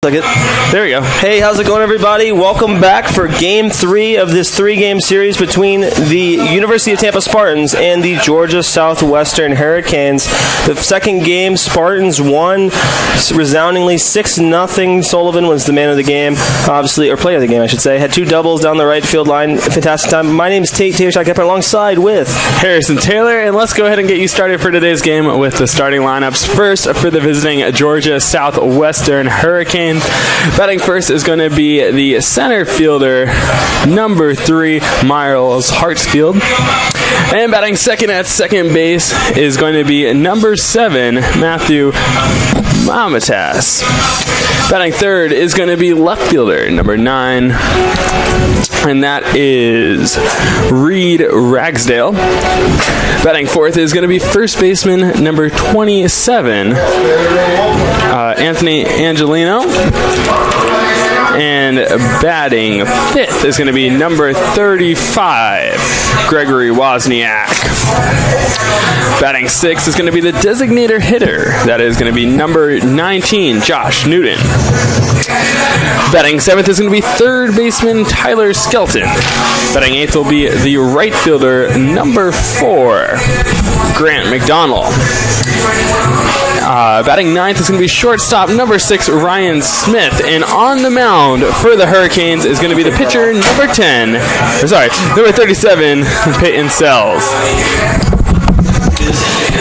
There we go. Hey, how's it going, everybody? Welcome back for Game 3 of this 3-game series between the University of Tampa Spartans and the Georgia Southwestern Hurricanes. The second game, Spartans won resoundingly 6-0. Sullivan was the man of the game, obviously, or player of the game, I should say. Had 2 doubles down the right field line. Fantastic time. My name is Taylor Shotgepper, alongside with Harrison Taylor, and let's go ahead and get you started for today's game with the starting lineups. First, for the visiting Georgia Southwestern Hurricanes. Batting first is going to be the center fielder, number 3, Miles Hartsfield. And batting second at second base is going to be number 7, Matthew Mamatas. Batting third is going to be left fielder, number 9, and that is Reed Ragsdale. Batting fourth is going to be first baseman, number 27, Anthony Angelino. And batting fifth is going to be number 35, Gregory Wozniak. Batting sixth is going to be the designator hitter. That is going to be number 19, Josh Newton. Batting seventh is going to be third baseman Tyler Skelton. Batting eighth will be the right fielder, number 4, Grant McDonald. Batting ninth is going to be shortstop, number 6, Ryan Smith. And on the mound for the Hurricanes is going to be the pitcher, number 37, Peyton Sells.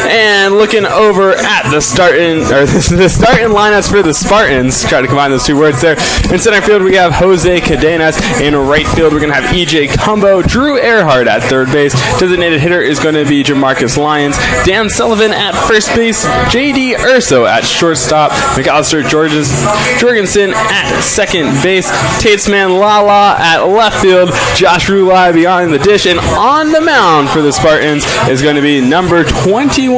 And looking over at the starting lineups for the Spartans, try to combine those 2 words there. In center field, we have Jose Kadenas. In right field, we're going to have EJ Cumbo, Drew Erhard at third base. Designated hitter is going to be Jamarcus Lyons, Dan Sullivan at first base, JD Urso at shortstop, McAllister Jorgensen at second base, Tatesman Lala at left field, Josh Rulai behind the dish, and on the mound for the Spartans is going to be number 21,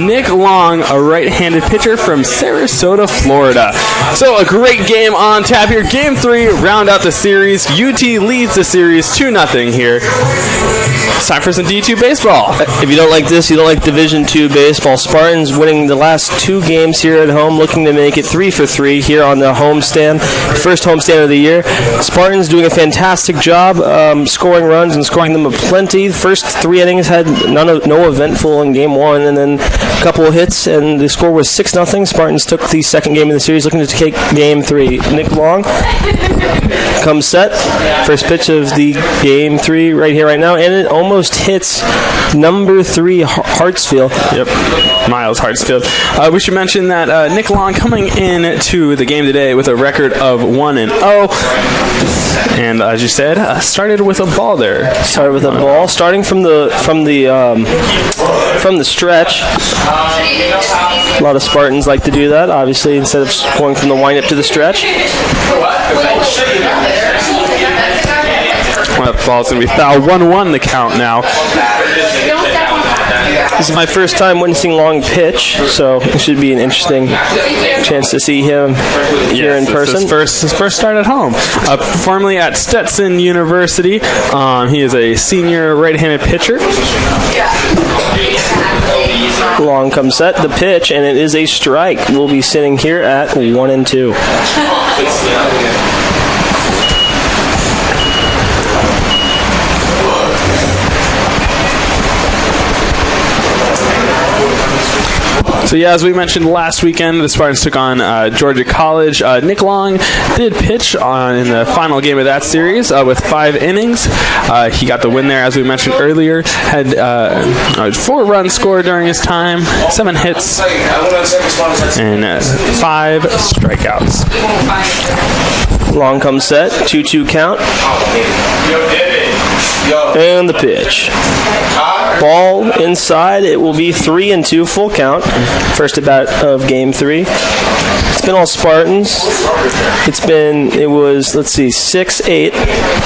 Nick Long, a right-handed pitcher from Sarasota, Florida. So a great game on tap here. Game 3, round out the series. UT leads the series 2-0 here. It's time for some D2 baseball. If you don't like this, you don't like Division II baseball. Spartans winning the last 2 games here at home, looking to make it 3 for 3 here on the homestand, first homestand of the year. Spartans doing a fantastic job scoring runs and scoring them aplenty. The first 3 innings had no eventful in game 1, and then a couple of hits, and the score was 6-0. Spartans took the second game of the series, looking to take game 3. Nick Long comes set. First pitch of the game 3 right here, right now, and it almost hits number 3, Hartsfield. Yep, Miles Hartsfield. We should mention that Nick Long coming in to the game today with a record of 1-0. And as you said, started with a ball there. Started with a ball, starting from the stretch. A lot of Spartans like to do that, obviously, instead of going from the windup to the stretch. That ball's going to be foul. 1-1 the count now. This is my first time witnessing Long pitch, so it should be an interesting chance to see him here in person. His first start at home. Formerly at Stetson University. He is a senior right-handed pitcher. Long comes set, the pitch, and it is a strike. We'll be sitting here at 1-2. So yeah, as we mentioned last weekend, the Spartans took on Georgia College. Nick Long did pitch in the final game of that series with 5 innings. He got the win there, as we mentioned earlier. Had 4 runs scored during his time, 7 hits, and 5 strikeouts. Long comes set, 2-2 count. And the pitch. Ball inside. It will be 3-2, full count. First at bat of game 3. It's been all Spartans. It was 6-8.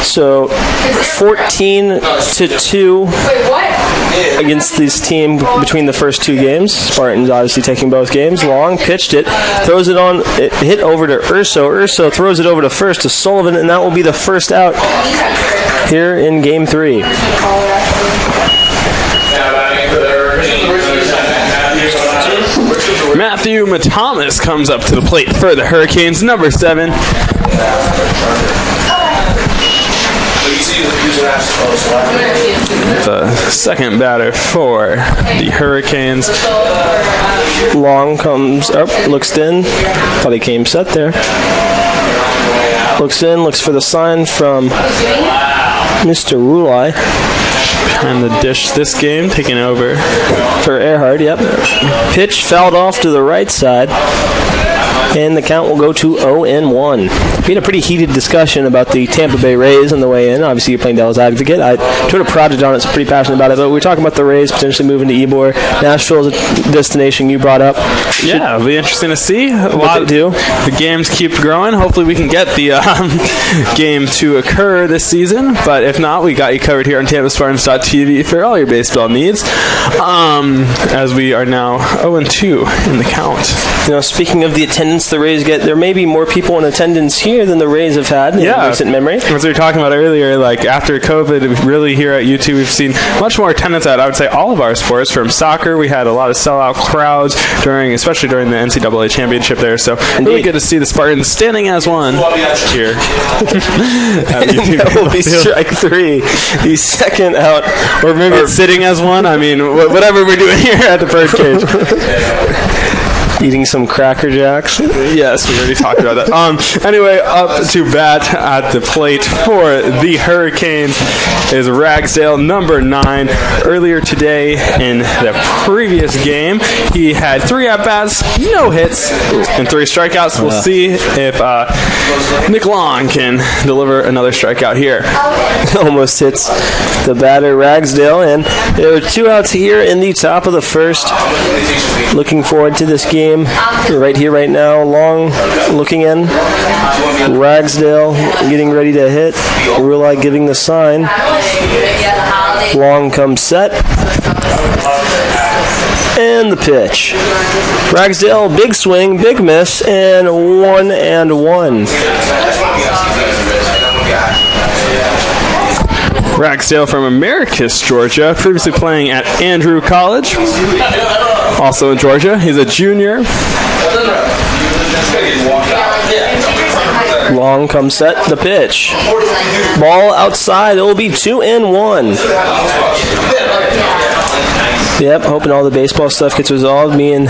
So 14-2 against this team between the first 2 games. Spartans obviously taking both games. Long pitched it, throws it on, it hit over to Urso. Urso throws it over to first to Sullivan, and that will be the first out here in game 3. Matthew Matthew Matamas comes up to the plate for the Hurricanes, number 7. The second batter for the Hurricanes. Long comes up, looks in. Thought he came set there. Looks in, looks for the sign from Mr. Rulai. And the dish this game taking over for Erhard, yep. Pitch fouled off to the right side. And the count will go to 0-1. We had a pretty heated discussion about the Tampa Bay Rays on the way in. Obviously, you're playing devil's advocate. I sort of prodded on it, so pretty passionate about it. But we were talking about the Rays potentially moving to Ybor. Nashville is a destination you brought up. Yeah, it'll be interesting to see. The games keep growing. Hopefully, we can get the game to occur this season. But if not, we got you covered here on TampaSpartans.tv for all your baseball needs. As we are now 0-2 in the count. You know, speaking of the attendance the Rays get, there may be more people in attendance here than the Rays have had in recent memory. As we were talking about earlier, like after COVID, really here at UT, we've seen much more attendance at, I would say, all of our sports. From soccer, we had a lot of sellout crowds especially during the NCAA championship there. So really good to see the Spartans standing as one here. That will be strike 3. The second out, or maybe it's sitting as one. I mean, whatever we're doing here at the first cage. Eating some Cracker Jacks. Yes, we already talked about that. Anyway, up to bat at the plate for the Hurricanes is Ragsdale, number 9. Earlier today in the previous game, he had 3 at-bats, no hits, and 3 strikeouts. We'll see if Nick Long can deliver another strikeout here. Almost hits the batter, Ragsdale, and there are 2 outs here in the top of the first. Looking forward to this game right here, right now. Long looking in. Ragsdale getting ready to hit. Rulai giving the sign. Long comes set. And the pitch. Ragsdale, big swing, big miss, and 1-1. Ragsdale from Americus, Georgia, previously playing at Andrew College, also in Georgia. He's a junior. Long comes set, the pitch. Ball outside, it will be 2-1. Yep, hoping all the baseball stuff gets resolved. Me and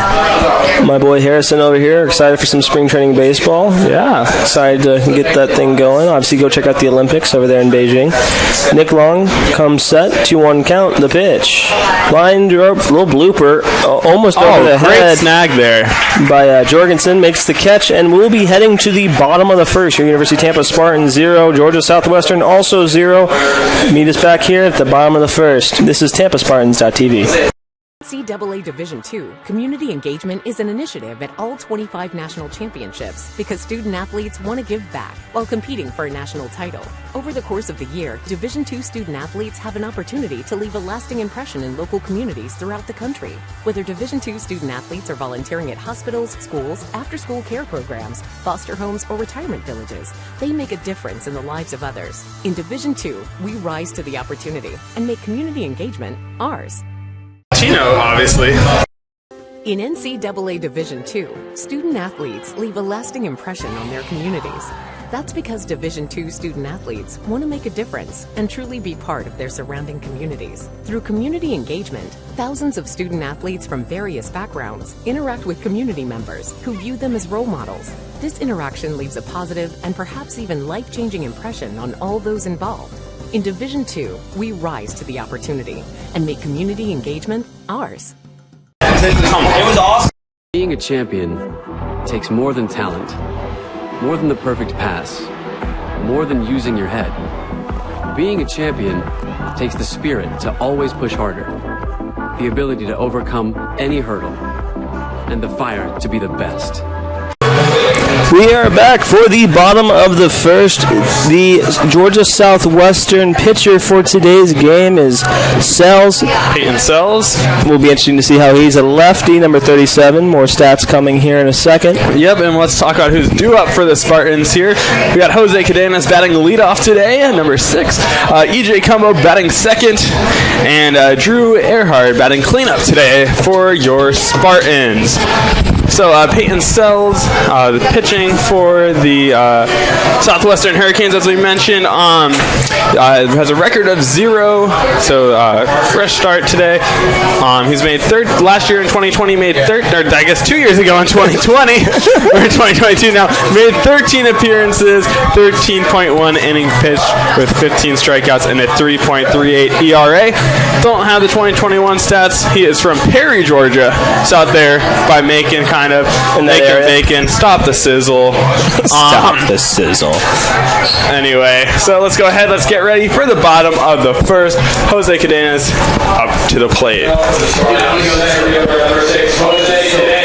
my boy Harrison over here are excited for some spring training baseball. Yeah. Excited to get that thing going. Obviously, go check out the Olympics over there in Beijing. Nick Long comes set, 2-1 count, the pitch. Line drop, little blooper, almost over the head. Great snag there. By Jorgensen, makes the catch, and we'll be heading to the bottom of the first. Your University of Tampa Spartans 0, Georgia Southwestern also 0. Meet us back here at the bottom of the first. This is TampaSpartans.tv. NCAA Division II, community engagement is an initiative at all 25 national championships because student-athletes want to give back while competing for a national title. Over the course of the year, Division II student-athletes have an opportunity to leave a lasting impression in local communities throughout the country. Whether Division II student-athletes are volunteering at hospitals, schools, after-school care programs, foster homes, or retirement villages, they make a difference in the lives of others. In Division II, we rise to the opportunity and make community engagement ours. Obviously. In NCAA Division II, student-athletes leave a lasting impression on their communities. That's because Division II student-athletes want to make a difference and truly be part of their surrounding communities. Through community engagement, thousands of student-athletes from various backgrounds interact with community members who view them as role models. This interaction leaves a positive and perhaps even life-changing impression on all those involved. In Division II, we rise to the opportunity and make community engagement ours. It was awesome. Being a champion takes more than talent, more than the perfect pass, more than using your head. Being a champion takes the spirit to always push harder, the ability to overcome any hurdle, and the fire to be the best. We are back for the bottom of the first. The Georgia Southwestern pitcher for today's game is Sells. Peyton Sells. Will be interesting to see how he's a lefty, number 37. More stats coming here in a second. Yep, and let's talk about who's due up for the Spartans here. We got Jose Kadenas batting leadoff today, number 6. EJ Cumbo batting second, and Drew Erhard batting cleanup today for your Spartans. So Peyton Sells, the pitching for the Southwestern Hurricanes, as we mentioned, has a record of 0. So fresh start today. He's made third last year in 2020. Made third, or I guess 2 years ago in 2020. We're in 2022 now. Made 13 appearances, 13.1 innings pitched with 15 strikeouts and a 3.38 ERA. Don't have the 2021 stats. He is from Perry, Georgia. It's out there by Macon, kind of. Macon. Stop the sizzle. Stop the sizzle. Anyway, so let's go ahead. Let's get ready for the bottom of the first. Jose Kadenas up to the plate.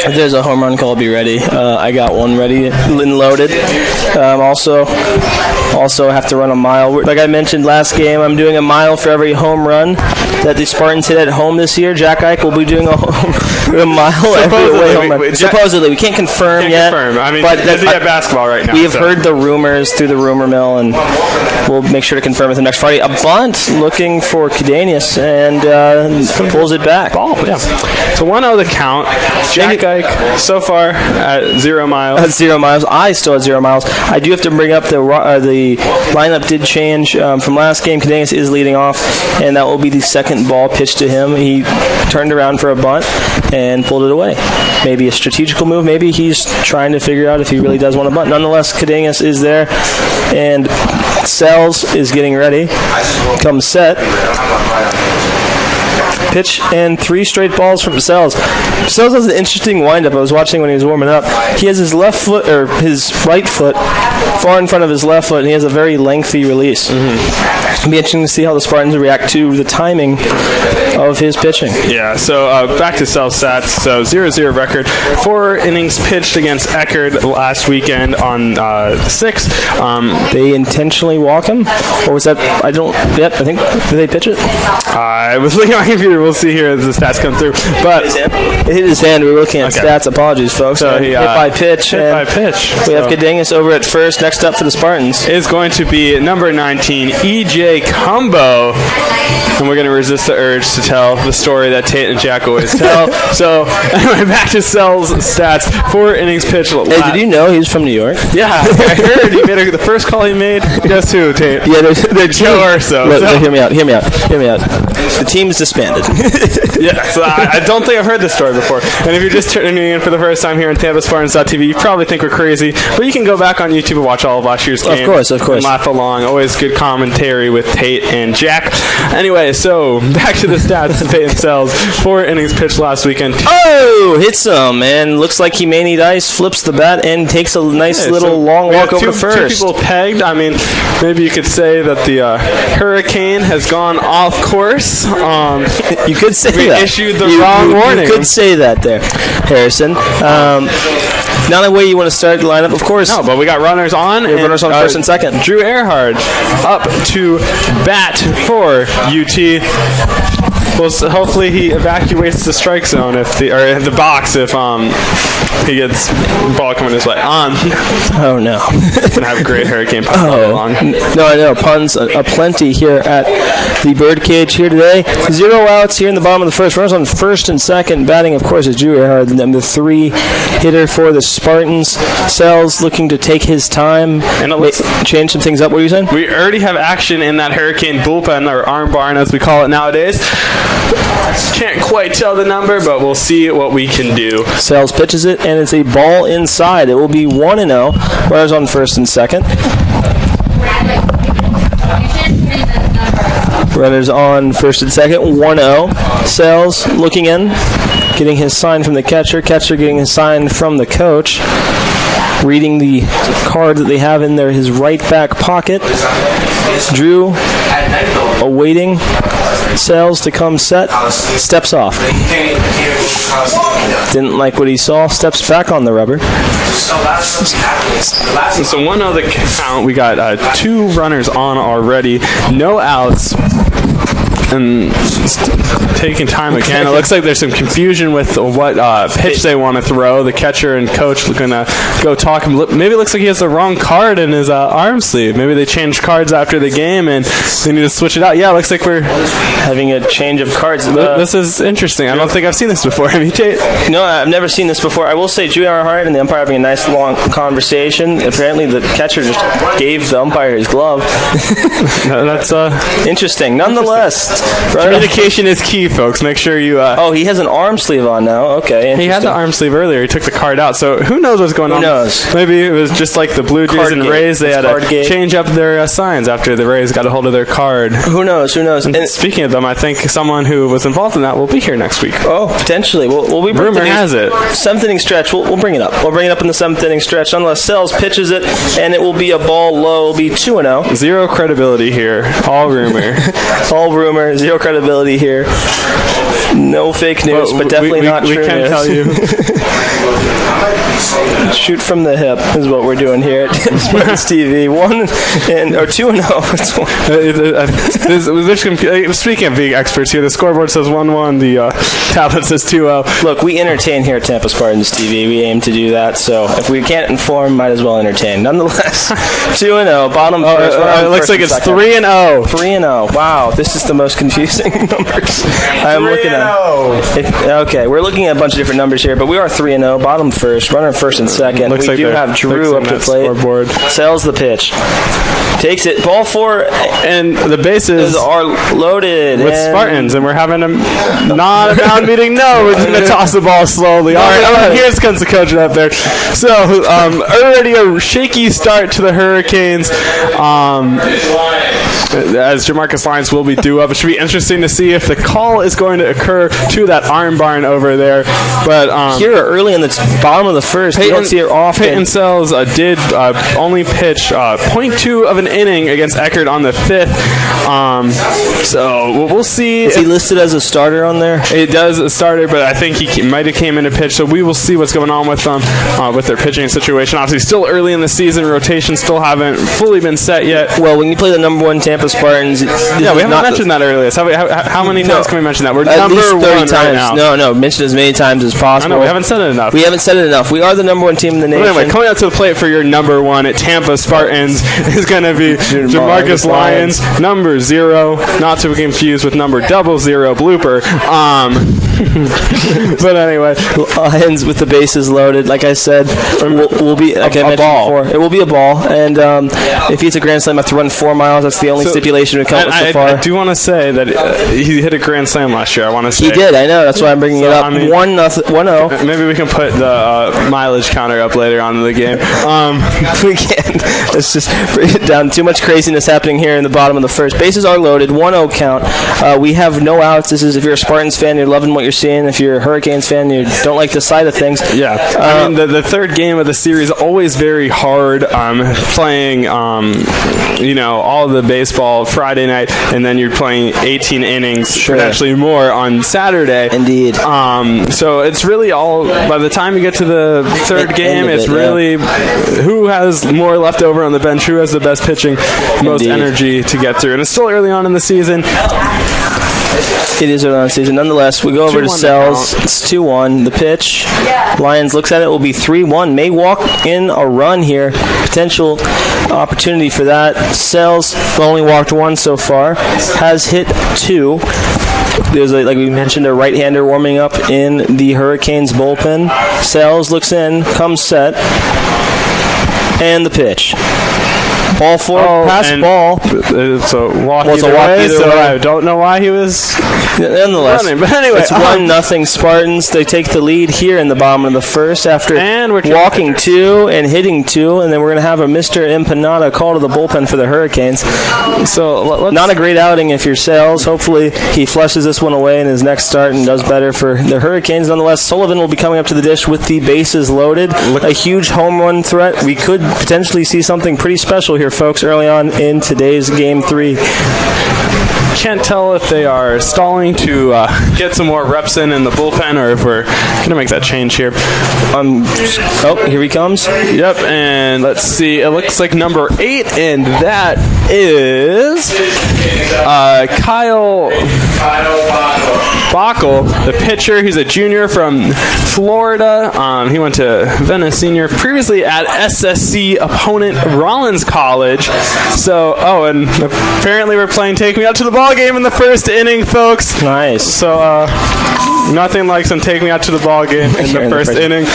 If there's a home run call, be ready. I got one ready and loaded. Also have to run a mile. Like I mentioned last game, I'm doing a mile for every home run that the Spartans hit at home this year. Jack Ike will be doing a mile every away home run. Supposedly, we can't confirm yet. I mean, but he's at basketball right now. We have heard the rumors through the rumor mill, and we'll make sure to confirm with him next Friday. A bunt looking for Kadenas, and pulls it back. Yeah. So 1-0 the count. Jack Ike so far at 0 miles. At 0 miles. I still at 0 miles. I do have to bring up the lineup did change from last game. Kadenas is leading off, and that will be the second ball pitched to him. He turned around for a bunt and pulled it away. Maybe a strategical move. Maybe he's trying to figure out if he really does want to bunt. Nonetheless, Kadenas is there, and Sells is getting ready. Comes set. Pitch and 3 straight balls from Sells. Sells has an interesting windup. I was watching when he was warming up. He has his left foot, or his right foot, far in front of his left foot, and he has a very lengthy release. It'll be interesting to see how the Spartans react to the timing of his pitching. Yeah, so back to Sells stats. So 0-0 record. 4 innings pitched against Erhard last weekend on the 6th. They intentionally walk him? Or was that, I think, did they pitch it? I was looking at my computer. We'll see here as the stats come through. But it hit his hand. We're looking at stats. Apologies, folks. So he, hit by pitch. We have Kadenas over at first. Next up for the Spartans is going to be number 19, EJ Combo. And we're going to resist the urge to tell the story that Tate and Jack always tell. So, anyway, back to Sells' stats. 4 innings pitched. Hey, did you know he's from New York? Yeah, I heard he made the first call he made. Guess who, Tate? Yeah, they're Joe Urso. Look, hear me out. The team is disbanded. Yeah, so I don't think I've heard this story before. And if you're just tuning in for the first time here on TampaSpartans.tv, you probably think we're crazy, but you can go back on YouTube and watch all of last year's game. Of course. And laugh along. Always good commentary with Tate and Jack. Anyway, so back to the stats. Peyton Sells, 4 innings pitched last weekend. Oh, hits him, and looks like he may need ice, flips the bat, and takes a nice long walk over to first. 2 people pegged. I mean, maybe you could say that the Hurricane has gone off course. You could say we that. Issued the wrong warning. You could say that there, Harrison. Now the way you want to start the lineup, of course. No, but we got runners on. Runners on first and second. Drew Erhard up to bat for UT. Well, so hopefully he evacuates the strike zone or the box if he gets the ball coming his way. Oh no! Gonna have a great Hurricane puns all day long. No, I know puns aplenty here at the Birdcage here today. 0 outs here in the bottom of the first. Runners on first and second. Batting, of course, is Drew Erhard, the number 3 hitter for the Spartans. Sells looking to take his time and change some things up. What are you saying? We already have action in that Hurricane bullpen, or arm barn as we call it nowadays. Can't quite tell the number, but we'll see what we can do. Sells pitches it, and it's a ball inside. It will be 1-0. Runners on first and second. Runners on first and second. 1-0. Sells looking in, getting his sign from the catcher. Catcher getting his sign from the coach. Reading the card that they have in his right back pocket. Drew awaiting Sells to come set, steps off. Didn't like what he saw, steps back on the rubber. So 1-0 the count. We got 2 runners on already, no outs. and taking time again. It looks like there's some confusion with what pitch they want to throw. The catcher and coach are going to go talk. Maybe it looks like he has the wrong card in his arm sleeve. Maybe they changed cards after the game and they need to switch it out. Yeah, it looks like we're having a change of cards. This is interesting. I don't think I've seen this before. Have you, Tate? No, I've never seen this before. I will say Drew Erhard and the umpire having a nice long conversation. Apparently the catcher just gave the umpire his glove. That's interesting. Nonetheless, communication is key, folks. Make sure you... oh, he has an arm sleeve on now. Okay, he had the arm sleeve earlier. He took the card out. So who knows what's going on? Who knows? Maybe it was just like the Blue Jays and Rays. They had to change up their signs after the Rays got a hold of their card. Who knows? And speaking of them, I think someone who was involved in that will be here next week. Oh, potentially. We'll be rumor has it. Seventh inning stretch. We'll bring it up. We'll bring it up in the seventh inning stretch. Nonetheless, Sells pitches it, and it will be a ball low. It'll be 2-0. Zero credibility here. All rumor. All rumor. Zero credibility here. No fake news, but definitely not true news. We can tell you. Shoot from the hip is what we're doing here at Spartans TV. 2-0. Speaking of being experts here, the scoreboard says 1-1. The tablet says 2-0. Look, we entertain here at Tampa Spartans TV. We aim to do that. So if we can't inform, might as well entertain. Nonetheless, 2-0. Bottom first. It looks like it's 3-0. 3-0. Wow, this is the most confusing numbers I'm looking at. Okay, we're looking at a bunch of different numbers here, but we are 3-0. Bottom first. Runner first and second. Looks we like do have Drew up to plate. Scoreboard. Sells the pitch. Takes it. Ball 4. And the bases are loaded. With Spartans, and we're having a not a down meeting. No, we're going to toss the ball slowly. All right, here comes the coach up there. So, already a shaky start to the Hurricanes. As Jamarcus Lyons will be due up. It should be interesting to see if the call is going to occur to that arm barn over there. But here early in the bottom of the first, you don't see it often. Peyton Sells did only pitch 0.2 of an inning against Eckert on the 5th. So we'll see. Is he listed as a starter on there? It does a starter, but I think he might have came in to pitch. So we will see what's going on with them with their pitching situation. Obviously, still early in the season. Rotations still haven't fully been set yet. Well, when you play the number 1 Tampa Spartans, yeah, we haven't mentioned that earlier. So how many times can we mention that? We're at number least 30 1 times. right now. No, mention as many times as possible. I know, we haven't said it enough. We haven't said it enough. We are the number 1 team in the nation. But anyway, coming out to the plate for your number 1 at Tampa Spartans is going to be Jamarcus Lyons, number 0, not to be confused with number 00 blooper. But anyway, Lyons with the bases loaded. Like I said, will be like I mentioned before. It will be a ball, and if it's a grand slam, I have to run 4 miles. That's the only stipulation we've come up so far. I do want to say that he hit a grand slam last year. I want to say he did. I know. That's why I'm bringing it up. 1-0. Maybe we can put the mileage counter up later on in the game. We can. Let's just bring it down. Too much craziness happening here in the bottom of the first. Bases are loaded. 1-0 count. We have no outs. This is if you're a Spartans fan, you're loving what you're seeing. If you're a Hurricanes fan, you don't like the side of things. Yeah. I mean, the third game of the series always very hard. Playing, all the baseball Friday night, and then you're playing 18 innings, potentially more on Saturday. Indeed. So it's really all, by the time you get to the third game, it's really who has more left over on the bench, who has the best pitching, most energy to get through. And it's still early on in the season. It is early on in the season. Nonetheless, we go over to Sells. It's 2-1. The pitch. Lyons looks at it. Will be 3-1. May walk in a run here. Potential opportunity for that. Sells only walked 1 so far. Has hit 2. There's, like we mentioned, a right-hander warming up in the Hurricanes bullpen. Sells looks in, comes set, and the pitch. Ball 4, pass ball. It's a walk either way, so I don't know why he was nonetheless running. But anyway, it's 1-0 Spartans. They take the lead here in the bottom of the first after walking 2 and hitting 2, and then we're going to have a Mr. Empanada call to the bullpen for the Hurricanes. So not a great outing if you're Sales. Hopefully he flushes this one away in his next start and does better for the Hurricanes. Nonetheless, Sullivan will be coming up to the dish with the bases loaded. A huge home run threat. We could potentially see something pretty special here, folks, early on in today's Game 3. Can't tell if they are stalling to get some more reps in the bullpen, or if we're going to make that change here. Here he comes. Yep, and let's see. It looks like number 8, and that is Kyle Bockel, the pitcher. He's a junior from Florida. He went to Venice Senior, previously at SSC opponent Rollins College. So, and apparently we're playing Take Me Out to the Ball game in the first inning, folks. Nice. So, nothing like some Take Me Out to the Ball game in the first inning.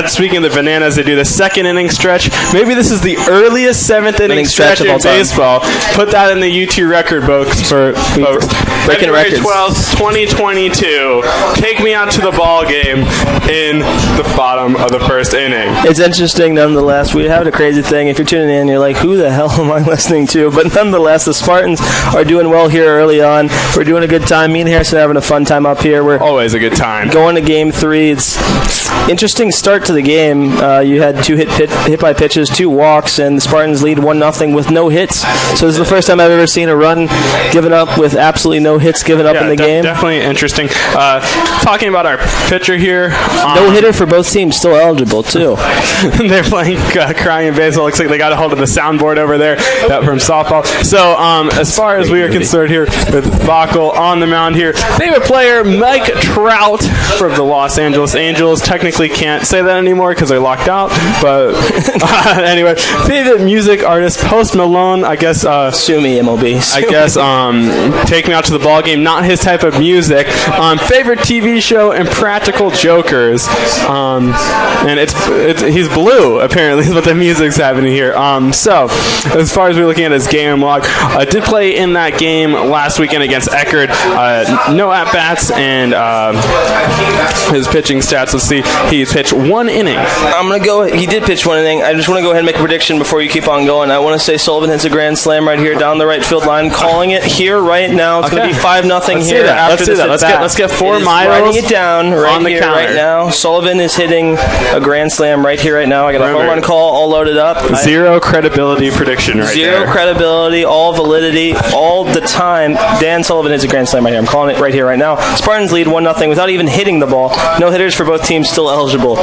Speaking of the Bananas, they do the second inning stretch. Maybe this is the earliest 7th inning stretch in baseball. Put that in the U2 record books for breaking February records. 12th, 2022. Take Me Out to the Ball game in the bottom of the first inning. It's interesting, nonetheless. We have a crazy thing. If you're tuning in, you're like, who the hell am I listening to? But nonetheless, the Spartans are doing well here early on. We're doing a good time. Me and Harrison are having a fun time up here. We're always a good time. Going to game 3. It's interesting start to the game. You had 2 hit by pitches, 2 walks, and the Spartans lead 1-0 with no hits. So this is the first time I've ever seen a run given up with absolutely no hits given up in the game. Definitely interesting. Talking about our pitcher here. No hitter for both teams, still eligible too. They're playing crying baseball. Looks like they got a hold of the soundboard over there from softball. So as far as we are concerned here with Bockel on the mound here, favorite player Mike Trout from the Los Angeles Angels. Technically can't say that anymore because they're locked out. But anyway, favorite music artist Post Malone. I guess sue me, MLB. I guess Take Me Out to the Ball game. Not his type of music. Favorite TV show Impractical Jokers. And he's blue apparently is what the music's happening here. So as far as we're looking at his game log, did play in that game last weekend against Erhard. No at bats and his pitching stats. Let's see. He pitched 1 inning. I'm gonna go. He did pitch 1 inning. I just want to go ahead and make a prediction before you keep on going. I want to say Sullivan hits a grand slam right here down the right field line. Calling it here right now. It's going to be 5-0 here. After this let's get 4 miles. Writing it down right on the here counter. right now. Sullivan is hitting a grand slam right here right now. I got a home run call all loaded up. Zero credibility prediction right there. Zero credibility, all validity, all the time. Dan Sullivan hits a grand slam right here. I'm calling it right here right now. Spartans lead 1-0 without even hitting the ball. No hitters for both teams still eligible.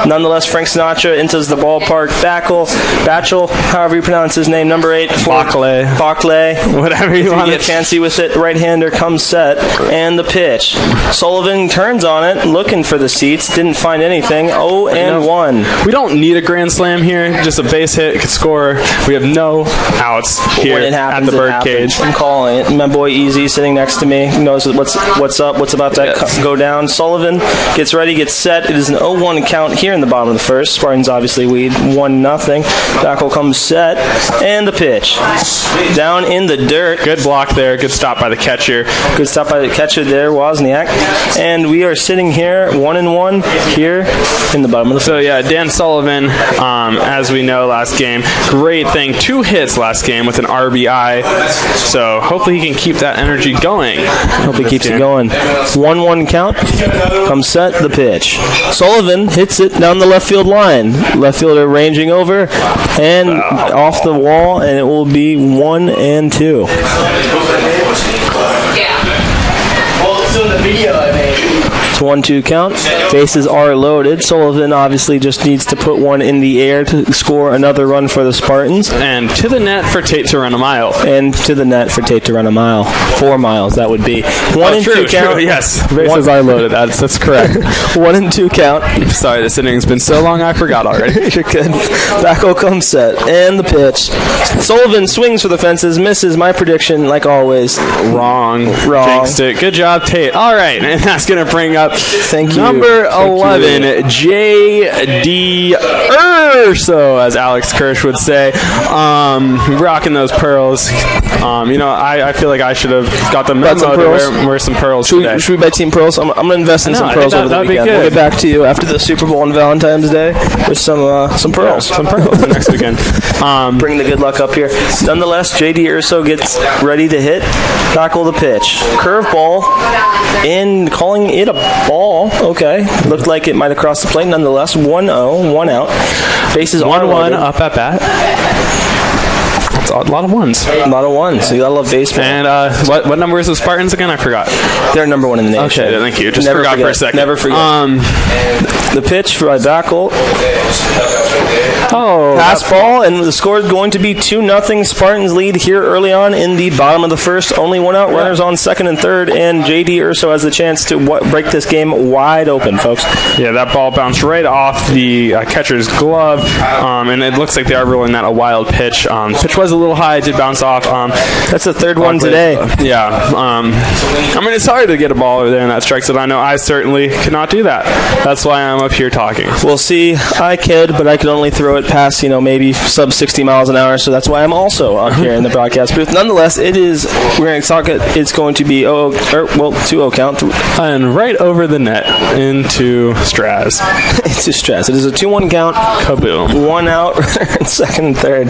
Nonetheless, Frank Sinatra enters the ballpark. Bachelor, however you pronounce his name, number 8. Bockley. Whatever you want. Get fancy with it. Right-hander comes set. And the pitch. Sullivan turns on it, looking for the seats. Didn't find anything. 0-1. We don't need a grand slam here. Just a base hit could score. We have no outs here at the birdcage. I'm calling it. My boy Easy sitting next to me knows what's up, what's about to go down. Sullivan gets ready, gets set. It is an 0-1 count here in the bottom of the first. Spartans obviously lead 1-0. Backel comes set, and the pitch. Down in the dirt. Good block there. Good stop by the catcher. Good stop by the catcher there, Wozniak. And we are sitting here 1-1 here in the bottom of the first. So yeah, Dan Sullivan, as we know last game, great thing. 2 hits last game with an RBI. So hopefully he can keep that energy going. Hope he keeps it going. 1-1 count. Comes set, the pitch. Sullivan hits it down the left field line. Left fielder ranging over and off the wall, and it will be 1-2. It's 1-2 count. Bases are loaded. Sullivan obviously just needs to put one in the air to score another run for the Spartans. And to the net for Tate to run a mile. 4 miles, that would be. 1-2 count. True, yes. Bases are loaded. That's correct. 1-2 count. Sorry, this inning's been so long I forgot already. You're good. Backel comes set. And the pitch. Sullivan swings for the fences, misses. My prediction, like always. Wrong. Jinxed it. Good job, Tate. All right, and that's going to bring up number 11, J.D. Urso, as Alex Kirsch would say. Rocking those pearls. I feel like I should have got the memo to wear some pearls today. Should we buy team pearls? I'm going to invest in some pearls over the weekend. We'll get back to you after the Super Bowl on Valentine's Day with some pearls. Yeah, some pearls next weekend. Bring the good luck up here. Nonetheless, J.D. Urso gets ready to hit. Tackle the pitch. Curveball. In calling it a ball. Okay. Looked like it might have crossed the plate. Nonetheless, 1-0, 1 out. Bases 1-1 up at bat. It's a lot of ones. A lot of ones. So you gotta love baseball. And what number is the Spartans again? I forgot. They're number 1 in the nation. Okay, thank you. Just Never forgot forget. for a second. Never forget. The pitch by Backel. Pass ball, and the score is going to be 2-0. Spartans lead here early on in the bottom of the first. Only one out. Runners on second and third, and J.D. Urso has the chance to break this game wide open, folks. Yeah, that ball bounced right off the catcher's glove, and it looks like they are ruling that a wild pitch. Pitch was a little high. It did bounce off. That's the third one today. Yeah. I mean, it's hard to get a ball over there in that strike zone. I know I certainly cannot do that. That's why I'm up here talking. We'll see. I could, but I could only throw it past, maybe sub 60 miles an hour, so that's why I'm also up here in the broadcast booth. Nonetheless, we're going to talk it. It's going to be 2-0 count. And right over the net into Straz. Into Straz. It is a 2-1 count. Kaboom. One out, second and third.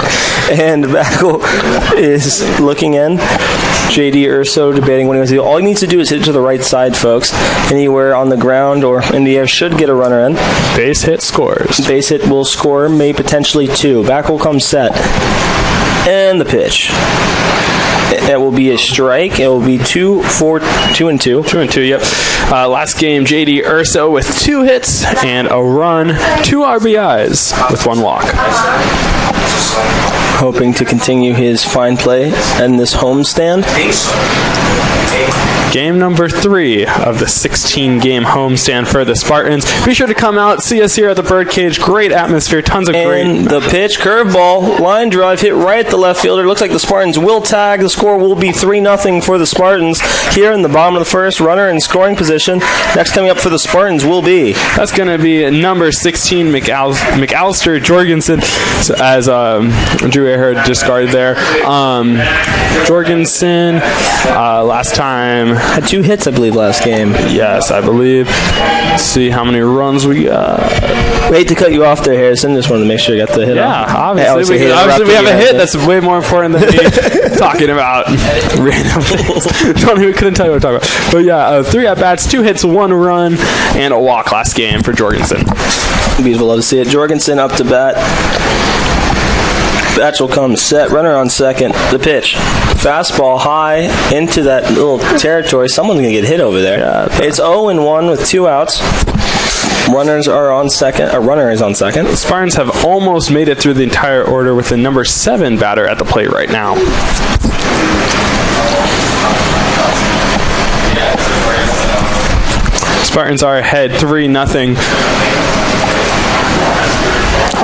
And Backel is looking in. J.D. Urso debating what he wants to do. All he needs to do is hit it to the right side, folks. Anywhere on the ground or in the air should get a runner in. Base hit scores. Base hit will score, may potentially 2. Backel comes set. And the pitch. It will be a strike. It will be 2-2. 2-2, yep. Last game, J.D. Urso with 2 hits and a run, 2 RBIs with 1 walk. Hoping to continue his fine play in this homestand. Game number 3 of the 16-game homestand for the Spartans. Be sure to come out, see us here at the Birdcage. Great atmosphere, tons of And the pitch, curveball, line drive, hit right at the left fielder. Looks like the Spartans will tag. The score will be 3-0 for the Spartans. Here in the bottom of the first, runner in scoring position. Next coming up for the Spartans will be... That's going to be number 16, McAllister Jorgensen, as Drew Erhard discarded there. Jorgensen, last time... Had 2 hits, I believe, last game. Yes, I believe. Let's see how many runs we got. We hate to cut you off there, Harrison. Just wanted to make sure you got the hit. Yeah, on. obviously we have a hit that's way more important than me talking about random things. Couldn't tell you what I'm talking about. But yeah, 3 at-bats, 2 hits, 1 run, and a walk last game for Jorgensen. Beautiful, love to see it. Jorgensen up to bat. Batch will come set. Runner on second. The pitch. Fastball high into that little territory. Someone's going to get hit over there. Yeah, it's 0-1 with 2 outs. Runners are on second. A runner is on second. The Spartans have almost made it through the entire order with the number 7 batter at the plate right now. Spartans are ahead 3-0.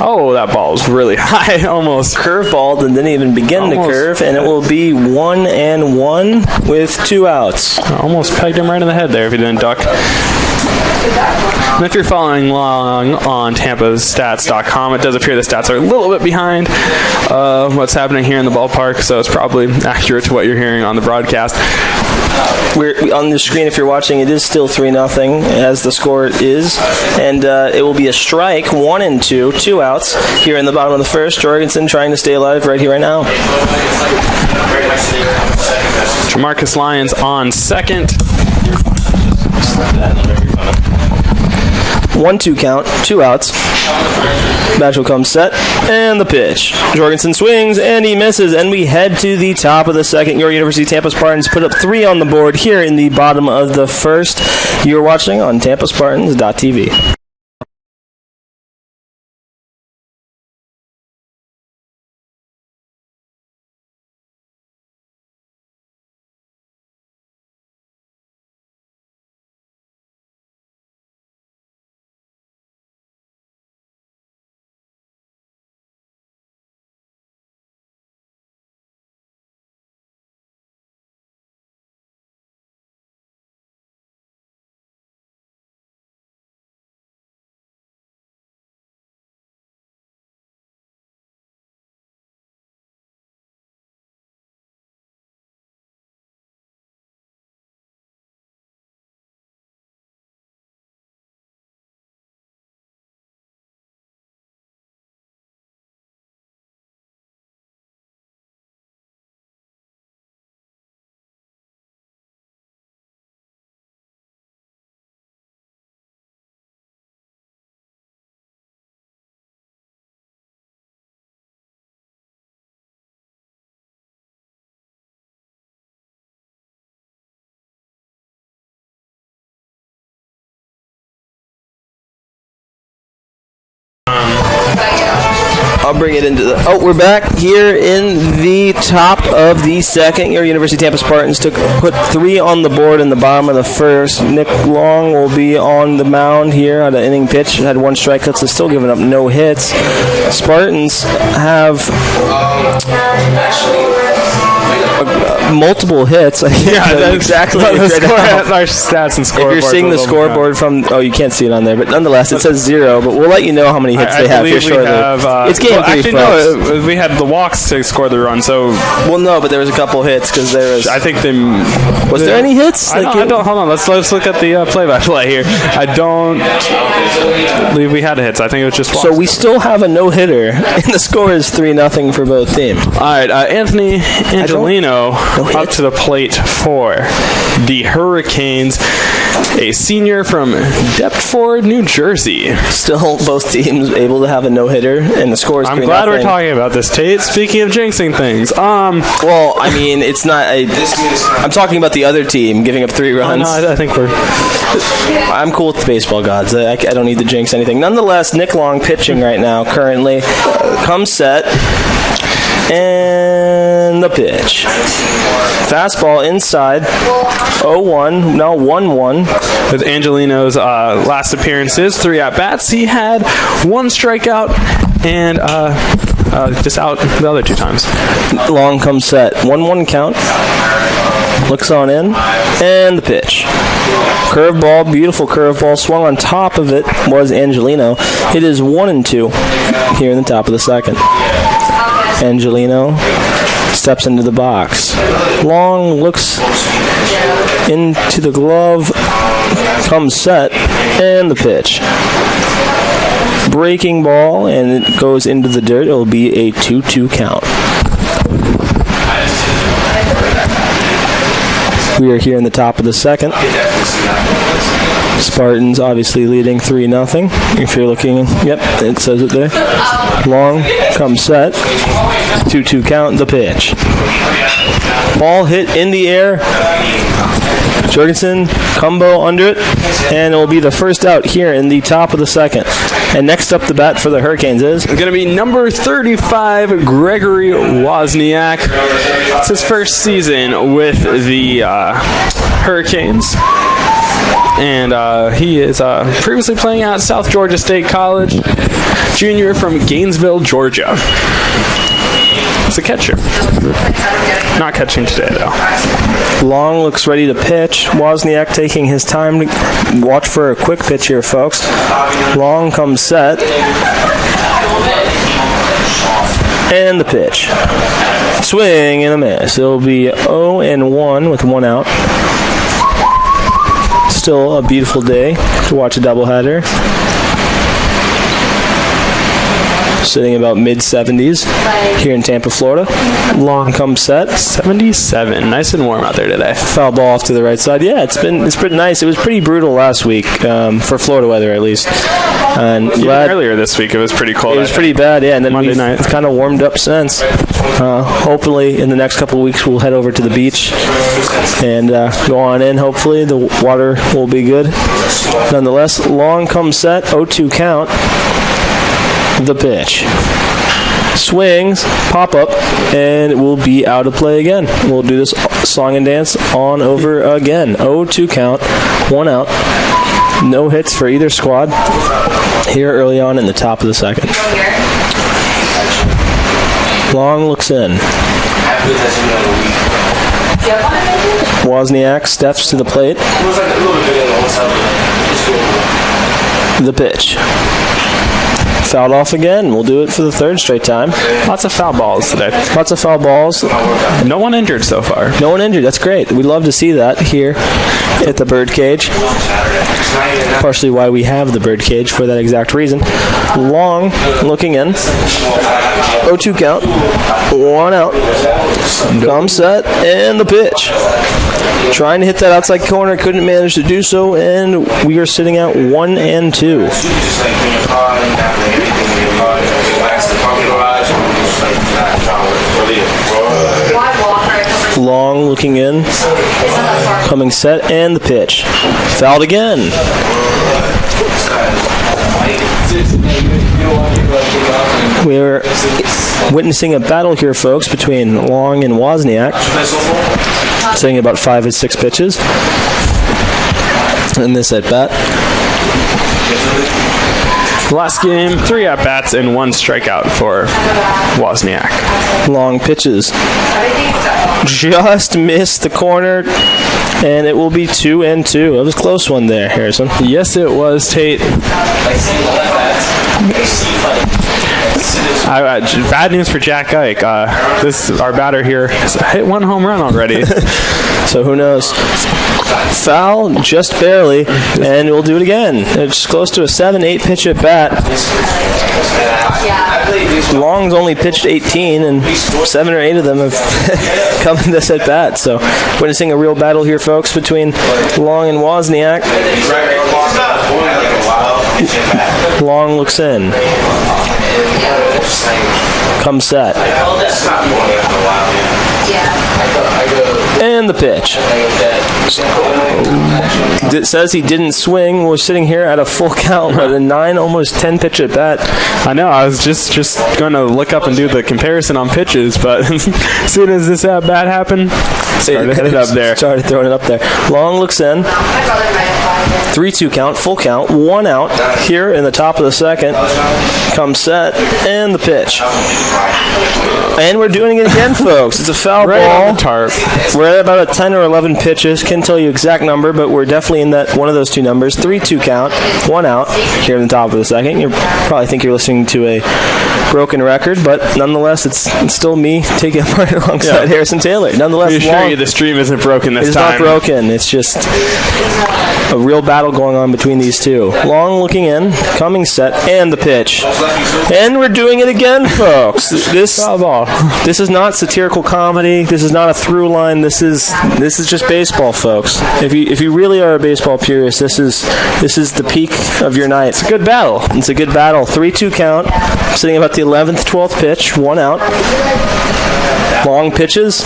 Oh, that ball was really high, almost. Curveball that didn't even begin to curve, and it will be 1-1 with 2 outs. Almost pegged him right in the head there if he didn't duck. And if you're following along on TampaStats.com, it does appear the stats are a little bit behind what's happening here in the ballpark, so it's probably accurate to what you're hearing on the broadcast. We're on the screen, if you're watching, it is still 3-0 as the score is, and it will be a strike, 1-2, 2 outs here in the bottom of the first. Jorgensen trying to stay alive right here, right now. Jamarcus Lyons on second. 1-2 count, 2 outs. Batch will come set, and the pitch. Jorgensen swings, and he misses, and we head to the top of the second. Your University Tampa Spartans put up 3 on the board here in the bottom of the first. You're watching on TampaSpartans.tv. I'll bring it into the... Oh, we're back here in the top of the second. Your University of Tampa Spartans put 3 on the board in the bottom of the first. Nick Long will be on the mound here on an inning pitch. Had 1 strikeout, so still giving up no hits. Spartans have... multiple hits. Yeah, that's exactly. Our stats and scoreboard. If you're seeing the scoreboard from, you can't see it on there, but nonetheless, it says 0. But we'll let you know how many hits they have here shortly. It's game 3, actually, folks. no, we had the walks to score the run. So, well, no, but there was a couple hits because there was. I think they. Was there any hits? I don't. Hold on. Let's look at the play-by-play here. I don't believe we had hits. I think it was just walks. So we still have a no-hitter, and the score is 3-0 for both teams. All right, Anthony Angelino up to the plate for the Hurricanes, a senior from Deptford, New Jersey. Still, both teams able to have a no-hitter, and the score is 3-0. I'm glad we're talking about this, Tate. Speaking of jinxing things, well, I mean, it's not. I'm talking about the other team giving up 3 runs. No, I think I'm cool with the baseball gods. I don't need to jinx anything. Nonetheless, Nick Long pitching right now, currently. Comes set. And the pitch. Fastball inside. 0-1. Now 1-1. With Angelino's last appearances, 3 at-bats. He had 1 strikeout and just out the other 2 times. Long comes set. 1-1 count. Looks on in. And the pitch. Curveball, beautiful curveball. Swung on top of it was Angelino. It is 1-2 here in the top of the second. Angelino steps into the box. Long looks into the glove, comes set, and the pitch. Breaking ball, and it goes into the dirt. It will be a 2-2 count. We are here in the top of the second. Spartans obviously leading 3-0. If you're looking, yep, it says it there. Long comes set. 2-2 count, the pitch. Ball hit in the air. Jorgensen, combo under it, and it will be the first out here in the top of the second. And next up the bat for the Hurricanes is going to be number 35, Gregory Wozniak. It's his first season with the Hurricanes. And he is previously playing at South Georgia State College, junior from Gainesville, Georgia. It's a catcher. Not catching today, though. Long looks ready to pitch. Wozniak taking his time to watch for a quick pitch here, folks. Long comes set. And the pitch. Swing and a miss. It'll be 0-1 with 1 out. Still a beautiful day to watch a doubleheader. Sitting about mid-70s here in Tampa, Florida. Long comes set. 77. Nice and warm out there today. Foul ball off to the right side. Yeah, it's pretty nice. It was pretty brutal last week for Florida weather, at least. And earlier this week, it was pretty cold. It was pretty bad, yeah. And then Monday night, it's kind of warmed up since. Hopefully, in the next couple of weeks, we'll head over to the beach and go on in. Hopefully, the water will be good. Nonetheless, Long comes set. 0-2 count. The pitch. Swings, pop up, and it will be out of play again. We'll do this song and dance on over again. 0-2 count, 1 out. No hits for either squad here early on in the top of the second. Long looks in. Wozniak steps to the plate. The pitch. Fouled off again. We'll do it for the 3rd straight time. Lots of foul balls today. Lots of foul balls. No one injured so far. No one injured. That's great. We love to see that here at the Birdcage. Partially why we have the Birdcage for that exact reason. Long looking in. 0-2 count. 1 out. Come set. And the pitch. Trying to hit that outside corner. Couldn't manage to do so. And we are sitting at 1-2. Long looking in, coming set, and the pitch. Fouled again. We're witnessing a battle here, folks, between Long and Wozniak. Sitting about 5 and 6 pitches in this at bat. Last game, 3 at-bats and 1 strikeout for Wozniak. Long pitches. Just missed the corner, and it will be 2-2. It was a close one there, Harrison. Yes, it was, Tate. Bad news for Jack Ike. Our batter here has hit 1 home run already. So who knows? Foul, just barely, and we'll do it again. It's close to a 7-8 pitch at bat. Long's only pitched 18, and 7 or 8 of them have come in this at bat. So witnessing a real battle here, folks, between Long and Wozniak. Long looks in. Comes set. And the pitch. It says he didn't swing. We're sitting here at a full count with a 9, almost 10 pitch at bat. I know. I was just going to look up and do the comparison on pitches, but as soon as this at bat happened, started throwing it up there. Long looks in. 3-2 count, full count, 1 out here in the top of the second. Comes set, and the pitch. And we're doing it again, folks. It's a foul ball. On the tarp. We're at about a 10 or 11 pitches. Can't tell you exact number, but we're definitely in that one of those two numbers. 3-2 count, 1 out here in the top of the second. You probably think you're listening to a broken record, but nonetheless, it's still me taking a part alongside Harrison Taylor. Nonetheless, I assure you the stream isn't broken this time. It's not broken. It's just a real battle going on between these two. Long looking in, coming set, and the pitch. And we're doing it again, folks. This is not satirical comedy. This is not a through line. This is just baseball, folks. If you really are a baseball purist, this is the peak of your night. It's a good battle. It's a good battle. 3-2 count. Sitting about the 11th, 12th pitch. 1 out. Long pitches.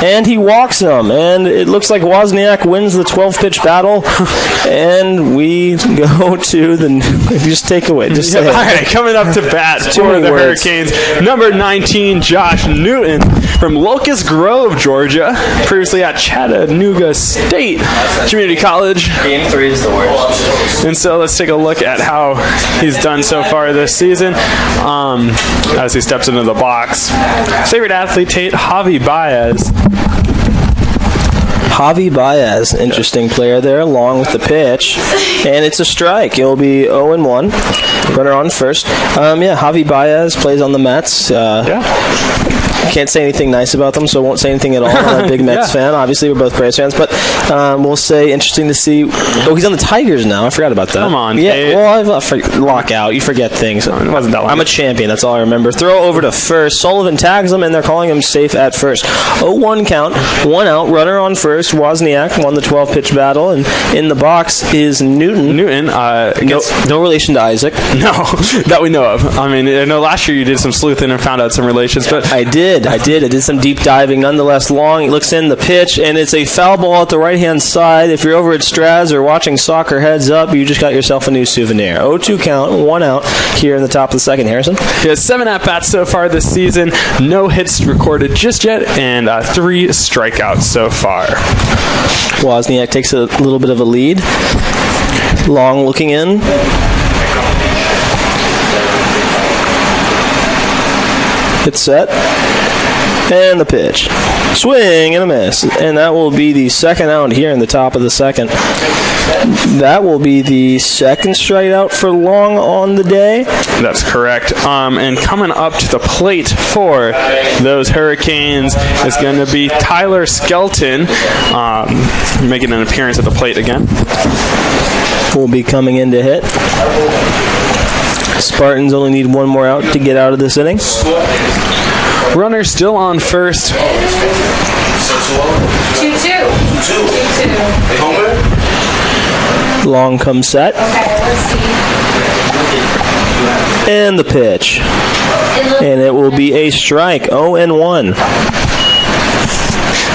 And he walks him. And it looks like Wozniak wins the 12-pitch battle. And we go to the... Just take away. Just say all right, coming up to bat for the Hurricanes. Number 19, Josh Newton from Locust Grove, Georgia. Previously at Chattanooga State Community College. Game 3 is the worst. And so let's take a look at how he's done so far this season as he steps into the box. Favorite athlete, Tate? Javi Baez. Javi Baez, interesting player there, along with the pitch. And it's a strike. It'll be 0-1. Runner on first. Javi Baez plays on the Mets. Can't say anything nice about them, so I won't say anything at all. I'm a big Mets fan. Obviously, we're both Braves fans. But we'll say interesting to see. Oh, he's on the Tigers now. I forgot about that. Come on. Yeah, well, lockout. You forget things. It wasn't that long. I'm a champion. That's all I remember. Throw over to first. Sullivan tags him, and they're calling him safe at first. 0-1 count. 1 out. Runner on first. Wozniak won the 12-pitch battle. And in the box is Newton. No relation to Isaac. No, that we know of. I mean, I know last year you did some sleuthing and found out some relations, but I did some deep diving. Nonetheless, Long looks in the pitch, and it's a foul ball at the right-hand side. If you're over at Straz or watching soccer, heads up, you just got yourself a new souvenir. 0-2 count, 1 out here in the top of the second. Harrison? He has 7 at-bats so far this season, no hits recorded just yet, and 3 strikeouts so far. Wozniak takes a little bit of a lead. Long looking in. It's set. And the pitch. Swing and a miss. And that will be the second out here in the top of the second. That will be the second strikeout for Long on the day. That's correct. And coming up to the plate for those Hurricanes is going to be Tyler Skelton, making an appearance at the plate again. Will be coming in to hit. Spartans only need 1 more out to get out of this inning. Runner still on first. 2-2. Long comes set. And the pitch. And it will be a strike. 0-1.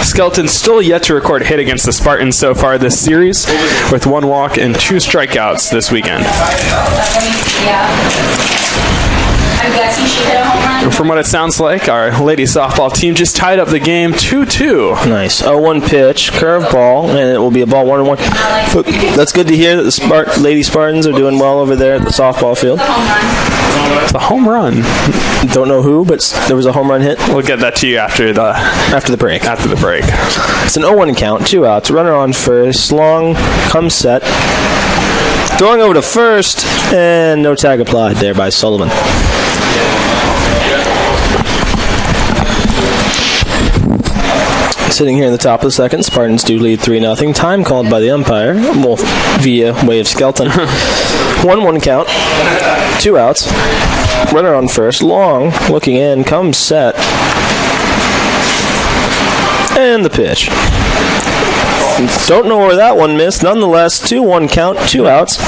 Skeleton still yet to record a hit against the Spartans so far this series, with 1 walk and 2 strikeouts this weekend. And from what it sounds like, our lady softball team just tied up the game 2-2. Nice. 0-1 pitch, curveball, and it will be a ball 1-1. That's good to hear that the Lady Spartans are doing well over there at the softball field. It's a home run. Don't know who, but there was a home run hit. We'll get that to you after the break. It's an 0-1 count, 2 outs. Runner on first. Long comes set. Throwing over to first, and no tag applied there by Sullivan. Sitting here in the top of the second, Spartans do lead 3-0. Time called by the umpire, well, via way of Skeleton. 1-1 count, 2 outs. Runner on first, Long looking in, comes set, and the pitch. Don't know where that one missed. Nonetheless, 2-1 count, 2 outs.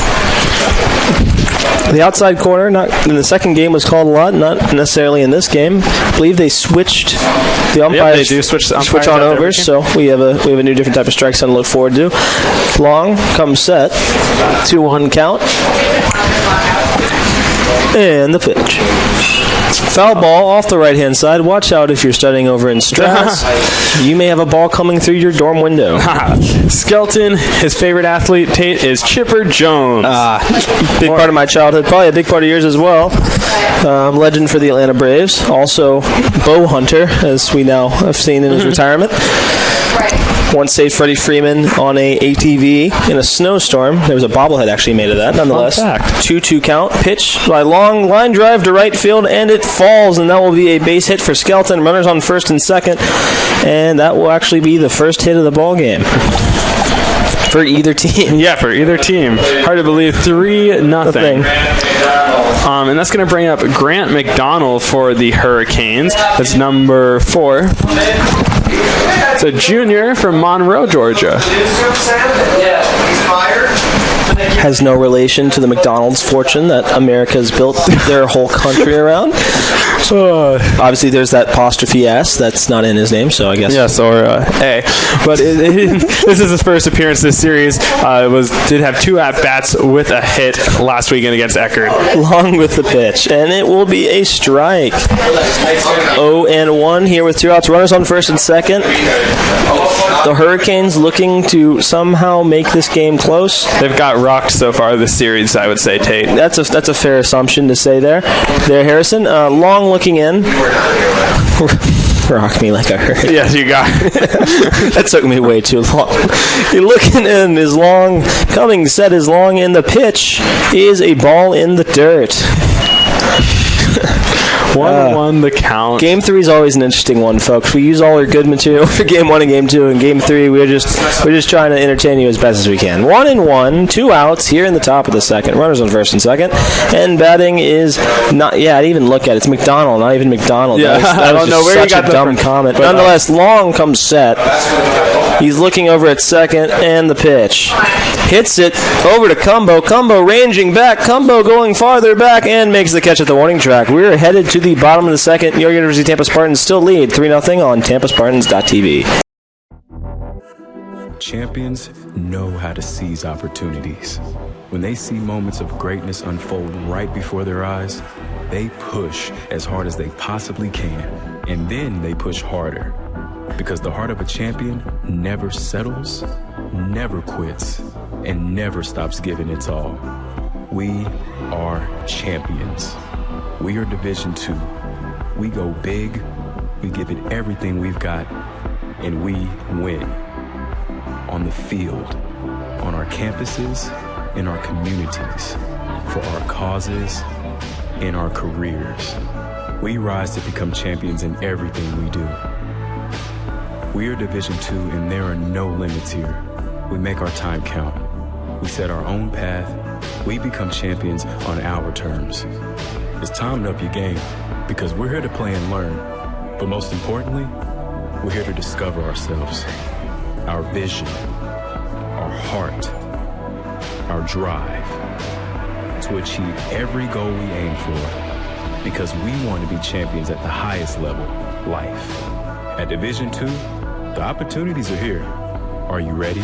The outside corner, not in the second game, was called a lot, not necessarily in this game. I believe they switched the umpires. Yep, they do switch the umpires on over, so we have a new different type of strike zone to look forward to. Long comes set, 2-1 count, and the pitch. Foul ball off the right-hand side. Watch out if you're studying over in Strauss. You may have a ball coming through your dorm window. Skeleton, his favorite athlete, Tate, is Chipper Jones. Big part of my childhood. Probably a big part of yours as well. Legend for the Atlanta Braves. Also, bow hunter, as we now have seen in his retirement. Once saved Freddie Freeman on a ATV in a snowstorm. There was a bobblehead actually made of that, nonetheless. 2-2 count. Pitch by Long. Line drive to right field, and it falls, and that will be a base hit for Skeleton. Runners on first and second, and that will actually be the first hit of the ball game. For either team. Yeah, for either team. Hard to believe, 3-0. And that's going to bring up Grant McDonald for the Hurricanes. That's number 4. It's a junior from Monroe, Georgia. Has no relation to the McDonald's fortune that America has built their whole country around. Obviously, there's that apostrophe S that's not in his name, so I guess. Yes, or A. But this is his first appearance this series. Did have 2 at-bats with a hit last weekend against Erhard. Long with the pitch, and it will be a strike. 0-1 here with 2 outs. Runners on first and second. The Hurricanes looking to somehow make this game close. They've got rocked so far this series, I would say, Tate. That's a fair assumption to say there, Harrison. Long looking in. Rock me like I heard. Yes, you got it. That took me way too long. You're looking in is Long. Coming set is Long, and the pitch is a ball in the dirt. 1-1 the count. Game 3 is always an interesting one, folks. We use all our good material for Game 1 and Game 2, and Game 3 we're just trying to entertain you as best as we can. 1-1, 2 outs here in the top of the second. Runners on first and second, and batting is not. Yeah, I didn't even look at it. It's McDonald, not even McDonald. Yeah, that was I don't know where such you got a dumb comment. Nonetheless, Long comes set. He's looking over at second, and the pitch. Hits it over to Cumbo. Cumbo ranging back. Cumbo going farther back and makes the catch at the warning track. We're headed to the bottom of the second. Your University Tampa Spartans still lead 3-0 on TampaSpartans.tv. Champions know how to seize opportunities. When they see moments of greatness unfold right before their eyes, they push as hard as they possibly can, and then they push harder. Because the heart of a champion never settles, never quits, and never stops giving its all. We are champions. We are Division II. We go big, we give it everything we've got, and we win. On the field, on our campuses, in our communities, for our causes, in our careers. We rise to become champions in everything we do. We are Division II, and there are no limits here. We make our time count. We set our own path. We become champions on our terms. It's time to up your game, because we're here to play and learn. But most importantly, we're here to discover ourselves, our vision, our heart, our drive, to achieve every goal we aim for, because we want to be champions at the highest level, life. At Division II, The opportunities are here. Are you ready?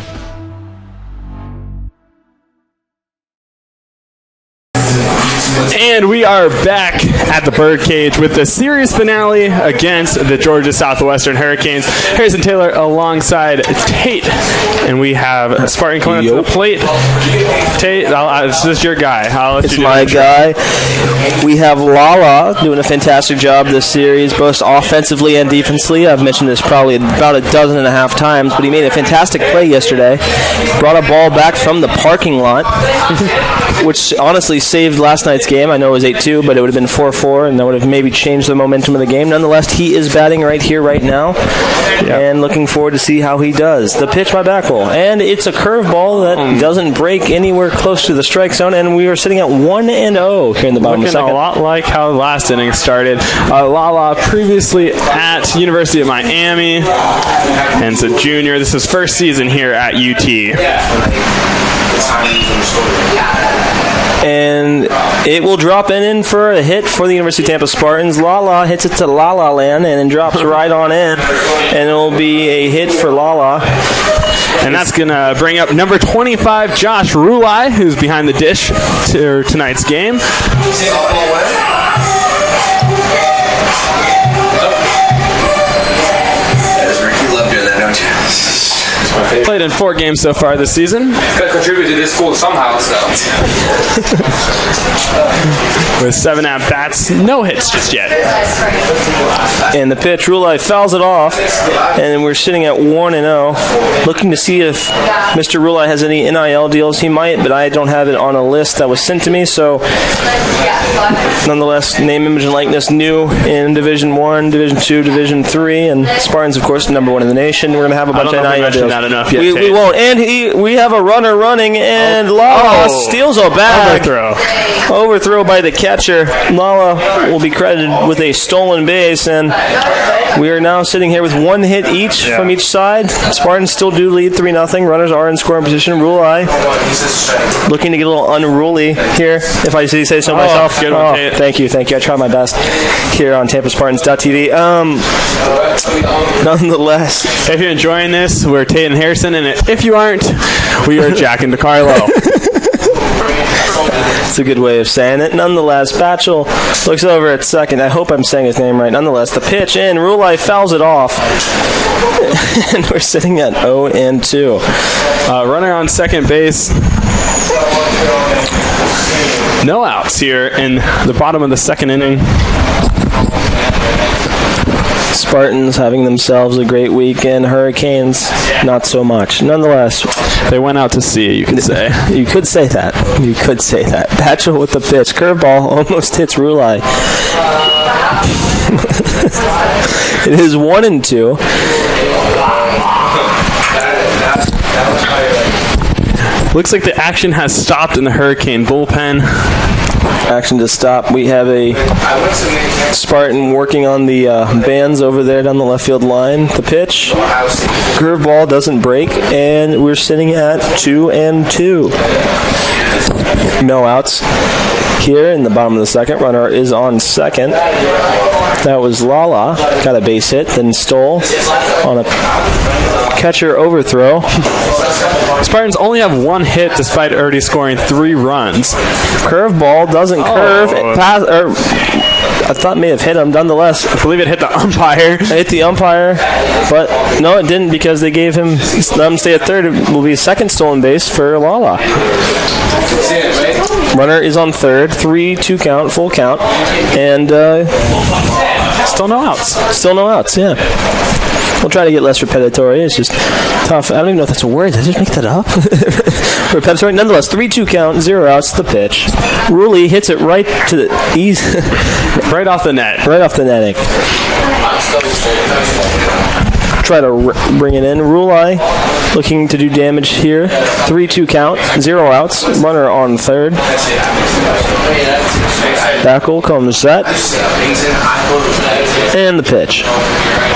And we are back at the Birdcage with the series finale against the Georgia Southwestern Hurricanes. Harrison Taylor alongside Tate, and we have Spartan coming up to the plate. Tate, this is your guy. I'll let It's you do my it. guy. We have Lala doing a fantastic job this series, both offensively and defensively. I've mentioned this probably about 12.5 times, but he made a fantastic play yesterday. Brought a ball back from the parking lot, which honestly saved last night's game. I know it was 8-2, but it would have been 4-4, and that would have maybe changed the momentum of the game. Nonetheless, he is batting right here, right now, and looking forward to see how he does. The pitch by Backwell, and it's a curveball that doesn't break anywhere close to the strike zone, and we are sitting at 1-0 here in the bottom of the second. A lot like how the last inning started. Lala previously at University of Miami, and it's a junior. This is his first season here at UT. And it will drop in for a hit for the University of Tampa Spartans. Lala hits it to La La Land and then drops right on in. And it will be a hit for Lala. And that's going to bring up number 25, Josh Rulai, who's behind the dish to tonight's game. Played in 4 games so far this season. Could contribute to this school somehow, so. With 7 at-bats, no hits just yet. And the pitch, Rulai fouls it off, and we're sitting at 1-0. Looking to see if Mr. Rulai has any NIL deals. He might, but I don't have it on a list that was sent to me, so nonetheless, name, image, and likeness new in Division 1, Division 2, Division 3, and Spartans, of course, number 1 in the nation. We're going to have a bunch of NIL deals. Not enough yet, we won't. And we have a runner running, and Lala steals a bag. Overthrow by the catcher. Lala will be credited with a stolen base, and we are now sitting here with 1 hit each from each side. Spartans still do lead 3-0. Runners are in scoring position. Rulai looking to get a little unruly here, if I say so myself. Good one, thank you. I try my best here on TampaSpartans.tv. Nonetheless, if you're enjoying this, we're Tate and Harrison, and if you aren't, we are Jack and DeCarlo. It's a good way of saying it. Nonetheless, Batchel looks over at second. I hope I'm saying his name right. Nonetheless, the pitch in. Rulai fouls it off. And we're sitting at 0-2. Runner on second base. No outs here in the bottom of the second inning. Spartans having themselves a great weekend. Hurricanes, not so much. Nonetheless, they went out to sea, you could say. You could say that. Batchel with the pitch. Curveball almost hits Rulai. It is 1-2. Looks like the action has stopped in the Hurricane bullpen. Action to stop. We have a Spartan working on the bands over there down the left field line. The pitch. Curveball doesn't break, and we're sitting at 2-2. No outs here in the bottom of the second. Runner is on second. That was Lala. Got a base hit, then stole on a catcher overthrow. Spartans only have 1 hit despite already scoring 3 runs. Curveball doesn't curve. I thought it may have hit him. Nonetheless, I believe it hit the umpire. It hit the umpire, but no, it didn't because they gave him stay at third. It will be a second stolen base for Lala. Runner is on third. 3-2 count, full count, and still no outs. Still no outs. Yeah. We'll try to get less repetitory. It's just tough. I don't even know if that's a word. Did I just make that up? Repetitory. Nonetheless, 3-2 count, 0 outs. The pitch. Ruley hits it right to the ease. Right off the net. Right off the netting. Try to bring it in. Rulai looking to do damage here. 3-2 count, 0 outs. Runner on third. Tackle comes set. And the pitch.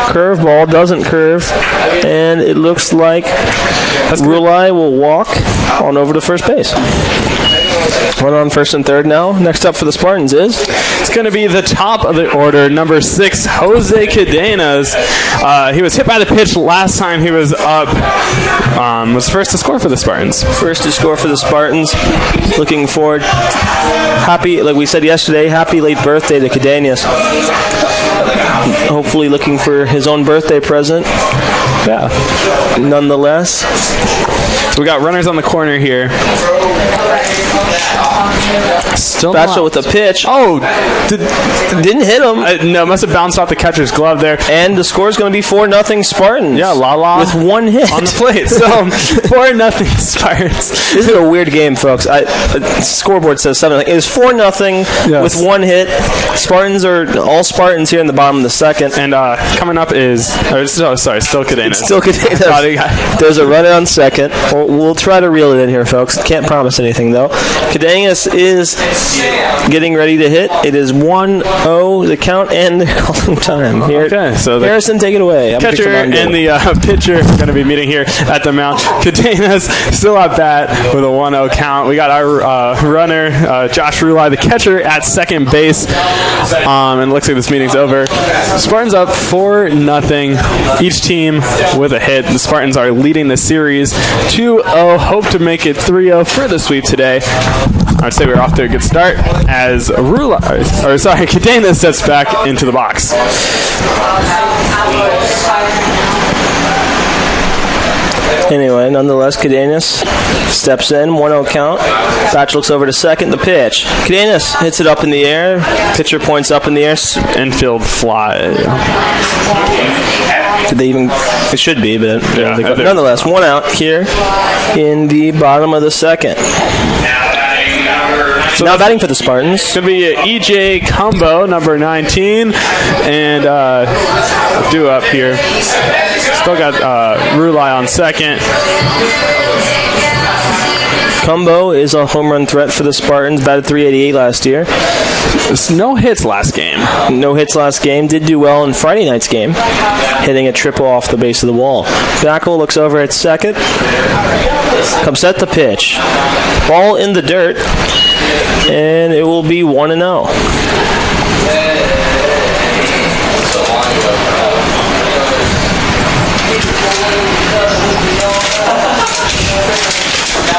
Curveball doesn't curve. And it looks like Rulai will walk on over to first base. One on first and third now. Next up for the Spartans is? It's going to be the top of the order, number 6, Jose Kadenas. He was hit by the pitch last time he was up. Was first to score for the Spartans. First to score for the Spartans. Looking forward. Happy, like we said yesterday, happy late birthday to Kadenas. Hopefully looking for his own birthday present. Yeah. Nonetheless. We got runners on the corner here. Still Bachelor with a pitch. Oh, didn't hit him. No, must have bounced off the catcher's glove there. And the score is going to be 4-0 Spartans. Yeah, with one hit on the plate. So 4-0 Spartans. This is a weird game, folks. Scoreboard says something. It was 4-0 with one hit. Spartans are all Spartans here in the bottom of the second. And coming up is still Kadenas. Still Kadenas. There's a runner on second. We'll try to reel it in here, folks. Can't promise anything though. Kadenas is getting ready to hit. It is 1-0 the count, and they're calling time here. Okay, so Harrison, take it away. Catcher and the pitcher are going to be meeting here at the mound. Kadenas still at bat with a 1-0 count. We got our runner, Josh Rulai, the catcher, at second base. And it looks like this meeting's over. Spartans up 4-0. Each team with a hit. The Spartans are leading the series 2-0. Hope to make it 3-0 for the sweep today. I'd say we're off to a good start as Kadenas steps back into the box. Anyway, nonetheless, Kadenas steps in, 1-0 count. Batch looks over to second, the pitch. Kadenas hits it up in the air. Pitcher points up in the air. Infield fly. Did they even? It should be, but nonetheless, 1 out here in the bottom of the second. So now batting for the Spartans. It's going to be E.J. Combo, number 19, and due up here. Still got Rulai on second. Combo is a home run threat for the Spartans. Batted .388 last year. No hits last game. No hits last game. Did do well in Friday night's game, hitting a triple off the base of the wall. Backel looks over at second. Comes set the pitch. Ball in the dirt. And it will be 1-0.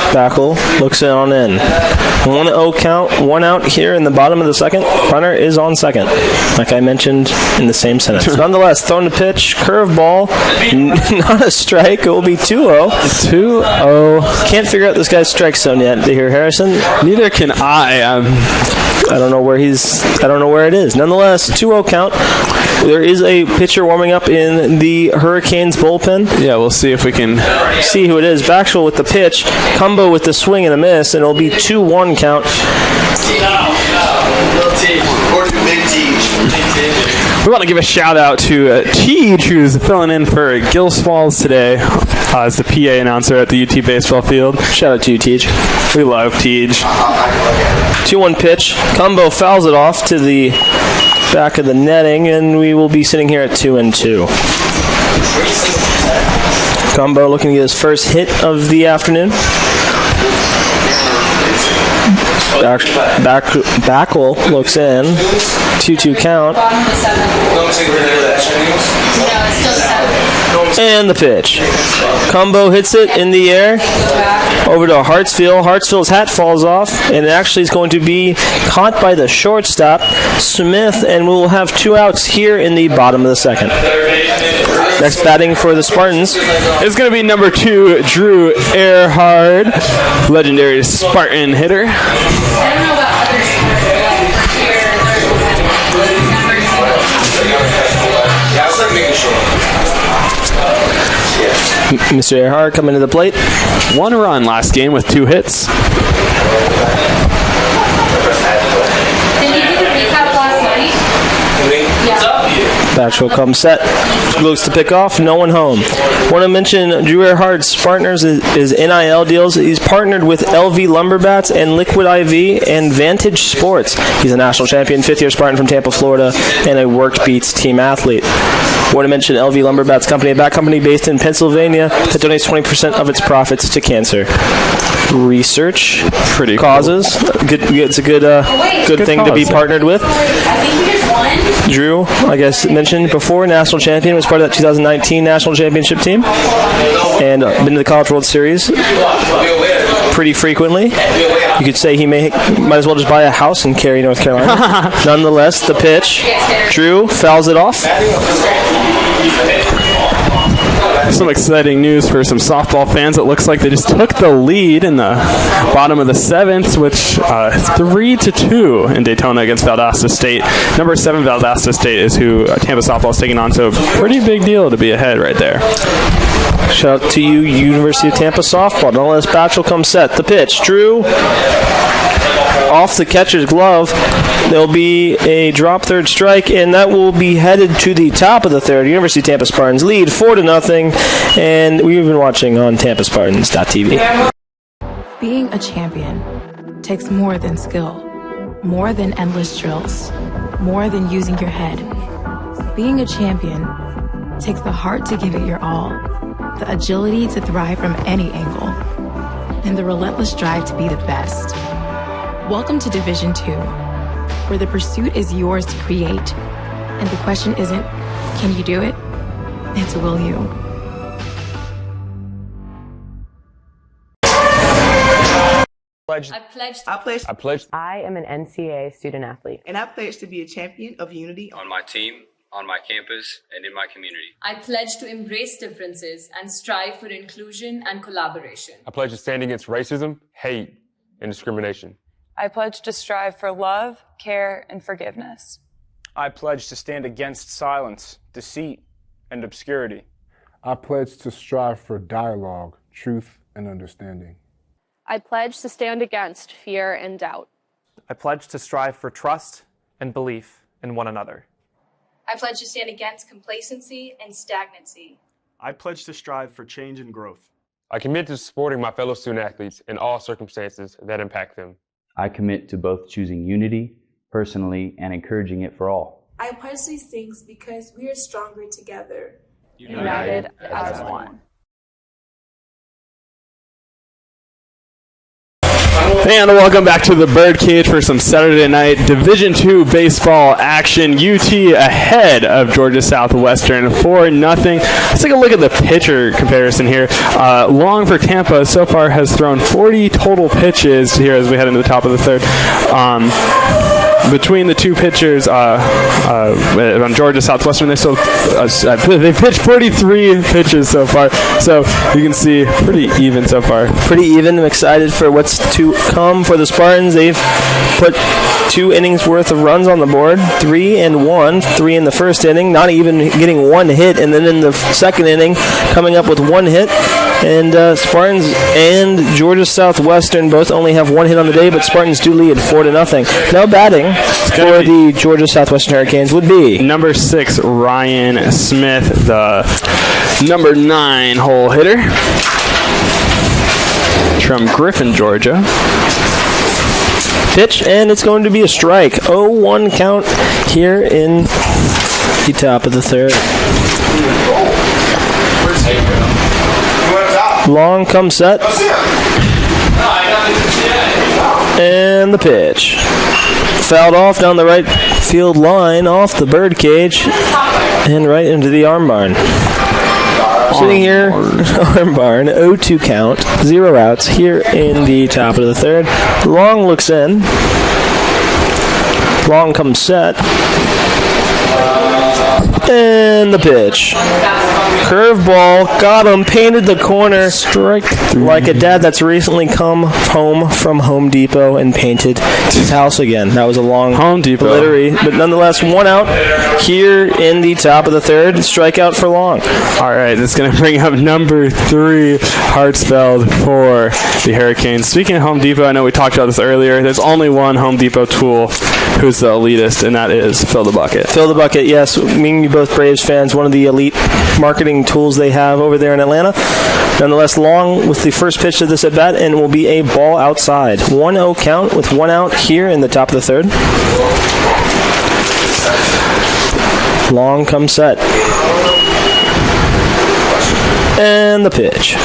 Backel looks on in. 1-0 count, 1 out here in the bottom of the second. Runner is on second, like I mentioned in the same sentence. Nonetheless, thrown to pitch, curveball, not a strike. It will be 2-0. 2-0. Can't figure out this guy's strike zone yet. To hear Harrison? Neither can I. I don't know where it is. Nonetheless, 2-0 count. There is a pitcher warming up in the Hurricanes bullpen. Yeah, we'll see if we can see who it is. Baxwell with the pitch, Combo with the swing and a miss, and it'll be 2-1 count. We want to give a shout out to Teej, who's filling in for Gil Swalls today as the PA announcer at the UT baseball field. Shout out to you, Teej. We love Teej. 2-1 pitch. Combo fouls it off to the back of the netting, and we will be sitting here at 2-2. Combo looking to get his first hit of the afternoon. Backel looks in. 2-2 count. And the pitch. Combo hits it in the air over to Hartsfield. Hartsfield's hat falls off, and it actually is going to be caught by the shortstop, Smith, and we will have 2 outs here in the bottom of the second. Next batting for the Spartans is going to be number 2, Drew Erhard, legendary Spartan hitter. Mr. Erhard coming to the plate. 1 run last game with 2 hits. Did you do the recap last night? Yeah. Batchel comes set. Looks to pick off. No one home. Want to mention Drew Erhard's partners is NIL deals. He's partnered with LV Lumberbats and Liquid IV and Vantage Sports. He's a national champion, 5th-year Spartan from Tampa, Florida, and a Worked Beats team athlete. Want to mention LV Lumber Bats Company, a bat company based in Pennsylvania that donates 20% of its profits to cancer research. Pretty causes. Good. It's a good thing to be partnered with. Drew, like I mentioned before, national champion, was part of that 2019 national championship team, and been to the College World Series pretty frequently. You could say he might as well just buy a house in Cary, North Carolina. Nonetheless, the pitch. Drew fouls it off. Some exciting news for some softball fans. It looks like they just took the lead in the bottom of the 7th, which 3-2 in Daytona against Valdosta State. Number 7 Valdosta State is who Tampa softball is taking on, so pretty big deal to be ahead right there. Shout out to you, University of Tampa softball. Nonetheless, Batchel comes set. The pitch. Drew off the catcher's glove. There'll be a drop third strike, and that will be headed to the top of the 3rd. University of Tampa Spartans lead 4-0, and we've been watching on TampaSpartans.tv. Being a champion takes more than skill, more than endless drills, more than using your head. Being a champion takes the heart to give it your all, the agility to thrive from any angle, and the relentless drive to be the best. Welcome to Division 2, where the pursuit is yours to create, and the question isn't, can you do it? It's, will you? I am an NCAA student athlete. And I pledge to be a champion of unity on my team, on my campus, and in my community. I pledge to embrace differences and strive for inclusion and collaboration. I pledge to stand against racism, hate, and discrimination. I pledge to strive for love, care, and forgiveness. I pledge to stand against silence, deceit, and obscurity. I pledge to strive for dialogue, truth, and understanding. I pledge to stand against fear and doubt. I pledge to strive for trust and belief in one another. I pledge to stand against complacency and stagnancy. I pledge to strive for change and growth. I commit to supporting my fellow student athletes in all circumstances that impact them. I commit to both choosing unity personally and encouraging it for all. I pledge these things because we are stronger together. United as one. And welcome back to the Birdcage for some Saturday night Division II baseball action. UT ahead of Georgia Southwestern 4-0. Let's take a look at the pitcher comparison here. Long for Tampa so far has thrown 40 total pitches here as we head into the top of the 3rd. Between the two pitchers on Georgia Southwestern, they pitched 43 pitches so far. So you can see pretty even so far. Pretty even. I'm excited for what's to come for the Spartans. They've put 2 innings worth of runs on the board, 3 and 1, 3 in the first inning, not even getting 1 hit, and then in the second inning coming up with 1 hit. And Spartans and Georgia Southwestern both only have 1 hit on the day, but Spartans do lead 4-0. Now batting for the Georgia Southwestern Hurricanes would be number 6, Ryan Smith, the number 9 hole hitter from Griffin, Georgia. Pitch, and it's going to be a strike. 0-1 count here in the top of the 3rd. Long comes set. And the pitch. Fouled off down the right field line off the birdcage and right into the arm barn. Sitting here, arm barn, 0-2 count, 0 outs here in the top of the 3rd. Long looks in. Long comes set. And the pitch. Curveball, got him, painted the corner. Strike 3. Like a dad that's recently come home from Home Depot and painted his house again. That was a long Home Depot literary, but nonetheless, 1 out here in the top of the 3rd. Strikeout for Long. All right, that's going to bring up number 3, Hartsfeld for the Hurricanes. Speaking of Home Depot, I know we talked about this earlier. There's only one Home Depot tool who's the elitist, and that is Fill the Bucket. Fill the Bucket, yes. Me and you both Braves fans, one of the elite marketing tools they have over there in Atlanta. Nonetheless, Long with the first pitch of this at bat, and it will be a ball outside. 1-0 count with 1 out here in the top of the 3rd. Long comes set. And the pitch.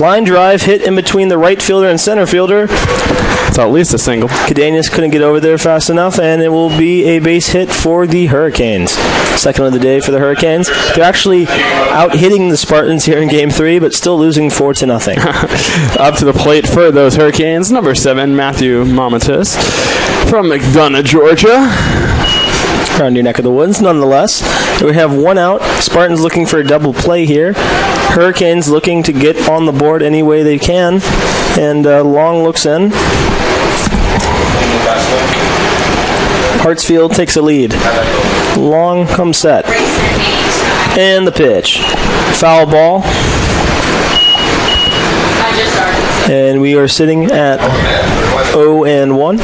Line drive hit in between the right fielder and center fielder. It's at least a single. Kadenas couldn't get over there fast enough, and it will be a base hit for the Hurricanes. Second of the day for the Hurricanes. They're actually out-hitting the Spartans here in Game 3, but still losing 4-0. Up to the plate for those Hurricanes, number 7, Matthew Mamatis from McDonough, Georgia. Around your neck of the woods, nonetheless. We have one out. Spartans looking for a double play here. Hurricanes looking to get on the board any way they can. And Long looks in. Hartsfield takes a lead. Long comes set. And the pitch. Foul ball. And we are sitting at 0-1.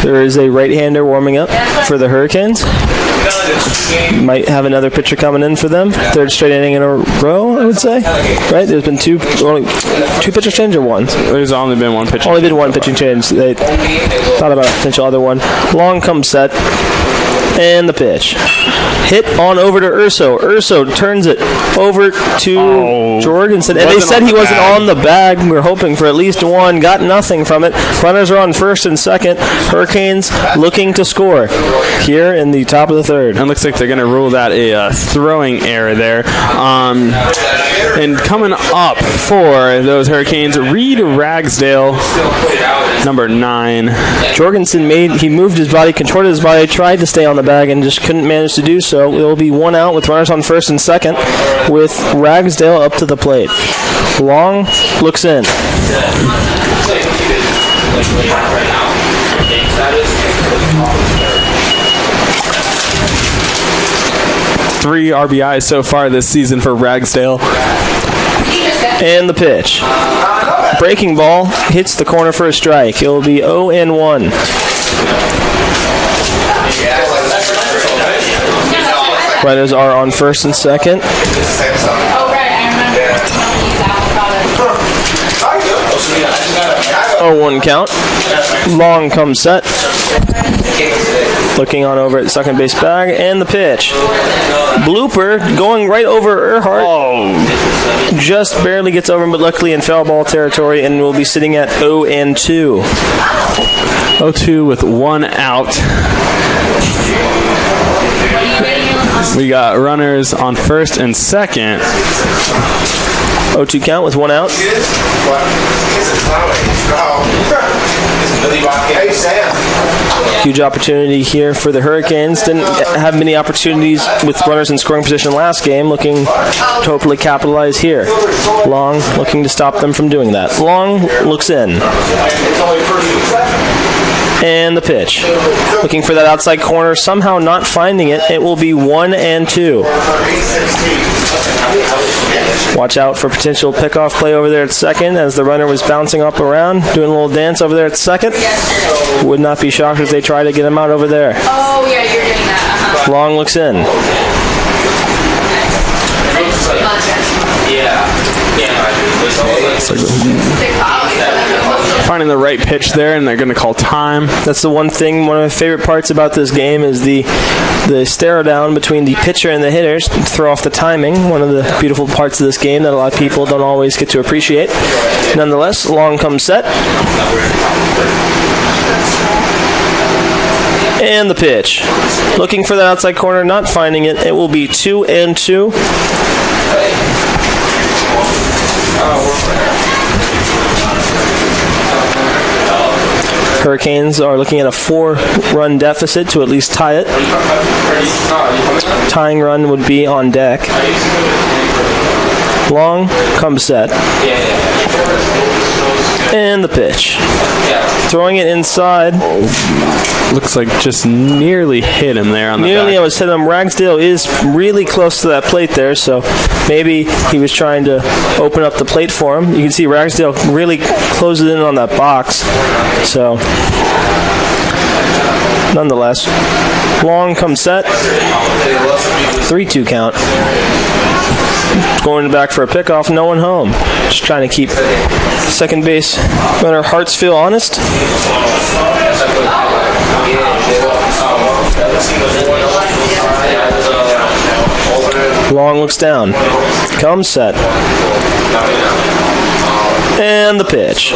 There is a right-hander warming up for the Hurricanes. Might have another pitcher coming in for them. Third straight inning in a row, I would say. Right? There's been two pitcher change or one? There's only been one pitcher. Only been one pitching change. They thought about a potential other one. Long comes set. And the pitch. Hit on over to Urso. Urso turns it over to Jorgensen. And they said he wasn't on the bag. We were hoping for at least one. Got nothing from it. Runners are on first and second. Hurricanes looking to score here in the top of the third. It looks like they're going to rule that a throwing error there. And coming up for those Hurricanes, Reed Ragsdale, number 9. Jorgensen moved his body, contorted his body, tried to stay on the bag and just couldn't manage to do so. It will be one out with runners on first and second with Ragsdale up to the plate. Long looks in. 3 RBIs so far this season for Ragsdale. And the pitch. Breaking ball hits the corner for a strike. It will be 0-1. Runners are on first and second. 0-1 count. Long comes set. Looking on over at second base bag. And the pitch. Blooper going right over Erhard. Just barely gets over him, but luckily in foul ball territory, and will be sitting at 0-2. 0-2 with one out. We got runners on first and second. 0-2 count with one out. Huge opportunity here for the Hurricanes. Didn't have many opportunities with runners in scoring position last game. Looking to hopefully capitalize here. Long looking to stop them from doing that. Long looks in. And the pitch. Looking for that outside corner, somehow not finding it. It will be 1-2. Watch out for potential pickoff play over there at second as the runner was bouncing up around, doing a little dance over there at second. Would not be shocked if they try to get him out over there. Oh, yeah, you're doing that. Long looks in. Finding the right pitch there, and they're going to call time. That's the one thing, one of my favorite parts about this game is the stare down between the pitcher and the hitters to throw off the timing. One of the beautiful parts of this game that a lot of people don't always get to appreciate. Nonetheless, Long comes set. And the pitch. Looking for that outside corner, not finding it. It will be 2-2. Hurricanes are looking at a 4-run deficit to at least tie it. Tying run would be on deck. Long comes set. And the pitch. Throwing it inside. Looks like just nearly hit him there on the Nearly back. almost hit him. Ragsdale is really close to that plate there, so maybe he was trying to open up the plate for him. You can see Ragsdale really closes in on that box. So, nonetheless, Long comes set. 3-2 count. Going back for a pickoff, no one home. Just trying to keep second base runner Hartsfield honest. Long looks down. Comes set. And the pitch.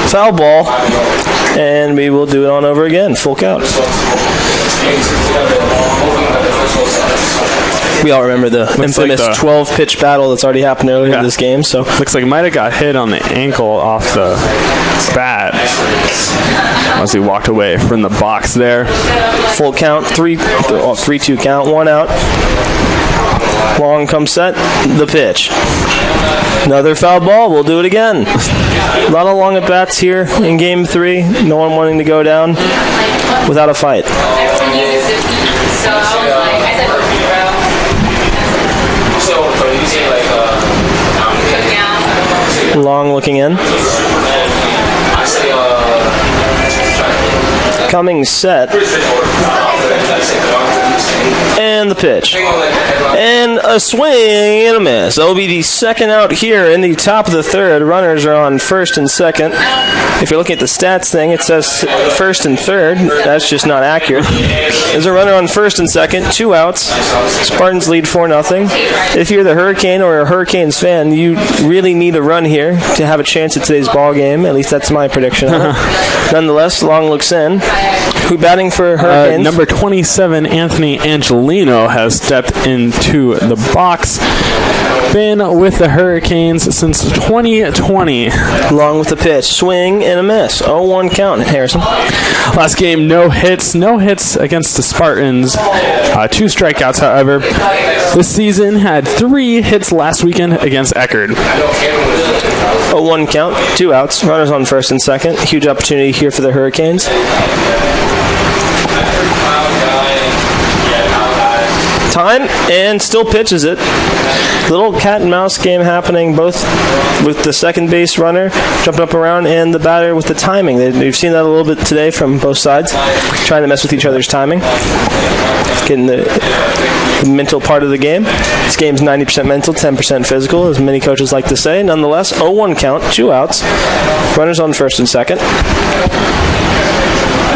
Foul ball. And we will do it on over again. Full count. We all remember the infamous 12-pitch battle that's already happened earlier in this game. So looks like he might have got hit on the ankle off the bat as he walked away from the box there. Full count, 3-2 count, 1 out. Long comes set, the pitch. Another foul ball, we'll do it again. A lot of long at-bats here in Game 3. No one wanting to go down without a fight. Long looking in. Coming set. And the pitch. And a swing and a miss. That will be the second out here in the top of the third. Runners are on first and second. If you're looking at the stats thing, it says first and third. That's just not accurate. There's a runner on first and second, 2 outs. Spartans lead 4-0. If you're the Hurricane or a Hurricanes fan, you really need a run here to have a chance at today's ball game. At least that's my prediction. Nonetheless, Long looks in. Who batting for Hurricanes? Number 27, Anthony Angelino, has stepped into the box. Been with the Hurricanes since 2020. Long with the pitch. Swing and a miss. 0-1 count, Harrison. Last game, no hits. No hits against the Spartans. 2 strikeouts, however. This season had 3 hits last weekend against Erhard. 0-1 count, 2 outs. Runners on first and second. Huge opportunity here for the Hurricanes. Time, and still pitches it. Little cat and mouse game happening, both with the second base runner jumping up around and the batter with the timing. We've seen that a little bit today from both sides, trying to mess with each other's timing. Getting the mental part of the game. This game's 90% mental, 10% physical, as many coaches like to say. Nonetheless, 0-1 count, 2 outs. Runners on first and second.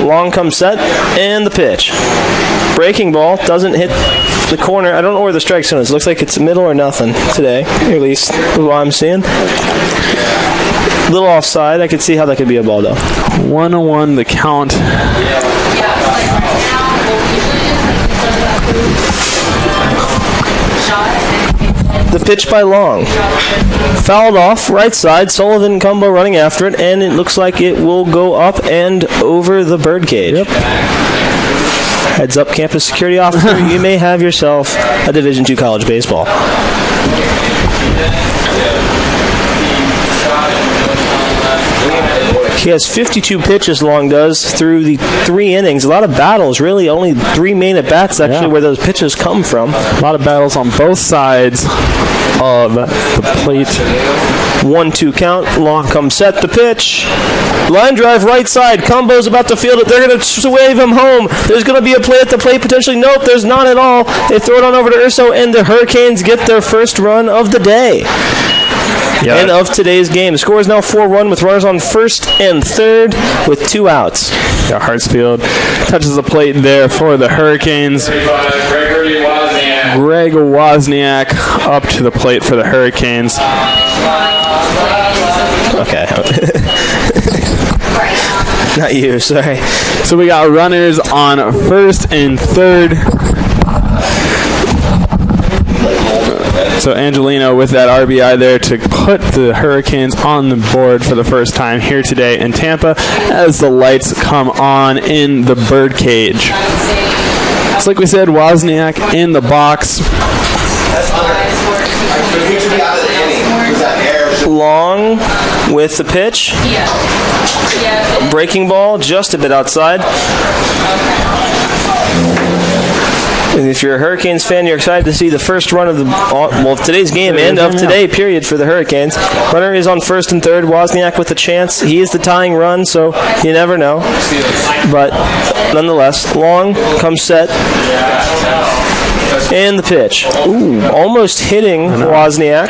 Long comes set, and the pitch. Breaking ball, doesn't hit the corner. I don't know where the strike zone is. Looks like it's middle or nothing today, at least what I'm seeing. A little offside. I could see how that could be a ball, though. 1-1 the count. The pitch by Long. Fouled off, right side. Sullivan and Cumbo running after it, and it looks like it will go up and over the birdcage. Yep. Heads up, campus security officer. You may have yourself a Division II college baseball. He has 52 pitches, Long does, through the 3 innings. A lot of battles, really. Only 3 main at-bats, actually, where those pitches come from. A lot of battles on both sides of the plate. 1-2 count. Long comes set. The pitch. Line drive right side. Cumbo's about to field it. They're going to wave him home. There's going to be a play at the plate potentially. Nope, there's not at all. They throw it on over to Urso, and the Hurricanes get their first run of the day. And of today's game. The score is now 4-1 with runners on first and third with 2 outs. Yeah, Hartsfield touches the plate there for the Hurricanes. Greg Wozniak up to the plate for the Hurricanes. Okay. Not you, sorry. So we got runners on first and third. So Angelino with that RBI there to put the Hurricanes on the board for the first time here today in Tampa as the lights come on in the birdcage. It's like we said, Wozniak in the box. Long with the pitch. Breaking ball just a bit outside. If you're a Hurricanes fan, you're excited to see the first run of today's game and of today, period, for the Hurricanes. Runner is on first and third. Wozniak with a chance. He is the tying run, so you never know. But nonetheless, Long comes set. And the pitch. Ooh, almost hitting Wozniak.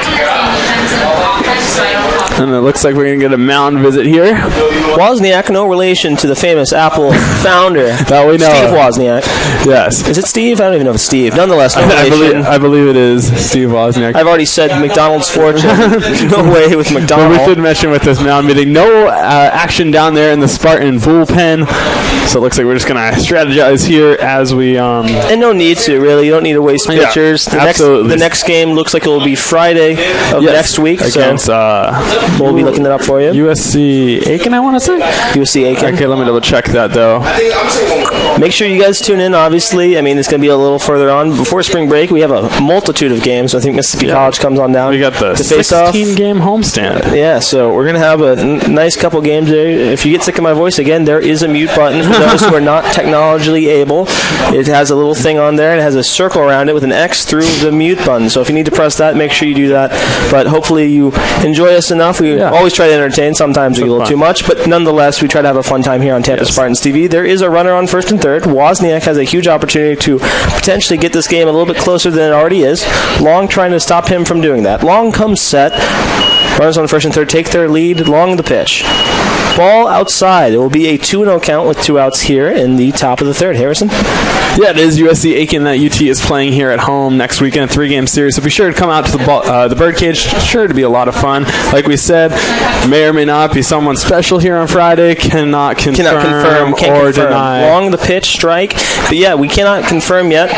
And it looks like we're going to get a mound visit here. Wozniak, no relation to the famous Apple founder, that we know. Steve Wozniak. Yes. Is it Steve? I don't even know if it's Steve. Nonetheless, no relation. I believe it is Steve Wozniak. I've already said McDonald's fortune. No way with McDonald's. But we should mention with this mound meeting, no action down there in the Spartan bullpen. So it looks like we're just going to strategize here as we... And no need to, really. You don't need to waste pitchers. Absolutely. The next game looks like it will be Friday of next week. Against... we'll be looking it up for you. USC Aiken, I want to say? USC Aiken. Okay, let me double check that, though. Make sure you guys tune in, obviously. I mean, it's going to be a little further on. Before spring break, we have a multitude of games. I think Mississippi College comes on down. We got the 16-game homestand. Yeah, so we're going to have a nice couple games there. If you get sick of my voice, again, there is a mute button for those who are not technologically able. It has a little thing on there. It has a circle around it with an X through the mute button. So if you need to press that, make sure you do that. But hopefully you enjoy us enough. We always try to entertain. Sometimes we get a little too much. But nonetheless, we try to have a fun time here on Tampa Spartans TV. There is a runner on first and third. Wozniak has a huge opportunity to potentially get this game a little bit closer than it already is. Long trying to stop him from doing that. Long comes set. Runners on first and third take their lead. Long the pitch. Ball outside. It will be a 2-0 count with 2 outs here in the top of the third. Harrison? Yeah, it is USC Aiken that UT is playing here at home next weekend, a 3-game series. So be sure to come out to the Birdcage. Sure to be a lot of fun. Like we said, may or may not be someone special here on Friday. Cannot confirm or deny. Long the pitch, strike. But yeah, we cannot confirm yet.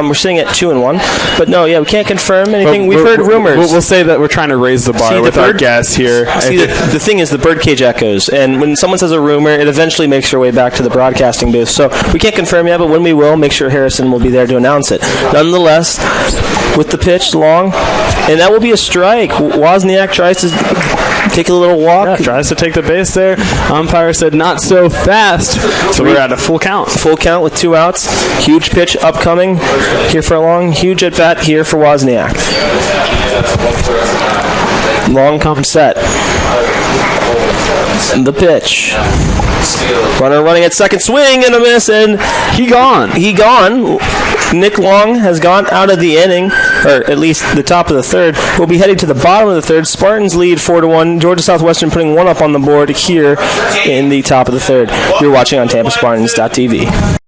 We're sitting at 2-1. But no, yeah, we can't confirm anything. We've heard rumors. We'll say that we're trying to raise the bar with our guests here. See, the thing is, the Birdcage echoes. And when someone says a rumor, it eventually makes their way back to the broadcasting booth. So we can't confirm yet, but when we will, make sure Harrison will be there to announce it. Nonetheless, with the pitch, long, and that will be a strike. Wozniak tries to take a little walk. Yeah, tries to take the base there. Umpire said not so fast. So we're at a full count. Full count with 2 outs. Huge pitch upcoming here for Long. Huge at bat here for Wozniak. Long comes set. The pitch. Runner running at second, swing and a miss, and he gone. Nick Long has gone out of the inning, or at least the top of the third. We'll be heading to the bottom of the third. Spartans lead 4-1. Georgia Southwestern putting 1 up on the board here in the top of the third. You're watching on TampaSpartans.tv.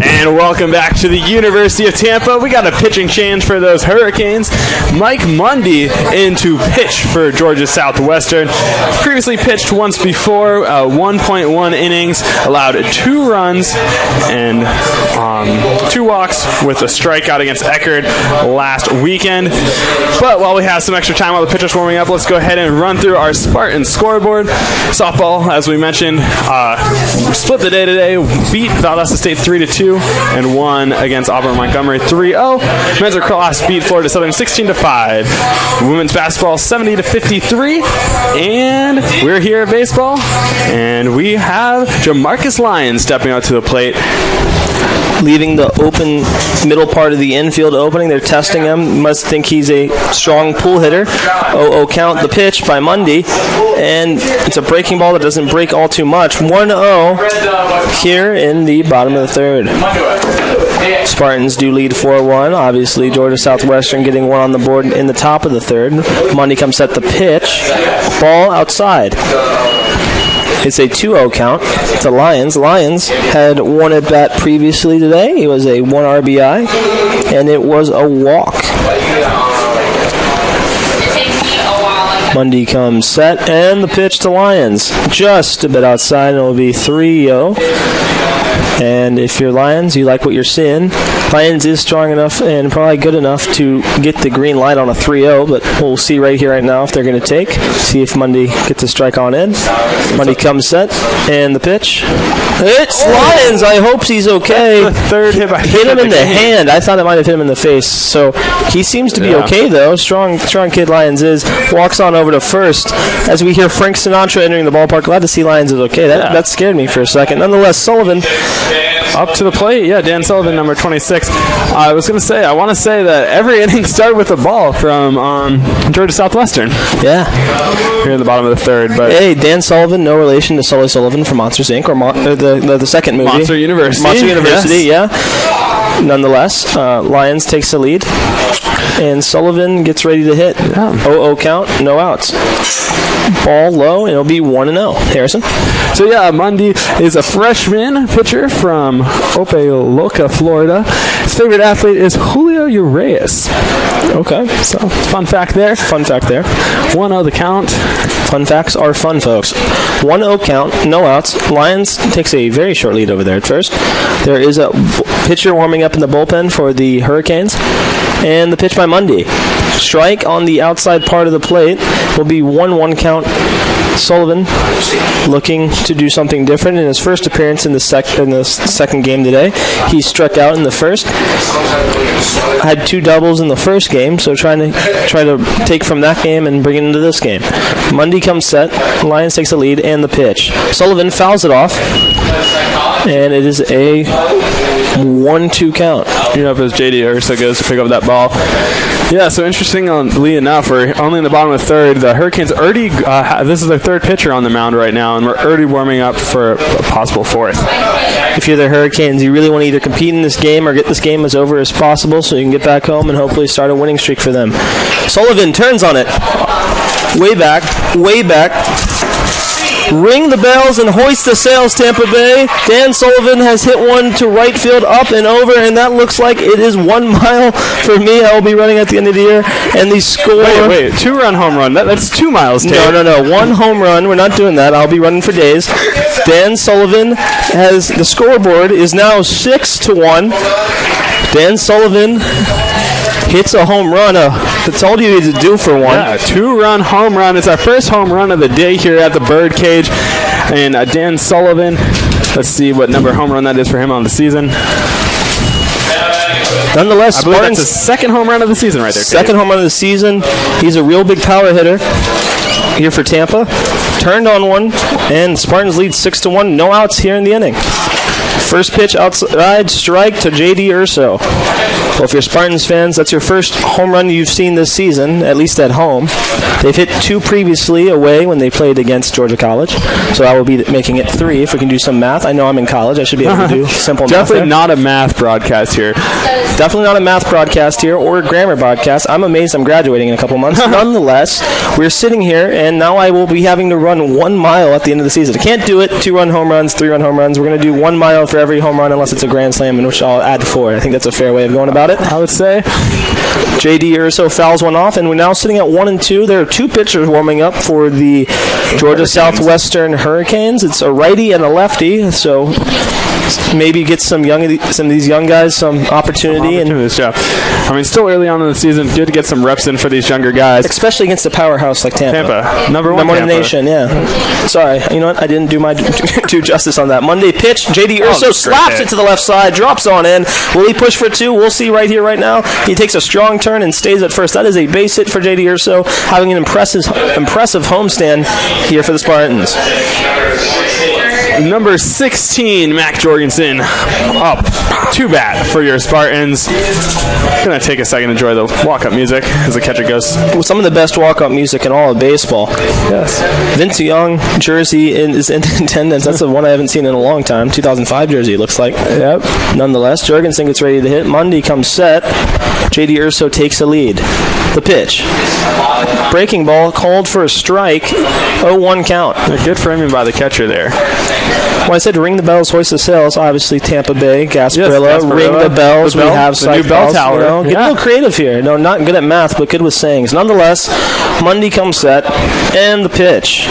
And welcome back to the University of Tampa. We got a pitching change for those Hurricanes. Mike Mundy into pitch for Georgia Southwestern. Previously pitched once before, 1.1 innings, allowed 2 runs and 2 walks with a strikeout against Erhard last weekend. But while we have some extra time while the pitcher's warming up, let's go ahead and run through our Spartan scoreboard. Softball, as we mentioned, split the day today, beat Valdosta State 3-2 and won against Auburn Montgomery 3-0. Men's lacrosse beat Florida Southern 16-5. Women's basketball 70-53. And we're here at baseball, and we have Jamarcus Lyons stepping out to the plate. leaving the open middle part of the infield opening. They're testing him. Must think he's a strong pull hitter. 0-0 count. The pitch by Mundy, and it's a breaking ball that doesn't break all too much. 1-0 here in the bottom of the third. Spartans do lead 4-1. Obviously, Georgia Southwestern getting one on the board in the top of the third. Mundy comes at the pitch. Ball outside. It's a 2-0 count to Lions. Lions had one at bat previously today. It was a 1 RBI, and it was a walk. Mundy comes set, and the pitch to Lions. Just a bit outside, and it will be 3-0. And if you're Lions, you like what you're seeing. Lions is strong enough and probably good enough to get the green light on a 3-0, but we'll see right here, right now, if they're going to take. See if Mundy gets a strike on in. Mundy comes set, and the pitch. It's Lions. I hope he's okay. That's the third hit by hit him in the hand. I thought it might have hit him in the face. So he seems to be okay, though. Strong kid Lions is. Walks on over to first as we hear Frank Sinatra entering the ballpark. Glad to see Lions is okay. That scared me for a second. Nonetheless, Sullivan up to the plate. Yeah, Dan Sullivan, number 26. I want to say that every inning started with a ball from Georgia Southwestern. Yeah. Here in the bottom of the third. But hey, Dan Sullivan, no relation to Sully Sullivan from Monsters, Inc. or the second movie. Monster University. Monster University, yes. Yeah. Nonetheless, Lions takes the lead, and Sullivan gets ready to hit. 0-0 count, no outs. Ball low, and it'll be 1-0. Harrison? So, yeah, Mundy is a freshman pitcher from Opa-locka, Florida. His favorite athlete is Julio Urias. Okay. So, fun fact there. 1-0 the count. Fun facts are fun, folks. 1-0 count, no outs. Lions takes a very short lead over there at first. There is a pitcher warming up in the bullpen for the Hurricanes. And the pitch by Mundy. Strike on the outside part of the plate will be 1-1 count. Sullivan looking to do something different in his first appearance in the second game today. He struck out in the first. Had 2 doubles in the first game, so try to take from that game and bring it into this game. Mundy comes set. Lions takes the lead and the pitch. Sullivan fouls it off, and it is a 1-2 count. You know, if it's J.D. Ursa goes to pick up that ball. Yeah, so interestingly enough, we're only in the bottom of the third. The Hurricanes already, this is their third pitcher on the mound right now, and we're already warming up for a possible fourth. If you're the Hurricanes, you really want to either compete in this game or get this game as over as possible so you can get back home and hopefully start a winning streak for them. Sullivan turns on it. Way back. Ring the bells and hoist the sails, Tampa Bay. Dan Sullivan has hit one to right field, up and over, and that looks like it is 1 mile for me. I will be running at the end of the year, and the score... Wait, 2-run home run. That's 2 miles, Tate. No. 1 home run. We're not doing that. I'll be running for days. Dan Sullivan has... The scoreboard is now 6-1. Dan Sullivan hits a home run. That's all you need to do for one. Yeah, 2-run home run. It's our first home run of the day here at the Birdcage. And Dan Sullivan, let's see what number home run that is for him on the season. Nonetheless, I believe that's the second home run of the season right there. Second home run of the season. He's a real big power hitter here for Tampa. Turned on one, and Spartans lead 6-1. No outs here in the inning. First pitch outside, strike to J.D. Urso. Well, if you're Spartans fans, that's your first home run you've seen this season, at least at home. They've hit 2 previously away when they played against Georgia College, so I will be making it 3 if we can do some math. I know I'm in college. I should be able to do simple math. Definitely not a math broadcast here. Definitely not a math broadcast here or a grammar broadcast. I'm amazed I'm graduating in a couple months. Nonetheless, we're sitting here, and now I will be having to run 1 mile at the end of the season. I can't do it 2-run home runs, 3-run home runs. We're going to do 1 mile for every home run unless it's a grand slam, in which I'll add 4. I think that's a fair way of going about it, I would say. J.D. Urso fouls one off, and we're now sitting at 1-2. There are 2 pitchers warming up for the Georgia Southwestern Hurricanes. It's a righty and a lefty, so maybe get some of these young guys some opportunity. Yeah. I mean, still early on in the season, good to get some reps in for these younger guys. Especially against a powerhouse like Tampa. Number 1 in the nation, yeah. Sorry, you know what? I didn't do my due justice on that. Monday pitch, J.D. Urso slaps it to the left side, drops on in. Will he push for 2? We'll see right here, right now. He takes a strong turn and stays at first. That is a base hit for J.D. Urso, having an impressive homestand here for the Spartans. number 16, Mac Jorgensen, up to bat for your Spartans. Gonna take a second to enjoy the walk-up music as the catcher goes. Some of the best walk-up music in all of baseball. Yes. Vince Young jersey is in attendance. That's the one I haven't seen in a long time. 2005 jersey, it looks like. Yep. Nonetheless, Jorgensen gets ready to hit. Mundy comes set. J.D. Urso takes the lead. The pitch. Breaking ball called for a strike. 0-1 count. A good framing by the catcher there. When I said ring the bells, hoist the sails, obviously Tampa Bay, Gasparilla, ring the bells. We have the new bell tower. Get a little creative here. No, not good at math, but good with sayings. Nonetheless, Mundy comes set, and the pitch.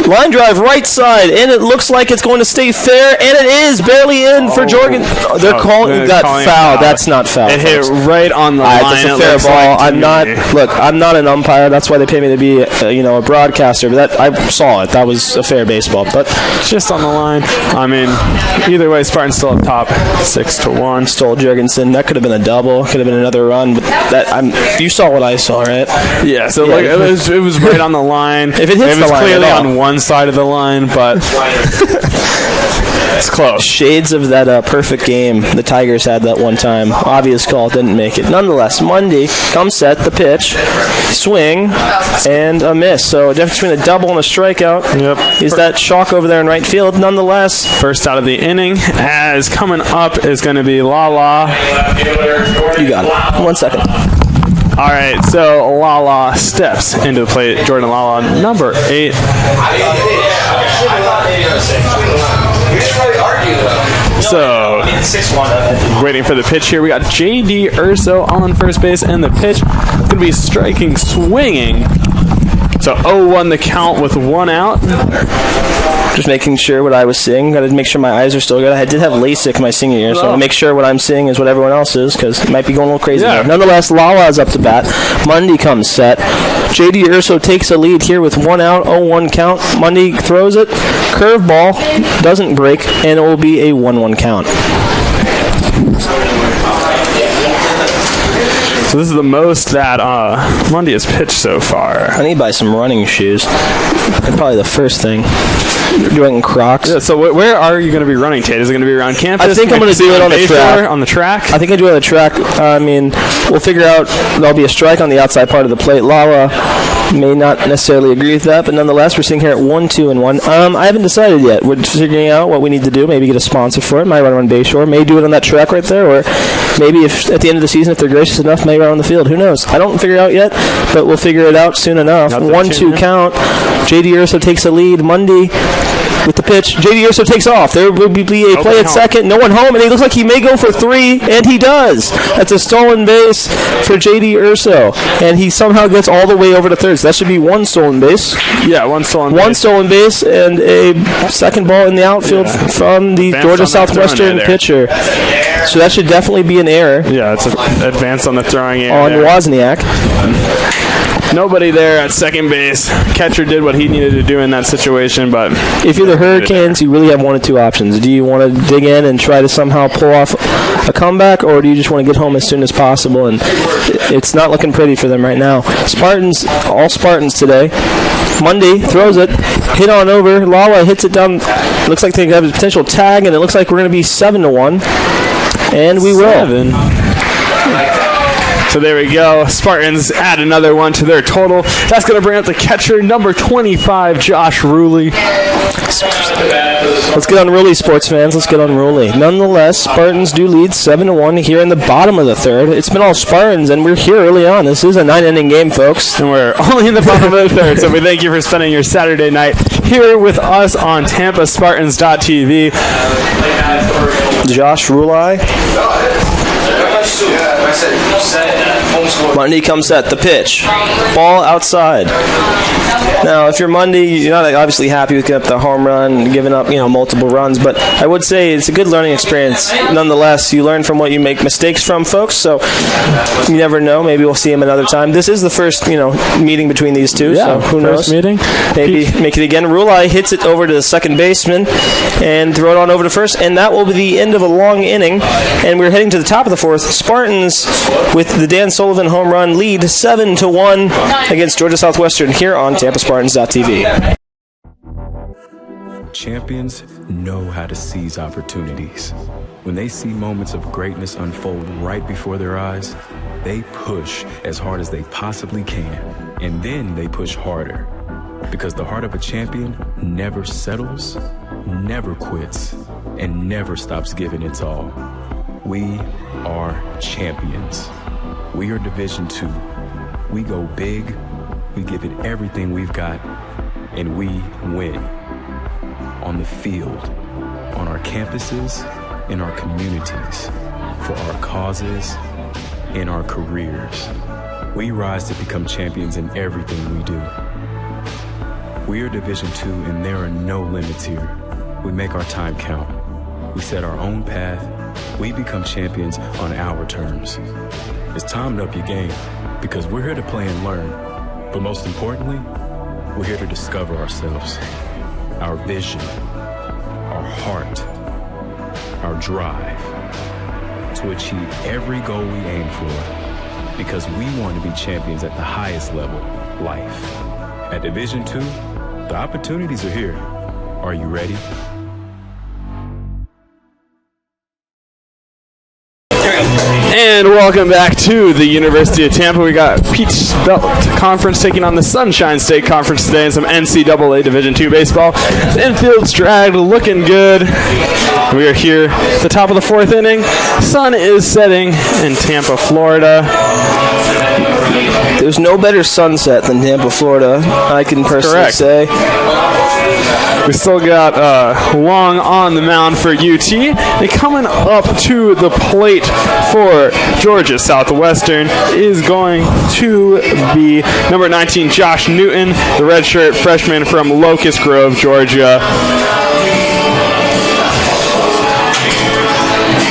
Line drive right side, and it looks like it's going to stay fair, and it is barely in for Jorgen. They're calling that foul. That's not foul. It hit right on the line. It's a fair ball. I'm not an umpire. That's why they pay me to be a broadcaster. But I saw it. That was a fair baseball, but just on the line. I mean, either way, Spartans still up top, 6-1. Stole Jorgensen. That could have been a double. Could have been another run. But you saw what I saw, right? Yeah. So it was right on the line. If it hits the line, clearly on one side of the line, but it's close. Shades of that perfect game the Tigers had that one time. Obvious call, didn't make it. Nonetheless, Mundy comes set, the pitch, swing, and a miss. So a difference between a double and a strikeout is that chalk over there in right field. Nonetheless, first out of the inning, as coming up is going to be Lala. You got it. 1 second. All right, so Lala steps into the plate. Jordan Lala, number 8. So, waiting for the pitch here. We got J.D. Urso on first base, and the pitch is going to be striking, swinging. So 0-1 the count with 1 out. Just making sure what I was seeing. Got to make sure my eyes are still good. I did have LASIK my senior year, so I want to make sure what I'm seeing is what everyone else is, because it might be going a little crazy there. Nonetheless, Lala's up to bat. Mundy comes set. J.D. Urso takes a lead here with 1 out, 0-1 count. Mundy throws it. Curveball doesn't break, and it will be a 1-1 count. So this is the most that Mundy has pitched so far. I need to buy some running shoes. That's probably the first thing. You're doing Crocs. Yeah, so where are you going to be running, Tate? Is it going to be around campus? I think I'm going to do it on the track. On the track? I think I do it on the track. I mean, we'll figure out. There'll be a strike on the outside part of the plate. Lala may not necessarily agree with that, but nonetheless, we're sitting here at 1-2-1. I haven't decided yet. We're figuring out what we need to do. Maybe get a sponsor for it. Might run on Bayshore. May do it on that track right there, or maybe if at the end of the season, if they're gracious enough, may run on the field. Who knows? I don't figure it out yet, but we'll figure it out soon enough. 1-2 count. J.D. Urso takes the lead. Mundy with the pitch. J.D. Urso takes off. There will be a play at second. No one home, and he looks like he may go for 3, and he does. That's a stolen base for J.D. Urso, and he somehow gets all the way over to third. So that should be 1 stolen base. Yeah, 1 stolen base. 1 stolen base, and a second ball in the outfield from the Georgia Southwestern pitcher. So that should definitely be an error. Yeah, it's an advance on the throwing error on Wozniak. Nobody there at second base. Catcher did what he needed to do in that situation, but if you're the Hurricanes, you really have 1 of 2 options. Do you want to dig in and try to somehow pull off a comeback, or do you just want to get home as soon as possible? And it's not looking pretty for them right now. Spartans, all Spartans today. Mundy throws it, hit on over. Lala hits it down. Looks like they have a potential tag, and it looks like we're going to be 7-1, and we will. So there we go. Spartans add another 1 to their total. That's going to bring up the catcher, number 25, Josh Ruley. Let's get unruly, sports fans. Let's get unruly. Nonetheless, Spartans do lead 7-1 here in the bottom of the third. It's been all Spartans, and we're here early on. This is a 9-inning game, folks. And we're only in the bottom of the third, so we thank you for spending your Saturday night here with us on TampaSpartans.tv. Josh Ruley. Mundy comes at the pitch. Ball outside. Now, if you're Mundy, you're not obviously happy with giving up the home run and giving up, multiple runs, but I would say it's a good learning experience. Nonetheless, you learn from what you make mistakes from, folks, so you never know. Maybe we'll see him another time. This is the first, meeting between these two, so who knows? Meeting. Maybe make it again. Ruley hits it over to the second baseman and throw it on over to first, and that will be the end of a long inning, and we're heading to the top of the fourth. Spartans with the Dan Sullivan home run lead 7-1 against Georgia Southwestern here on TampaSpartans.tv. Champions know how to seize opportunities. When they see moments of greatness unfold right before their eyes, they push as hard as they possibly can, and then they push harder. Because the heart of a champion never settles, never quits, and never stops giving its all. We are champions. We are Division II. We go big, we give it everything we've got, and we win. On the field, on our campuses, in our communities, for our causes, in our careers. We rise to become champions in everything we do. We are Division II, and there are no limits here. We make our time count. We set our own path. We become champions on our terms. It's time to up your game, because we're here to play and learn. But most importantly, we're here to discover ourselves, our vision, our heart, our drive, to achieve every goal we aim for, because we want to be champions at the highest level, life. At Division II, the opportunities are here. Are you ready? And welcome back to the University of Tampa. We got Peach Belt Conference taking on the Sunshine State Conference today in some NCAA Division II baseball. The infield's dragged, looking good. We are here at the top of the fourth inning. Sun is setting in Tampa, Florida. There's no better sunset than Tampa, Florida, I can personally say. We still got Long on the mound for UT. And coming up to the plate for Georgia Southwestern is going to be number 19, Josh Newton, the redshirt freshman from Locust Grove, Georgia.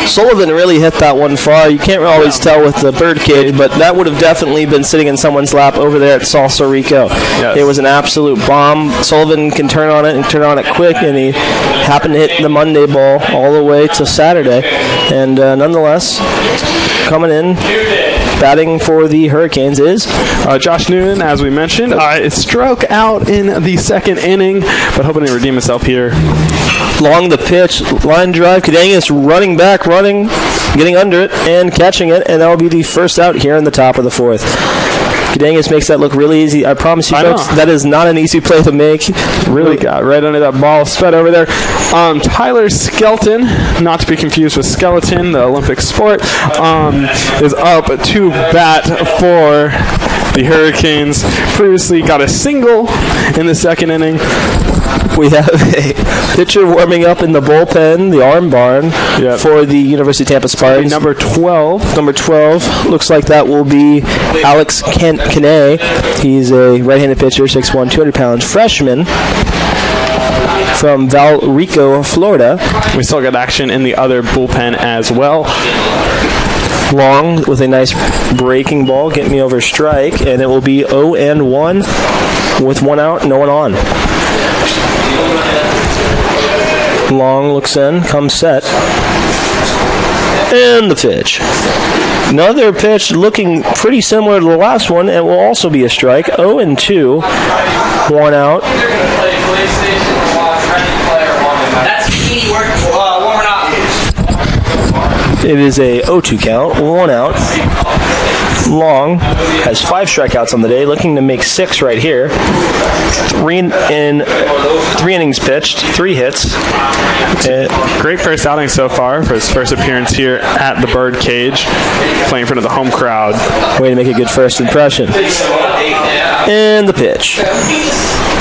Sullivan really hit that one far. You can't always tell with the birdcage, but that would have definitely been sitting in someone's lap over there at Salsa Rico. Yes. It was an absolute bomb. Sullivan can turn on it and turn on it quick, and he happened to hit the Monday ball all the way to Saturday. And nonetheless, coming in, batting for the Hurricanes is Josh Newton, as we mentioned. Struck out in the second inning, but hoping to redeem himself here. Long the pitch, line drive, Kadenas running back, getting under it, and catching it, and that will be the first out here in the top of the fourth. Kadenas makes that look really easy. I promise you, folks, that is not an easy play to make. Really got right under that ball, sped over there. Tyler Skelton, not to be confused with skeleton, the Olympic sport, is up to bat for the Hurricanes. Previously got a single in the second inning. We have a pitcher warming up in the bullpen, the arm barn, for the University of Tampa Spartans. Number 12. Number 12. Looks like that will be Alex Caney. He's a right-handed pitcher, 6'1", 200 pounds, freshman from Valrico, Florida. We still got action in the other bullpen as well. Long with a nice breaking ball, getting me over strike, and it will be 0-1 with one out, no one on. Long looks in, comes set, and the pitch. Another pitch looking pretty similar to the last one, and will also be a strike. 0-2, one out. It is a 0-2 count, one out. Long has 5 strikeouts on the day, looking to make 6 right here. 3 innings pitched, 3 hits. Great first outing so far for his first appearance here at the Birdcage, playing in front of the home crowd. Way to make a good first impression. And the pitch.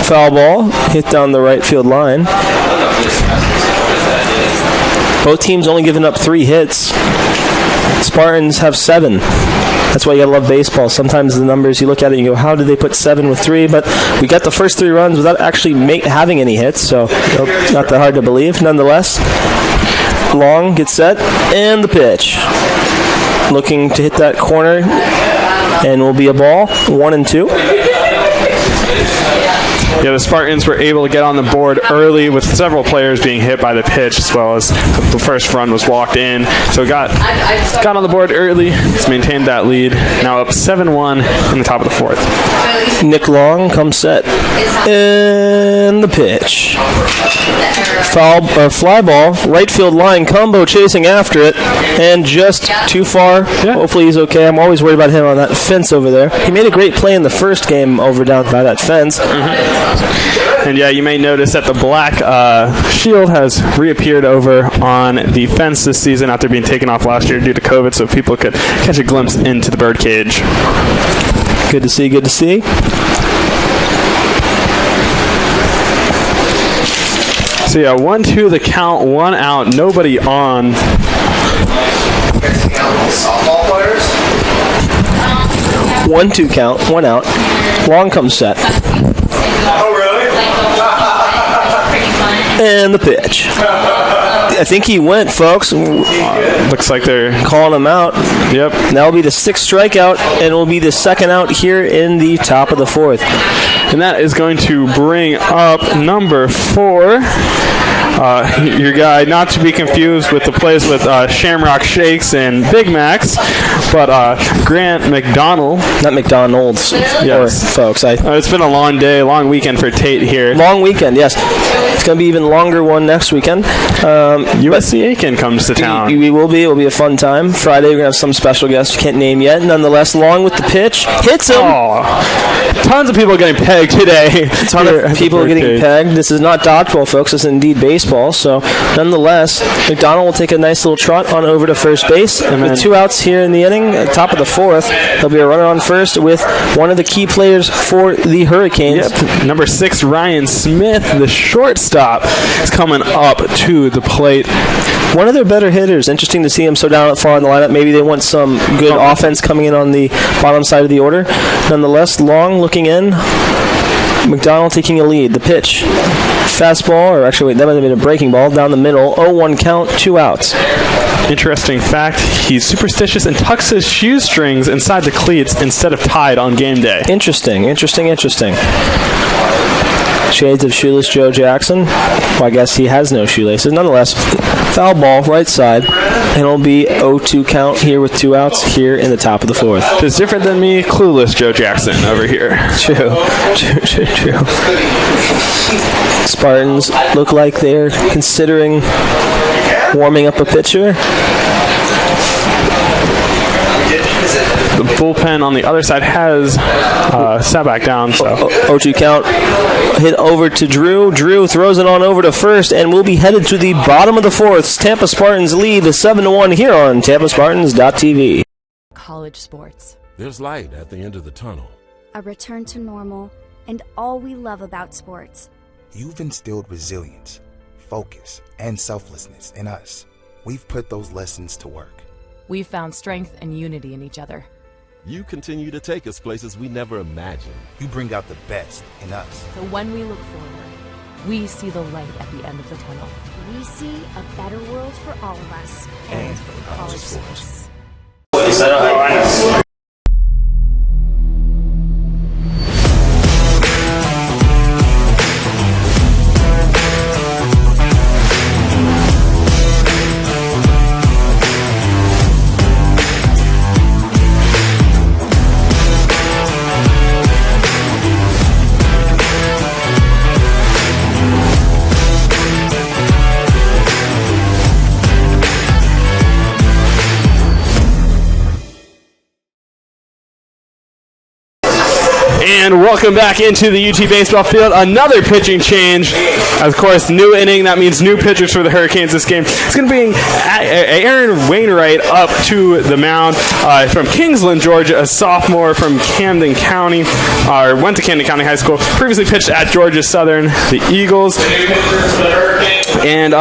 Foul ball, hit down the right field line. Both teams only giving up 3 hits. Spartans have 7. That's why you gotta love baseball. Sometimes the numbers, you look at it and you go, how did they put 7 with 3? But we got the first 3 runs without actually having any hits, so not that hard to believe. Nonetheless, Long gets set, and the pitch. Looking to hit that corner, and will be a ball, 1-2. Yeah, the Spartans were able to get on the board early with several players being hit by the pitch, as well as the first run was walked in. So got on the board early. It's maintained that lead. Now up 7-1 in the top of the fourth. Nick Long comes set. And the pitch. Fly ball, right field line, Combo chasing after it, and just too far. Yeah. Hopefully he's okay. I'm always worried about him on that fence over there. He made a great play in the first game over down by that fence. And yeah, you may notice that the black shield has reappeared over on the fence this season after being taken off last year due to COVID, so people could catch a glimpse into the bird cage. Good to see, good to see. So yeah, 1-2 the count, 1 out, nobody on. Softball players? 1-2 count, 1 out. Long comes set. Oh, really? And the pitch. I think he went, folks. Looks like they're calling him out. Yep. That'll be the 6th strikeout, and it will be the 2nd out here in the top of the 4th. And that is going to bring up number 4. Your guy, not to be confused with the plays with Shamrock Shakes and Big Macs, but Grant McDonald. Not McDonald's, yes. Folks. It's been a long day, long weekend for Tate here. Long weekend, yes. It's going to be even longer one next weekend. USC Aiken comes to town. We will be. It will be a fun time. Friday, we're going to have some special guests we can't name yet. Nonetheless, Long with the pitch. Hits him. Oh, tons of people getting pegged today. A ton of people getting pegged. This is not dodgeball, folks. This is indeed baseball. So, nonetheless, McDonald will take a nice little trot on over to first base. And with 2 outs here in the inning, at top of the 4th, there'll be a runner on first with one of the key players for the Hurricanes. Yep. Number 6, Ryan Smith, the shortstop, is coming up to the plate. One of their better hitters. Interesting to see him so down far in the lineup. Maybe they want some good offense coming in on the bottom side of the order. Nonetheless, Long looking in. McDonald taking a lead. The pitch. Fastball, or actually, wait, that might have been a breaking ball. Down the middle. 0-1 count, 2 outs. Interesting fact, he's superstitious and tucks his shoestrings inside the cleats instead of tied on game day. Interesting. Shades of shoeless Joe Jackson. Well, I guess he has no shoelaces. Nonetheless, foul ball, right side. And it'll be 0-2 count here with 2 outs here in the top of the 4th. Just different than me, clueless Joe Jackson over here. True. Spartans look like they're considering warming up a pitcher. The bullpen on the other side has sat back down. So 0-2 count. Hit over to Drew. Drew throws it on over to first, and we'll be headed to the bottom of the 4th. Tampa Spartans lead 7-1 here on TampaSpartans.tv. College sports. There's light at the end of the tunnel. A return to normal, and all we love about sports. You've instilled resilience, focus, and selflessness in us. We've put those lessons to work. We've found strength and unity in each other. You continue to take us places we never imagined. You bring out the best in us. So when we look forward, we see the light at the end of the tunnel. We see a better world for all of us. And for college sports. And welcome back into the UT baseball field. Another pitching change. Of course, new inning. That means new pitchers for the Hurricanes this game. It's going to bring Aaron Wainwright up to the mound from Kingsland, Georgia, a sophomore from Camden County, or went to Camden County High School. Previously pitched at Georgia Southern, the Eagles. And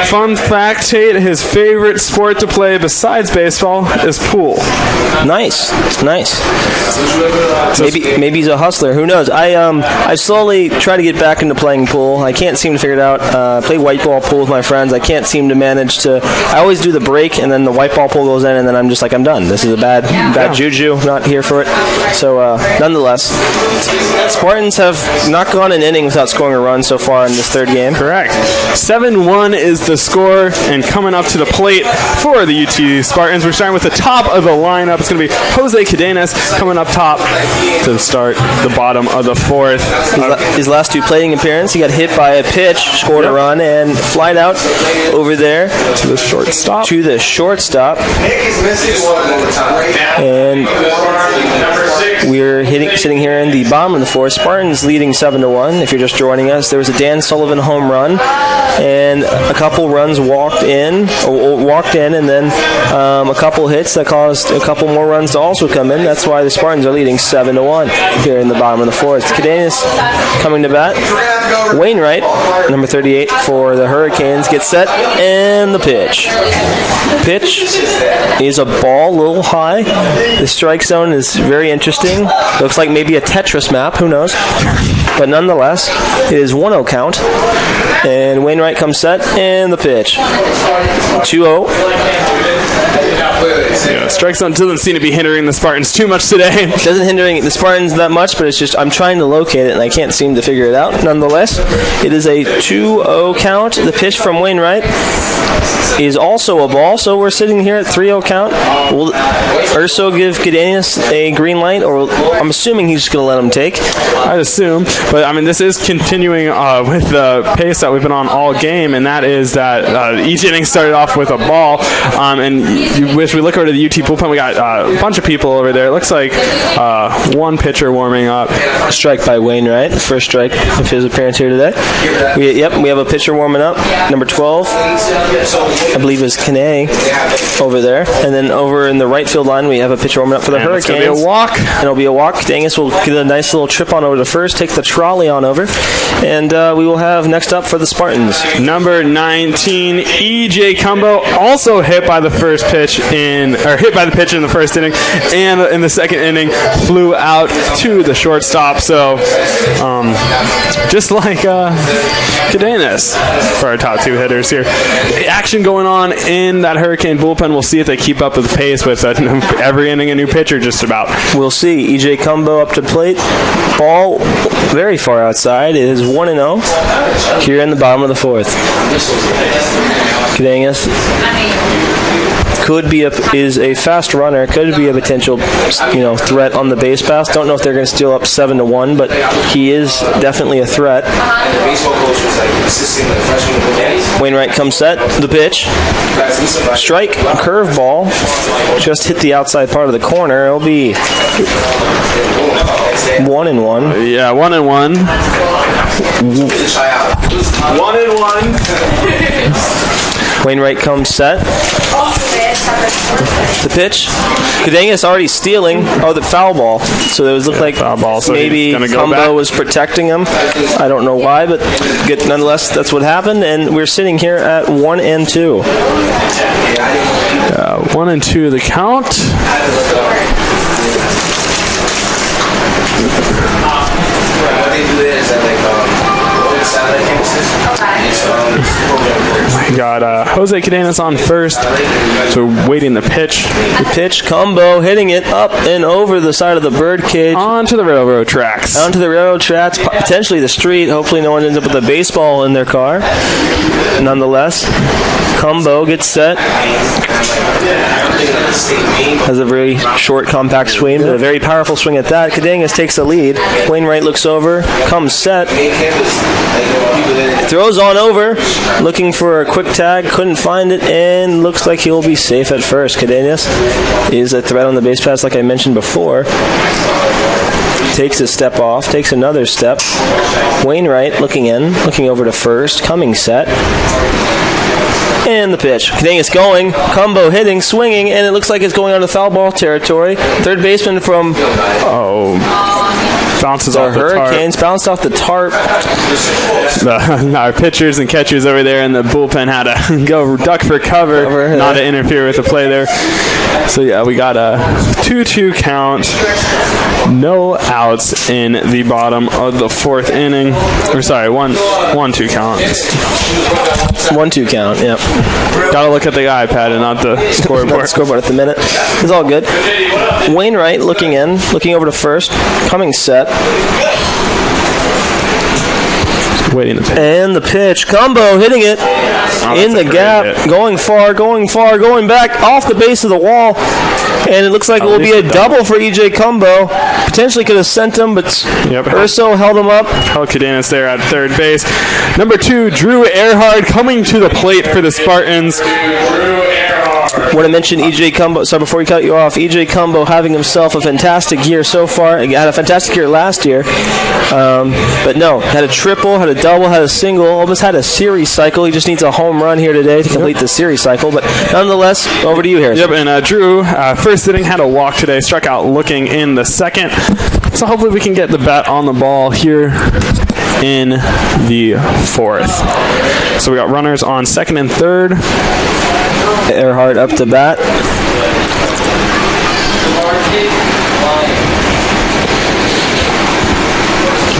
Fun fact, Tate, his favorite sport to play besides baseball is pool. Nice. Maybe he's a hustler. Who knows? I slowly try to get back into playing pool. I can't seem to figure it out. I play white ball pool with my friends. I can't seem to manage to. I always do the break, and then the white ball pool goes in, and then I'm just like, I'm done. This is a bad juju. Not here for it. So, nonetheless, Spartans have not gone an inning without scoring a run so far in this third game. Correct. 7-1 is the score, and coming up to the plate for the UT Spartans, we're starting with the top of the lineup. It's going to be Jose Kadenas coming up top to start the bottom of the fourth. His last two plating appearances, he got hit by a pitch, scored a run, and flied out over there to the shortstop. And we're sitting here in the bottom of the fourth. Spartans leading 7-1. If you're just joining us, there was a Dan Sullivan home run, and a couple runs walked in, and then a couple hits that caused a couple more runs to also come in. That's why the Spartans are leading 7-1 here in the bottom of the fourth. Kadenas coming to bat. Wainwright, number 38 for the Hurricanes, gets set, and the pitch. Pitch is a ball, a little high. The strike zone is very interesting. Looks like maybe a Tetris map, who knows? But nonetheless, it is 1-0 count. And Wainwright comes set, and the pitch. 2-0. Yeah, strike zone doesn't seem to be hindering the Spartans too much today. Doesn't hindering the Spartans that much, but it's just I'm trying to locate it and I can't seem to figure it out. Nonetheless, it is a 2-0 count. The pitch from Wainwright is also a ball, so we're sitting here at 3-0 count. Will Urso give Kadenas a green light, or I'm assuming he's just going to let him take? I'd assume, but I mean this is continuing with the pace that we've been on all game, and that is that each inning started off with a ball, and if we look over to the UT bullpen, we got a bunch of people over there. It looks like one pitcher warming up. Strike by Wainwright, first strike of his appearance here today. We have a pitcher warming up, number 12, I believe is Caney over there, and then over in the right field line we have a pitcher warming up for the Hurricanes. It's going to be a walk. And it'll be a walk. Kadenas will get a nice little trip on over to first, take the trolley on over, and we will have next up for the Spartans. Number 19, E.J. Cumbo, also hit by the pitch in the first inning, and in the second inning flew out to the shortstop. So, just like Kadenas for our top two hitters here. Action going on in that Hurricane bullpen. We'll see if they keep up with the pace with every inning a new pitcher just about. We'll see. E.J. Cumbo up to plate. Ball very far outside. It is 1-0 here in the bottom of the fourth. Kadenas is a fast runner, could be a potential threat on the base pass. Don't know if they're going to steal up 7-1, but he is definitely a threat. Wainwright comes set, the pitch, strike, curveball, just hit the outside part of the corner. It'll be 1-1. Yeah, 1-1. 1-1. Wainwright comes set. The pitch. Kadenas already stealing. Oh, the foul ball. So it looked like foul ball, so maybe Cumbo was protecting him. I don't know why, but nonetheless, that's what happened. And we're sitting here at 1-2. 1-2 the count. We got Jose Kadenas on first, so waiting the pitch. The pitch, Cumbo hitting it up and over the side of the birdcage. Onto the railroad tracks. Onto the railroad tracks, potentially the street. Hopefully no one ends up with a baseball in their car. Nonetheless, Cumbo gets set. Has a very short, compact swing, but a very powerful swing at that. Kadenas takes the lead. Wainwright looks over, comes set, throws on over, looking for a quick tag, couldn't find it, and looks like he'll be safe at first. Kadenas is a threat on the base pass, like I mentioned before. Takes a step off, takes another step. Wainwright looking over to first, coming set. And the pitch. Kadenas going. Cumbo hitting, swinging, and it looks like it's going on to foul ball territory. Third baseman from Bounces The off the tarp. Hurricanes bounced off the tarp. Our pitchers and catchers over there in the bullpen had to go duck for cover, not to interfere with the play there. So yeah, we got a 2-2 count. No outs in the bottom of the fourth inning. Or sorry, 1-2 count. 1-2 count, yep. Gotta look at the iPad and not the scoreboard. Not the scoreboard at the minute. It's all good. Wainwright looking over to first, coming set. Waiting the pitch. And the pitch. Combo hitting it in the gap. Hit. Going far, going back off the base of the wall. And it looks like it will be a double for EJ Combo. Potentially could have sent him, but Urso held him up. Held Kadenas there at third base. Number 2, Drew Erhard coming to the plate for the Spartans. Want to mention EJ Combo. So before we cut you off, EJ Combo having himself a fantastic year so far. He had a fantastic year last year. But no, had a triple, had a double, had a single, almost had a series cycle. He just needs a home run here today to complete the series cycle. But nonetheless, over to you, Harrison. Yep, and Drew, first inning, had a walk today, struck out looking in the second. So hopefully we can get the bat on the ball here in the fourth. So we got runners on second and third. Erhard up to bat.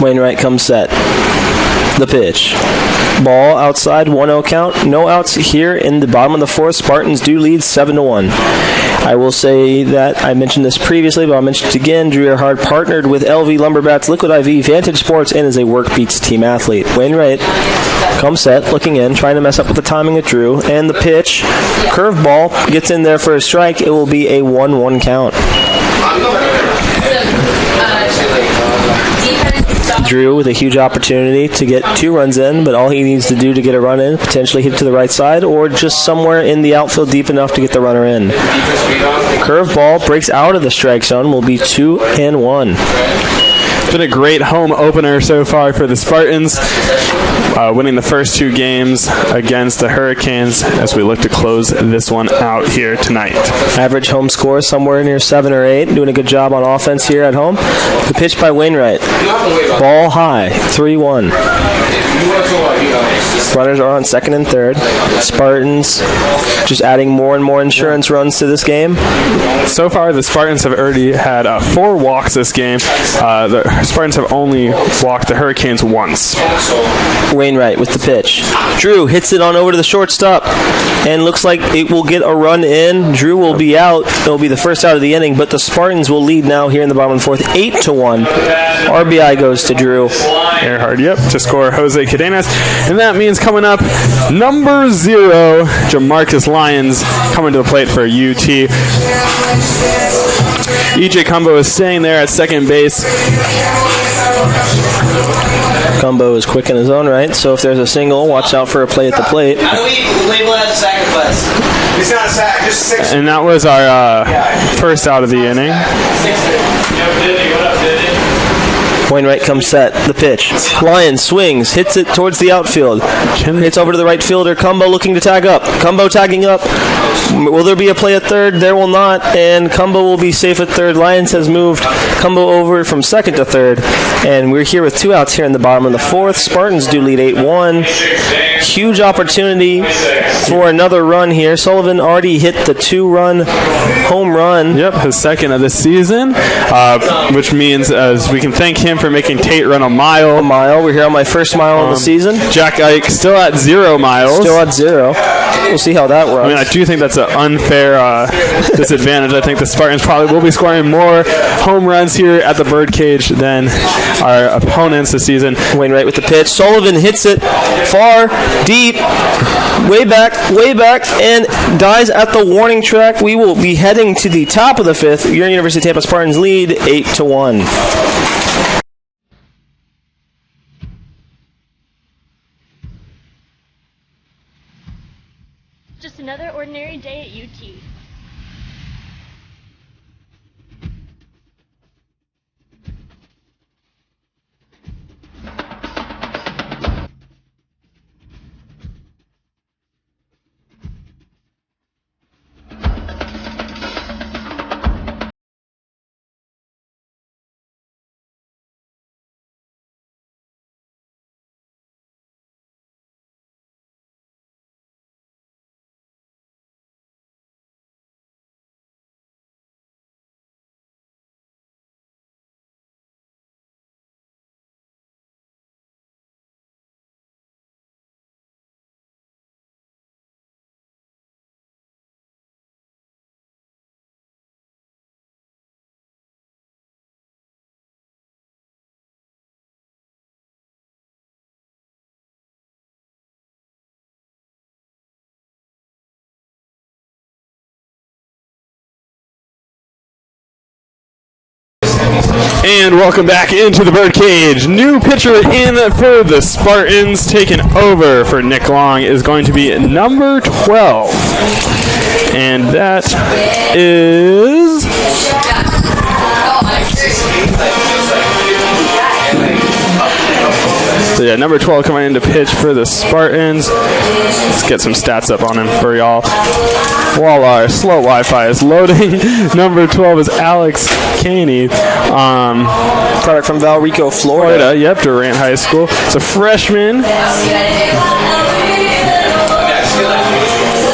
Wainwright comes set. The pitch. Ball outside, 1-0 count. No outs here in the bottom of the fourth. Spartans do lead 7-1. I will say that I mentioned this previously, but I'll mention it again. Drew Erhard partnered with LV Lumberbats, Liquid IV, Vantage Sports, and is a work beats team athlete. Wainwright comes set, looking in, trying to mess up with the timing of Drew. And the pitch, curveball, gets in there for a strike. It will be a 1-1 count. Drew with a huge opportunity to get 2 runs in, but all he needs to do to get a run in, potentially hit to the right side, or just somewhere in the outfield deep enough to get the runner in. Curveball breaks out of the strike zone, will be 2-1. It's been a great home opener so far for the Spartans, winning the first 2 games against the Hurricanes as we look to close this one out here tonight. Average home score somewhere near 7 or 8, doing a good job on offense here at home. The pitch by Wainwright. Ball high, 3-1. Runners are on second and third. Spartans just adding more and more insurance runs to this game. So far, the Spartans have already had 4 walks this game. The Spartans have only walked the Hurricanes once. Wainwright with the pitch. Drew hits it on over to the shortstop and looks like it will get a run in. Drew will be out. It'll be the first out of the inning, but the Spartans will lead now here in the bottom of the fourth, 8-1. RBI goes to Drew. Erhard, to score Jose Kadenas. And that means coming up, number 0, Jamarcus Lyons coming to the plate for UT. EJ Combo is staying there at second base. Combo is quick in his own right, so if there's a single, watch out for a play at the plate. How do we label it as a sacrifice? It's not a sack, just 6. And that was our first out of the inning. Wainwright comes set. The pitch. Lyons swings, hits it towards the outfield. Hits over to the right fielder. Combo looking to tag up. Combo tagging up. Will there be a play at third? There will not, and Combo will be safe at third. Lyons has moved Combo over from second to third, and we're here with 2 outs here in the bottom of the fourth. Spartans do lead 8-1. Huge opportunity for another run here. Sullivan already hit the 2-run home run. Yep, his second of the season, which means as we can thank him for making Tate run a mile. We're here on my first mile of the season. Jack Ike still at 0 miles. Still at 0. We'll see how that works. I mean, I do think that's an unfair disadvantage. I think the Spartans probably will be scoring more home runs here at the Birdcage than our opponents this season. Wainwright with the pitch. Sullivan hits it far, deep, way back, and dies at the warning track. We will be heading to the top of the fifth. Your University of Tampa Spartans lead 8-1. Just another ordinary day at UT. And welcome back into the birdcage. New pitcher in for the Spartans, taking over for Nick Long, is going to be number 12. And that is... So yeah, number 12 coming in to pitch for the Spartans. Let's get some stats up on him for y'all. While our slow Wi-Fi is loading, number 12 is Alex Caney. Product from Valrico, Florida. Yep, Durant High School. It's a freshman.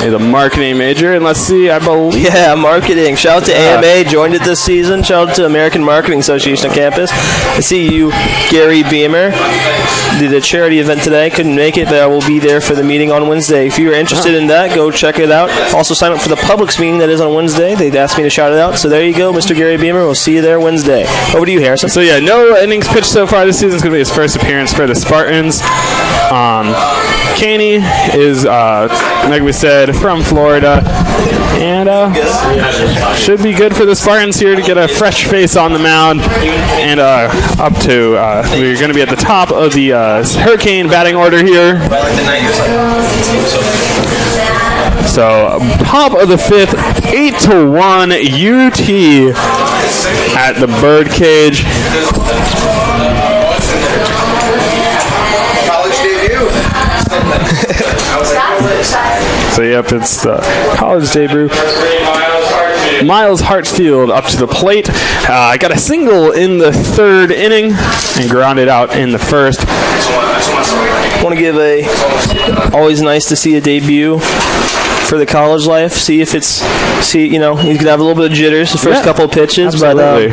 He's a marketing major, and let's see, I believe... Yeah, marketing. Shout out to AMA, joined it this season. Shout out to American Marketing Association on campus. I see you, Gary Beamer. Did a charity event today, couldn't make it, but I will be there for the meeting on Wednesday. If you're interested in that, go check it out. Also sign up for the Publix meeting that is on Wednesday. They'd asked me to shout it out, so there you go, Mr. Gary Beamer. We'll see you there Wednesday. Over to you, Harrison. So yeah, no innings pitched so far this season. It's going to be his first appearance for the Spartans. Caney is, like we said, from Florida, and should be good for the Spartans here to get a fresh face on the mound, and up to we're going to be at the top of the Hurricane batting order here. So top of the 5th, 8-1 UT at the birdcage. So yep, it's the college debut. Miles Hartsfield up to the plate. Got a single in the 3rd inning and grounded out in the 1st. Want to give always nice to see a debut for the college life. See if it's, you know, he could have a little bit of jitters the first couple of pitches, absolutely.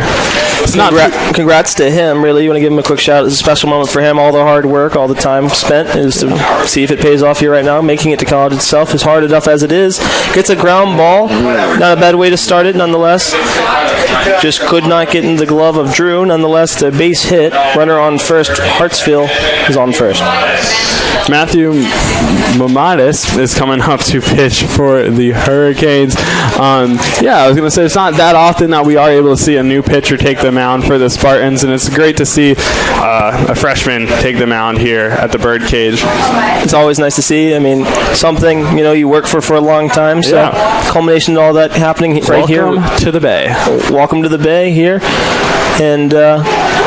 But congrats to him, really. You want to give him a quick shout out. It's a special moment for him. All the hard work, all the time spent is to see if it pays off here right now. Making it to college itself is hard enough as it is. Gets a ground ball. Not a bad way to start it, nonetheless. Just could not get in the glove of Drew. Nonetheless, the base hit. Runner on first. Hartsfield is on first. Matthew Mamadis is coming up to pitch for the Hurricanes. Yeah, I was going to say it's not that often that we are able to see a new pitcher take the mound for the Spartans, and it's great to see a freshman take the mound here at the birdcage. It's always nice to see. I mean, something, you know, you work for a long time, so culmination of all that happening right here. Welcome to the Bay. Welcome to the Bay here, and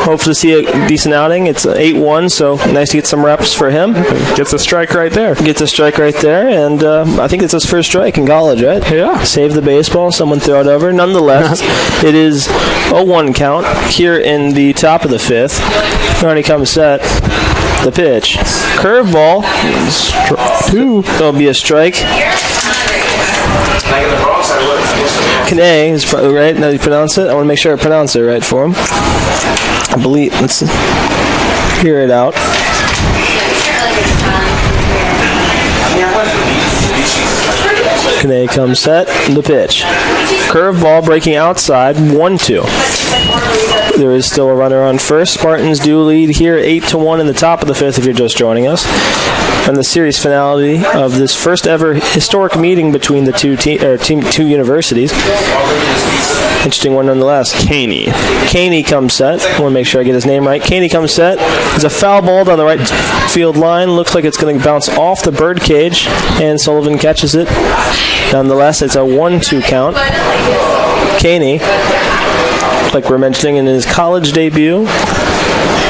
hope to see a decent outing. It's 8-1, so nice to get some reps for him. Gets a strike right there. Gets a strike right there, and I think it's his first strike in college, right? Yeah. Save the baseball, someone throw it over. Nonetheless, it is a 1 count here in the top of the 5th. Already comes set. The pitch. Curveball. 2. That'll be a strike. Caney is right. Now you pronounce it. I want to make sure I pronounce it right for him. I believe. Let's hear it out. Caney comes set. The pitch. Curveball breaking outside. 1-2. There is still a runner on first. Spartans do lead here 8-1 in the top of the 5th if you're just joining us. And the series finale of this first ever historic meeting between the two universities. Interesting one nonetheless. Caney comes set. I want to make sure I get his name right. Caney comes set. There's a foul ball down the right field line. Looks like it's going to bounce off the birdcage, and Sullivan catches it. Nonetheless, it's a 1-2 count. Caney, like we're mentioning, in his college debut,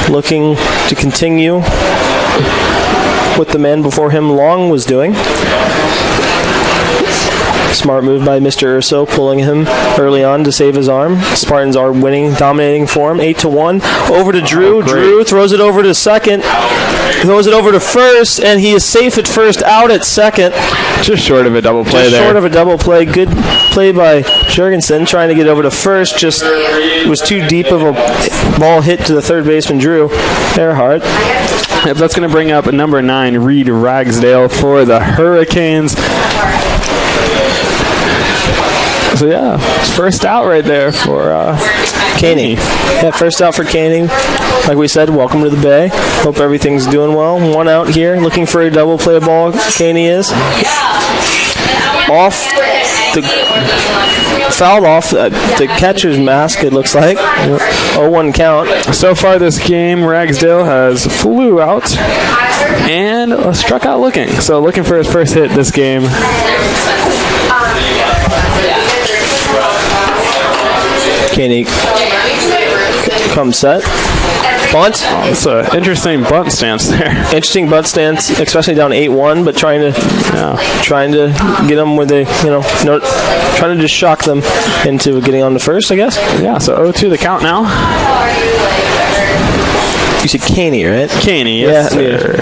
looking to continue what the man before him, Long, was doing. Smart move by Mr. Urso, pulling him early on to save his arm. Spartans are winning, dominating for him, 8-1. Over to Drew. Drew throws it over to second. Throws it over to first, and he is safe at first, out at second. Just short of a double play there. Short of a double play. Good play by Jurgensen, trying to get over to first. Just was too deep of a ball hit to the third baseman, Drew Erhard. Yep, that's going to bring up number 9, Reed Ragsdale for the Hurricanes. So yeah, first out right there for Caney. Yeah, first out for Caney. Like we said, welcome to the Bay. Hope everything's doing well. 1 out here, looking for a double play ball. Caney is off fouled off the catcher's mask, it looks like. 0-1 count. So far this game, Ragsdale has flew out and struck out looking. So looking for his first hit this game. Caney comes set. Bunt. Oh, it's an interesting bunt stance there. Interesting bunt stance, especially down 8-1, but trying to get them where they, trying to just shock them into getting on the first, I guess. Yeah, so 0-2 the count now. You said Caney, right? Caney, yes, sir.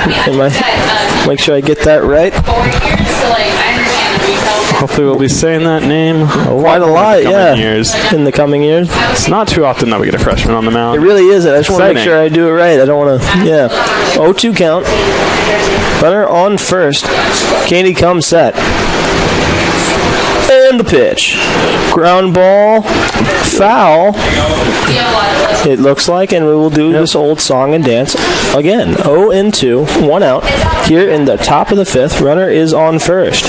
Make sure I get that right. Hopefully we'll be saying that name quite a lot, in the coming years. It's not too often that we get a freshman on the mound. It really isn't. I just want to make sure I do it right. I don't want to, 0-2 count. Runner on first. Caney comes set. And the pitch. Ground ball. Foul. It looks like, and we will do this old song and dance again. 0-2, 1 out. Here in the top of the fifth, runner is on first.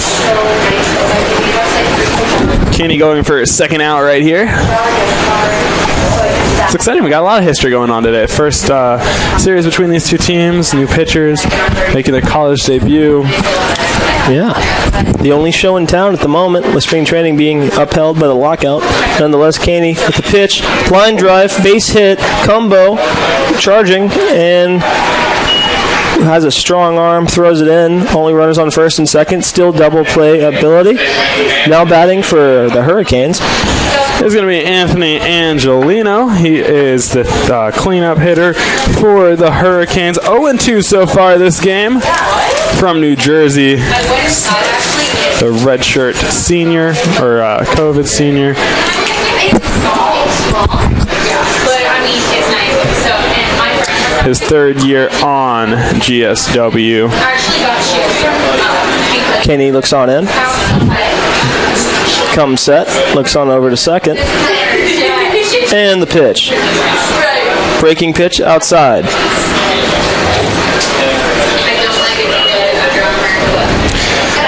Caney going for his second out right here. It's exciting. We got a lot of history going on today. First series between these two teams, new pitchers making their college debut. Yeah. The only show in town at the moment with spring training being upheld by the lockout. Nonetheless, Caney with the pitch, line drive, base hit, combo, charging, and has a strong arm, throws it in. Only runners on first and second. Still double play ability. Now batting for the Hurricanes. It's going to be Anthony Angelino. He is the cleanup hitter for the Hurricanes. 0-2 so far this game from New Jersey. The redshirt senior, or COVID senior. His third year on GSW. Caney looks on in. Comes set. Looks on over to second. And the pitch. Breaking pitch outside.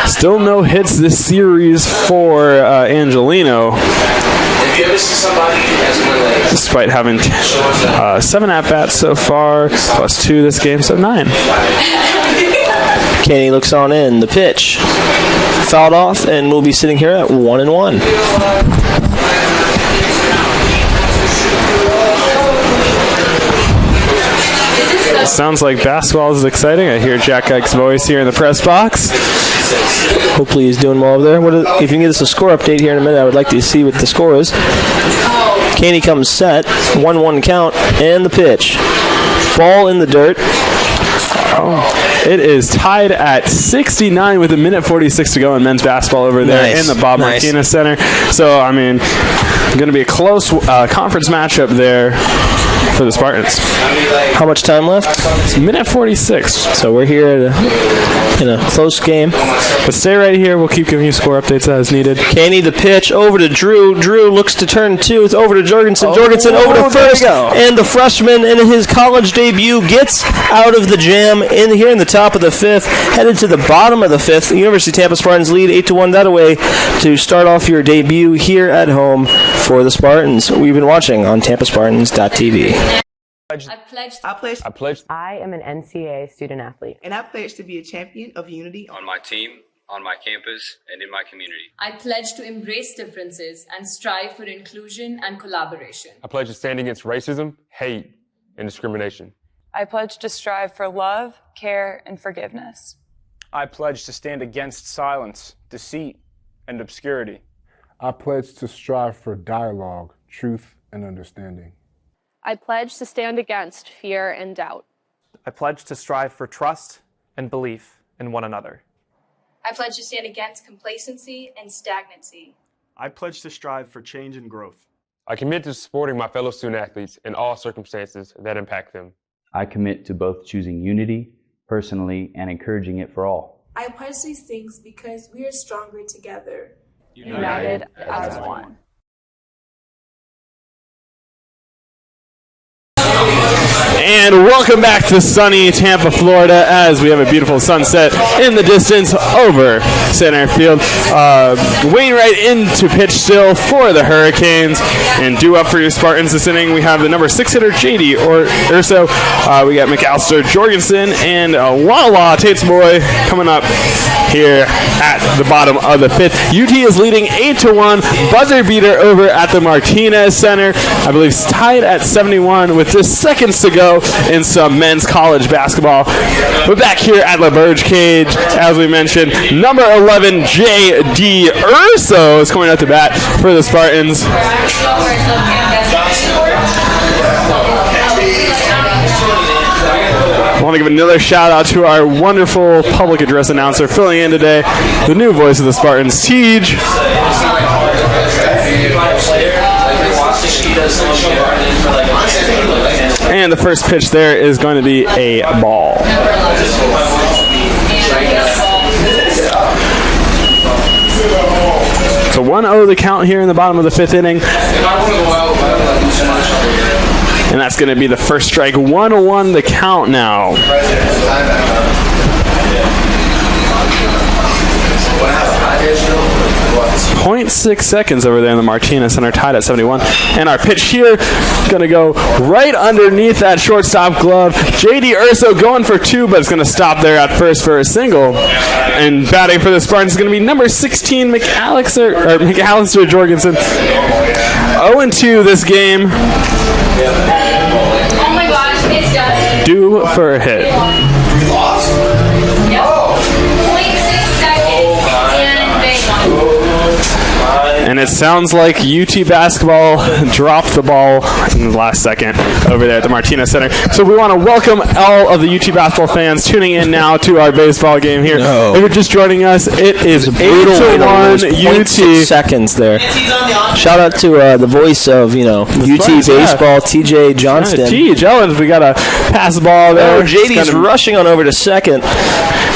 Still no hits this series for Angelino. Despite having 7 at-bats so far, plus 2 this game, so 9. Caney looks on in. The pitch. Fouled off, and we'll be sitting here at 1-1. Sounds like basketball is exciting. I hear Jack Ike's voice here in the press box. Hopefully he's doing well over there. If you can get us a score update here in a minute, I would like to see what the score is. Caney comes set, 1-1 count, and the pitch. Ball in the dirt. It is tied at 69 with 1:46 to go in men's basketball over there in the Bob Martinez Center. So, I mean, going to be a close conference matchup there for the Spartans. How much time left? It's 1:46. So we're here in a close game. But stay right here. We'll keep giving you score updates as needed. Caney the pitch over to Drew. Drew looks to turn two. It's over to Jorgensen. Jorgensen over to first. And the freshman in his college debut gets out of the jam here in the top of the fifth. Headed to the bottom of the fifth. The University of Tampa Spartans lead 8-1 that away to start off your debut here at home for the Spartans. We've been watching on TampaSpartans.tv. I am an NCAA student athlete. And I pledge to be a champion of unity on my team, on my campus, and in my community. I pledge to embrace differences and strive for inclusion and collaboration. I pledge to stand against racism, hate, and discrimination. I pledge to strive for love, care, and forgiveness. I pledge to stand against silence, deceit, and obscurity. I pledge to strive for dialogue, truth, and understanding. I pledge to stand against fear and doubt. I pledge to strive for trust and belief in one another. I pledge to stand against complacency and stagnancy. I pledge to strive for change and growth. I commit to supporting my fellow student athletes in all circumstances that impact them. I commit to both choosing unity personally and encouraging it for all. I pledge these things because we are stronger together. United as one. And welcome back to sunny Tampa, Florida, as we have a beautiful sunset in the distance over center field. Wainwright in to pitch still for the Hurricanes. And due up for your Spartans this inning, we have the number 6 hitter, JD Urso. We got McAllister, Jorgensen, and Wawa Tate's boy coming up here at the bottom of the 5th. UT is leading 8-1. Buzzer beater over at the Martinez Center. I believe it's tied at 71 with just seconds to go in some men's college basketball. We're back here at the Bird Cage, as we mentioned. Number 11, J.D. Urso is coming out to bat for the Spartans. I want to give another shout out to our wonderful public address announcer filling in today, the new voice of the Spartans, Tej. And the first pitch there is going to be a ball. So 1-0 the count here in the bottom of the 5th inning. And that's going to be the first strike. 1-1 the count now. 0.6 seconds over there in the Martinez Center, tied at 71. And our pitch here going to go right underneath that shortstop glove. J.D. Urso going for 2, but it's going to stop there at first for a single. And batting for the Spartans is going to be number 16, McAllister Jorgensen. 0-2 this game. Oh my gosh, it's done. Due for a hit. 0.6 seconds, and they won. And it sounds like UT basketball dropped the ball in the last second over there at the Martinez Center. So we want to welcome all of the UT basketball fans tuning in now to our baseball game here. If you're just joining us, it is 8-1 UT. Seconds there. Shout out to the voice of UT baseball, TJ Johnston. T. Jellens, we got a pass ball there. JD's rushing on over to second.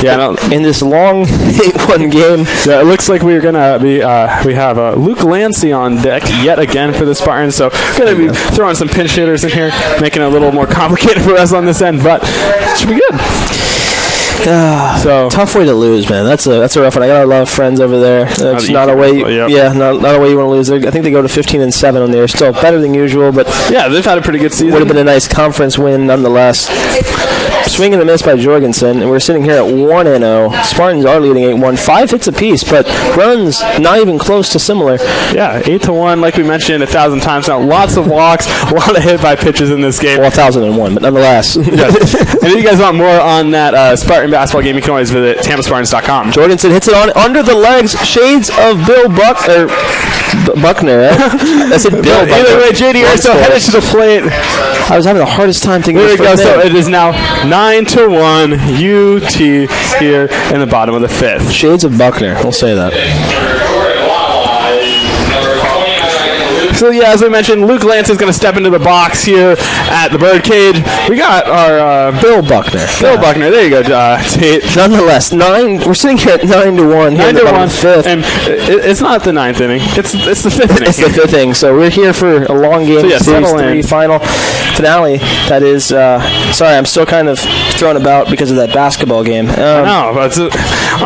Yeah, in this long 8-1 game. Yeah, it looks like we're gonna be. We have Luke Lancy on deck yet again for the Spartans. So gonna be throwing some pinch hitters in here, making it a little more complicated for us on this end, but it should be good. So tough way to lose, man. That's a rough one. I got a lot of friends over there. That's not a way. Not a way you want to lose. I think they go to 15-7 on there. Still better than usual, but yeah, they've had a pretty good season. Would have been a nice conference win nonetheless. Swing and a miss by Jorgensen, and we're sitting here at 1-0. Spartans are leading 8-1. 5 hits apiece, but runs not even close to similar. Yeah, 8-1, like we mentioned 1,000 times now. Lots of walks, a lot of hit by pitches in this game. Well, 1,001, but nonetheless. Yes. And if you guys want more on that Spartan basketball game, you can always visit TampaSpartans.com. Jorgensen hits it on under the legs. Shades of Bill Buckner. I said Bill Buckner. Either way, JD Urso headed to the plate. I was having the hardest time thinking. There we go. So it is now 9-1 UT here in the bottom of the 5th. Shades of Buckner. We'll say that. So yeah, as we mentioned, Luke Lance is going to step into the box here at the Bird Cage. We got our Bill Buckner. Bill Buckner. There you go, Tate. Nonetheless, we're sitting here at 9-1. 9-1, 5th, and it's not the 9th inning. It's the 5th inning. It's the 5th inning. So we're here for a long game. So yeah, Series 3 final finale. That is. Sorry, I'm still kind of thrown about because of that basketball game. No, but it's an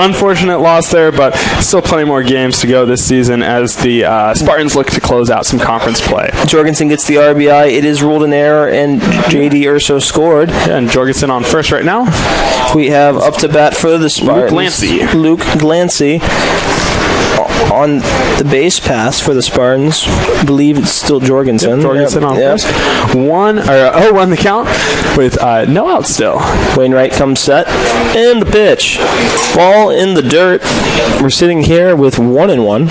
unfortunate loss there, but still plenty more games to go this season as the Spartans look to close out some conference play. Jorgensen gets the RBI. It is ruled an error, and J.D. Urso scored. Yeah, and Jorgensen on first right now. We have up to bat for the Spartans. Luke Glancy on the base pass for the Spartans. I believe it's still Jorgensen. Yep, Jorgensen on first. 0-1 the count with no out still. Wainwright comes set. And the pitch. Ball in the dirt. We're sitting here with 1-1.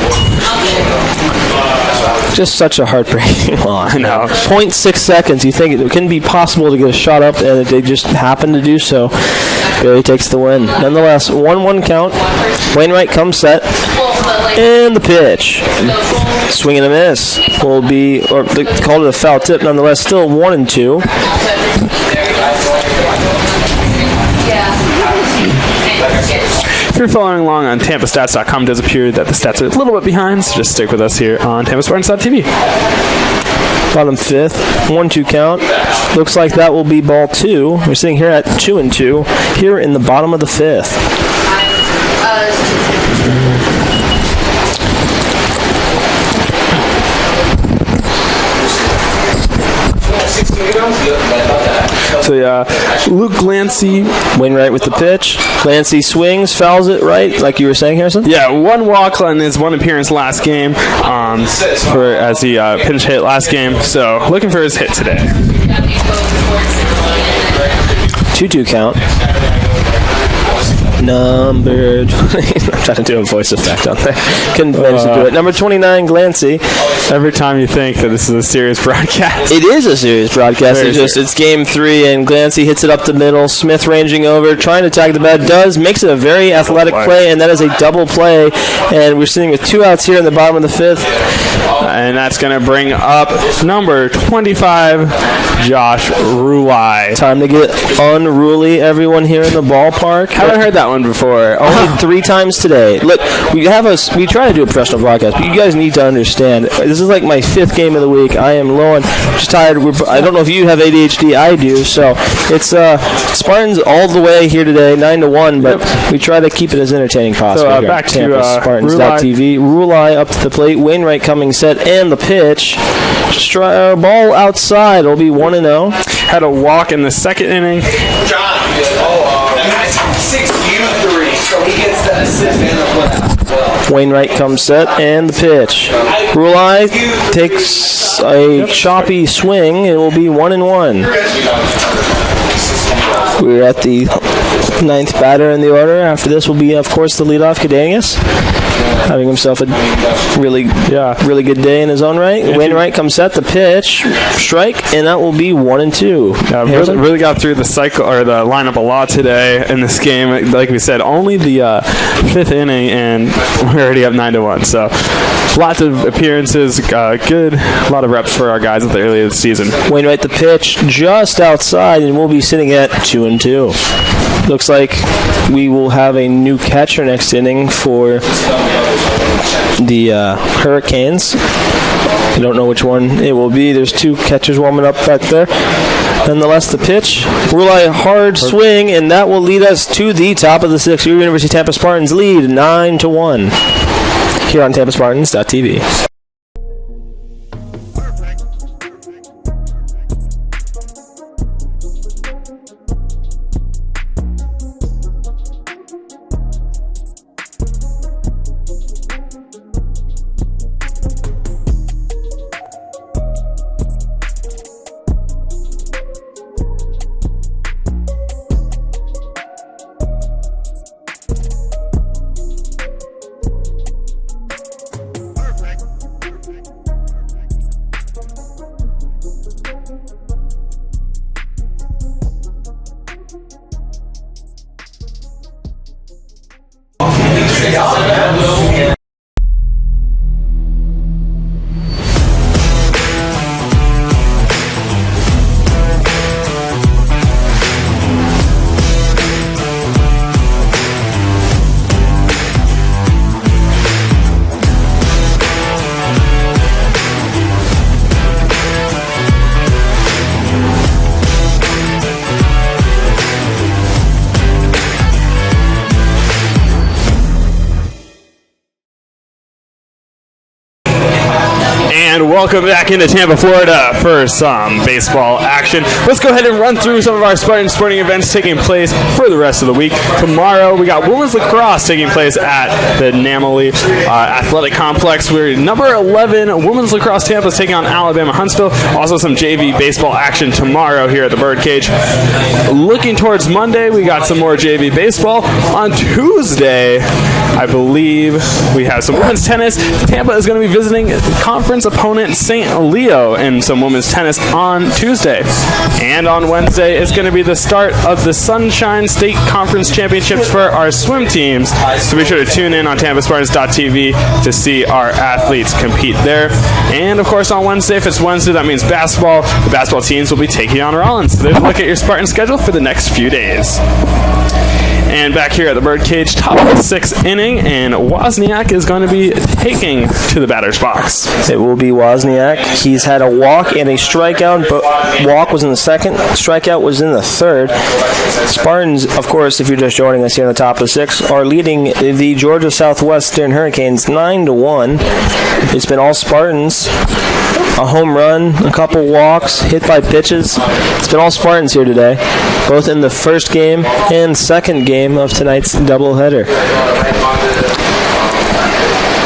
Just such a heartbreaking loss. I know. 0.6 seconds. You think it couldn't be possible to get a shot up, and they just happened to do so. Barely takes the win. Nonetheless, 1-1 count. Wainwright comes set. And the pitch. Swing and a miss. Will be, or they called it a foul tip. Nonetheless, still 1-2. If you're following along on TampaStats.com, it does appear that the stats are a little bit behind, so just stick with us here on TampaSpartans.tv. Bottom fifth, 1-2 count. Looks like that will be ball 2. We're sitting here at 2-2 here in the bottom of the fifth. So Luke Glancy, Wainwright with the pitch. Glancy swings, fouls it right, like you were saying, Harrison. Yeah, 1 walk in his 1 appearance last game, as he pinch hit last game. So looking for his hit today. 2-2 count. Number 20. I'm trying to do a voice effect on there. Couldn't manage to do it. Number 29, Glancy. Every time you think that this is a serious broadcast. It is a serious broadcast. It's game 3, and Glancy hits it up the middle. Smith ranging over, trying to tag the bat. Makes it a very athletic play, and that is a double play. And we're sitting with 2 outs here in the bottom of the 5th. And that's going to bring up number 25, Josh Rulai. Time to get unruly, everyone here in the ballpark. Haven't heard that one before. Only 3 times today. Look, we try to do a professional broadcast, but you guys need to understand. This is like my 5th game of the week. I am low and just tired. I don't know if you have ADHD. I do. So it's Spartans all the way here today, 9-1. But we try to keep it as entertaining possible. So here back Tampa, to Spartans.tv. Rulai up to the plate. Wainwright coming set and the pitch. Ball outside. It'll be 1-0. Had a walk in the 2nd inning. John, 6 game of 3, so he gets that assist and the well. Wainwright comes set and the pitch. Rulai takes a choppy swing. It will be 1-1. We're at the 9th batter in the order. After this will be, of course, the leadoff, Kadenas, having himself a really good day in his own right. Wainwright comes set, the pitch, strike, and that will be 1-2. Yeah, really got through the cycle or the lineup a lot today in this game. Like we said, only the 5th inning, and we're already up 9-1. So lots of appearances, good, a lot of reps for our guys at the early of the season. Wainwright the pitch just outside, and we'll be sitting at 2-2. Looks like we will have a new catcher next inning for the Hurricanes. I don't know which one it will be. There's 2 catchers warming up back there. Nonetheless, the pitch. Rulai hard swing, and that will lead us to the top of the 6th. University of Tampa Spartans lead 9-1 here on TampaSpartans.tv. Welcome back into Tampa, Florida for some baseball action. Let's go ahead and run through some of our Spartan sporting events taking place for the rest of the week. Tomorrow, we got women's lacrosse taking place at the Namely Athletic Complex. We're number 11. Women's lacrosse Tampa is taking on Alabama Huntsville. Also some JV baseball action tomorrow here at the Birdcage. Looking towards Monday, we got some more JV baseball. On Tuesday, I believe we have some women's tennis. Tampa is going to be visiting conference opponent St. Leo in some women's tennis on Tuesday. And on Wednesday, it's going to be the start of the Sunshine State Conference Championships for our swim teams. So be sure to tune in on TampaSpartans.tv to see our athletes compete there. And of course, on Wednesday, if it's Wednesday, that means basketball. The basketball teams will be taking on Rollins. So there's a look at your Spartan schedule for the next few days. And back here at the Birdcage, top of the 6th inning, and Wozniak is going to be taking to the batter's box. It will be Wozniak. He's had a walk and a strikeout, but walk was in the second, strikeout was in the third. Spartans, of course, if you're just joining us here on the top of the 6th, are leading the Georgia Southwestern Hurricanes 9-1. It's been all Spartans. A home run, a couple walks, hit by pitches. It's been all Spartans here today, both in the first game and second game of tonight's doubleheader.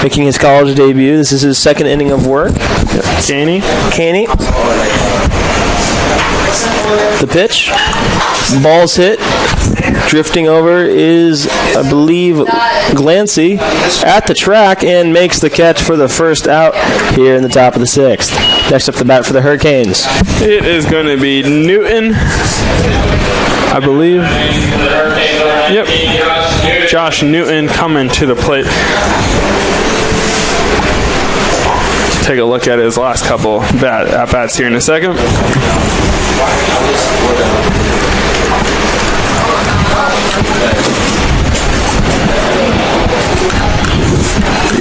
Making his college debut, this is his second inning of work. Caney. The pitch. Ball's hit. Drifting over is, I believe, Glancy at the track and makes the catch for the first out here in the top of the 6th. Next up the bat for the Hurricanes. It is going to be Newton, I believe. Yep. Josh Newton coming to the plate. Take a look at his last couple at-bats here in a second.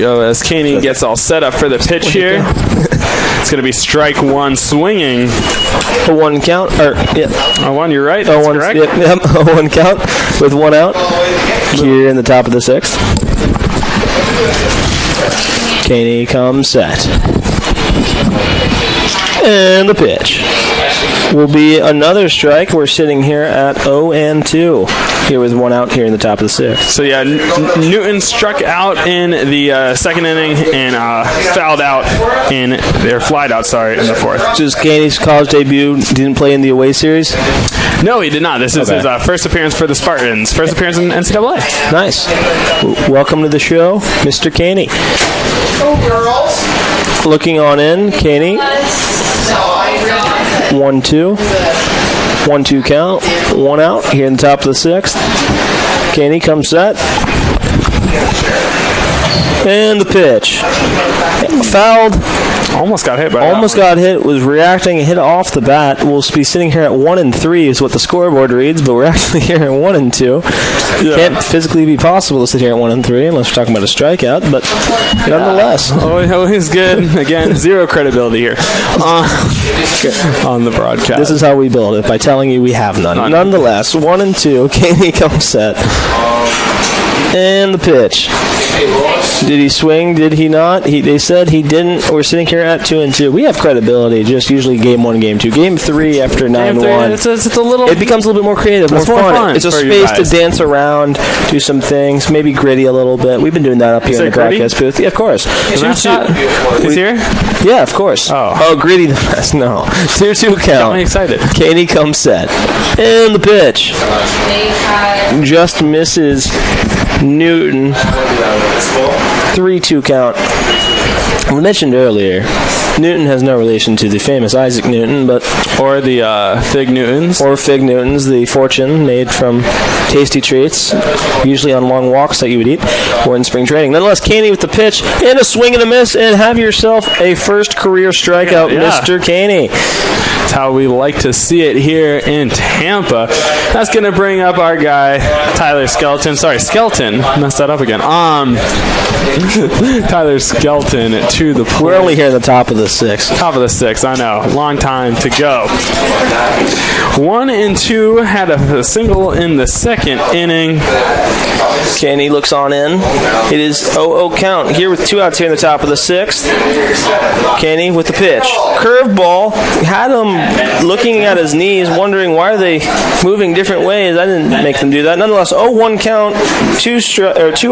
As Caney gets all set up for the pitch here. It's going to be strike one swinging. A 1 count. A 1, you're right. That's correct. Yep, a 1 count with 1 out here in the top of the 6th. Caney comes set. And the pitch will be another strike. We're sitting here at 0-2 here with 1 out here in the top of the 6th. So yeah, Newton struck out in the second inning and flied out in the 4th. So is Caney's college debut, didn't play in the away series? No, he did not. This is his first appearance for the Spartans. First appearance in NCAA. Nice. Welcome to the show, Mr. Caney. Looking on in, Caney. 1-2. 1-2 count. 1 out here in the top of the 6th. Caney comes set. And the pitch. Fouled. Almost got hit. Was reacting and hit off the bat. We'll be sitting here at 1-3 is what the scoreboard reads, but we're actually here at 1-2. Yeah. Can't physically be possible to sit here at 1-3 unless we're talking about a strikeout, but nonetheless. Always good. Again, zero credibility here on the broadcast. This is how we build it, by telling you we have none. Nonetheless, 1-2. Caney comes set. And the pitch. Did he swing? Did he not? They said he didn't. We're sitting here at 2-2. We have credibility. Just usually game 1, game 2. Game 3 after 9-1. It's a little. It becomes a little bit more creative, more fun. It's a space to dance around, do some things, maybe gritty a little bit. We've been doing that up here in the broadcast booth. Yeah, of course. Is here? Yeah, of course. Oh, gritty the best. No. 2-2 count. I'm excited. Caney comes set. And the pitch. Just misses Newton. 3-2 count. We mentioned earlier, Newton has no relation to the famous Isaac Newton, or the Fig Newtons, the fortune made from tasty treats, usually on long walks that you would eat, or in spring training. Nonetheless, Caney with the pitch and a swing and a miss, and have yourself a first career strikeout, Mr. Caney. That's how we like to see it here in Tampa. That's going to bring up our guy, Tyler Skelton. Sorry, Skelton. Messed that up again. Tyler Skelton to the plate. We're only here at the top of the 6th. Top of the 6th, I know. Long time to go. 1-2 had a single in the second inning. Caney looks on in. It is 0-0 count here with 2 outs here in the top of the 6th. Caney with the pitch. Curveball. Had him looking at his knees, wondering why are they moving different ways. I didn't make them do that. Nonetheless, 0-1 count, 2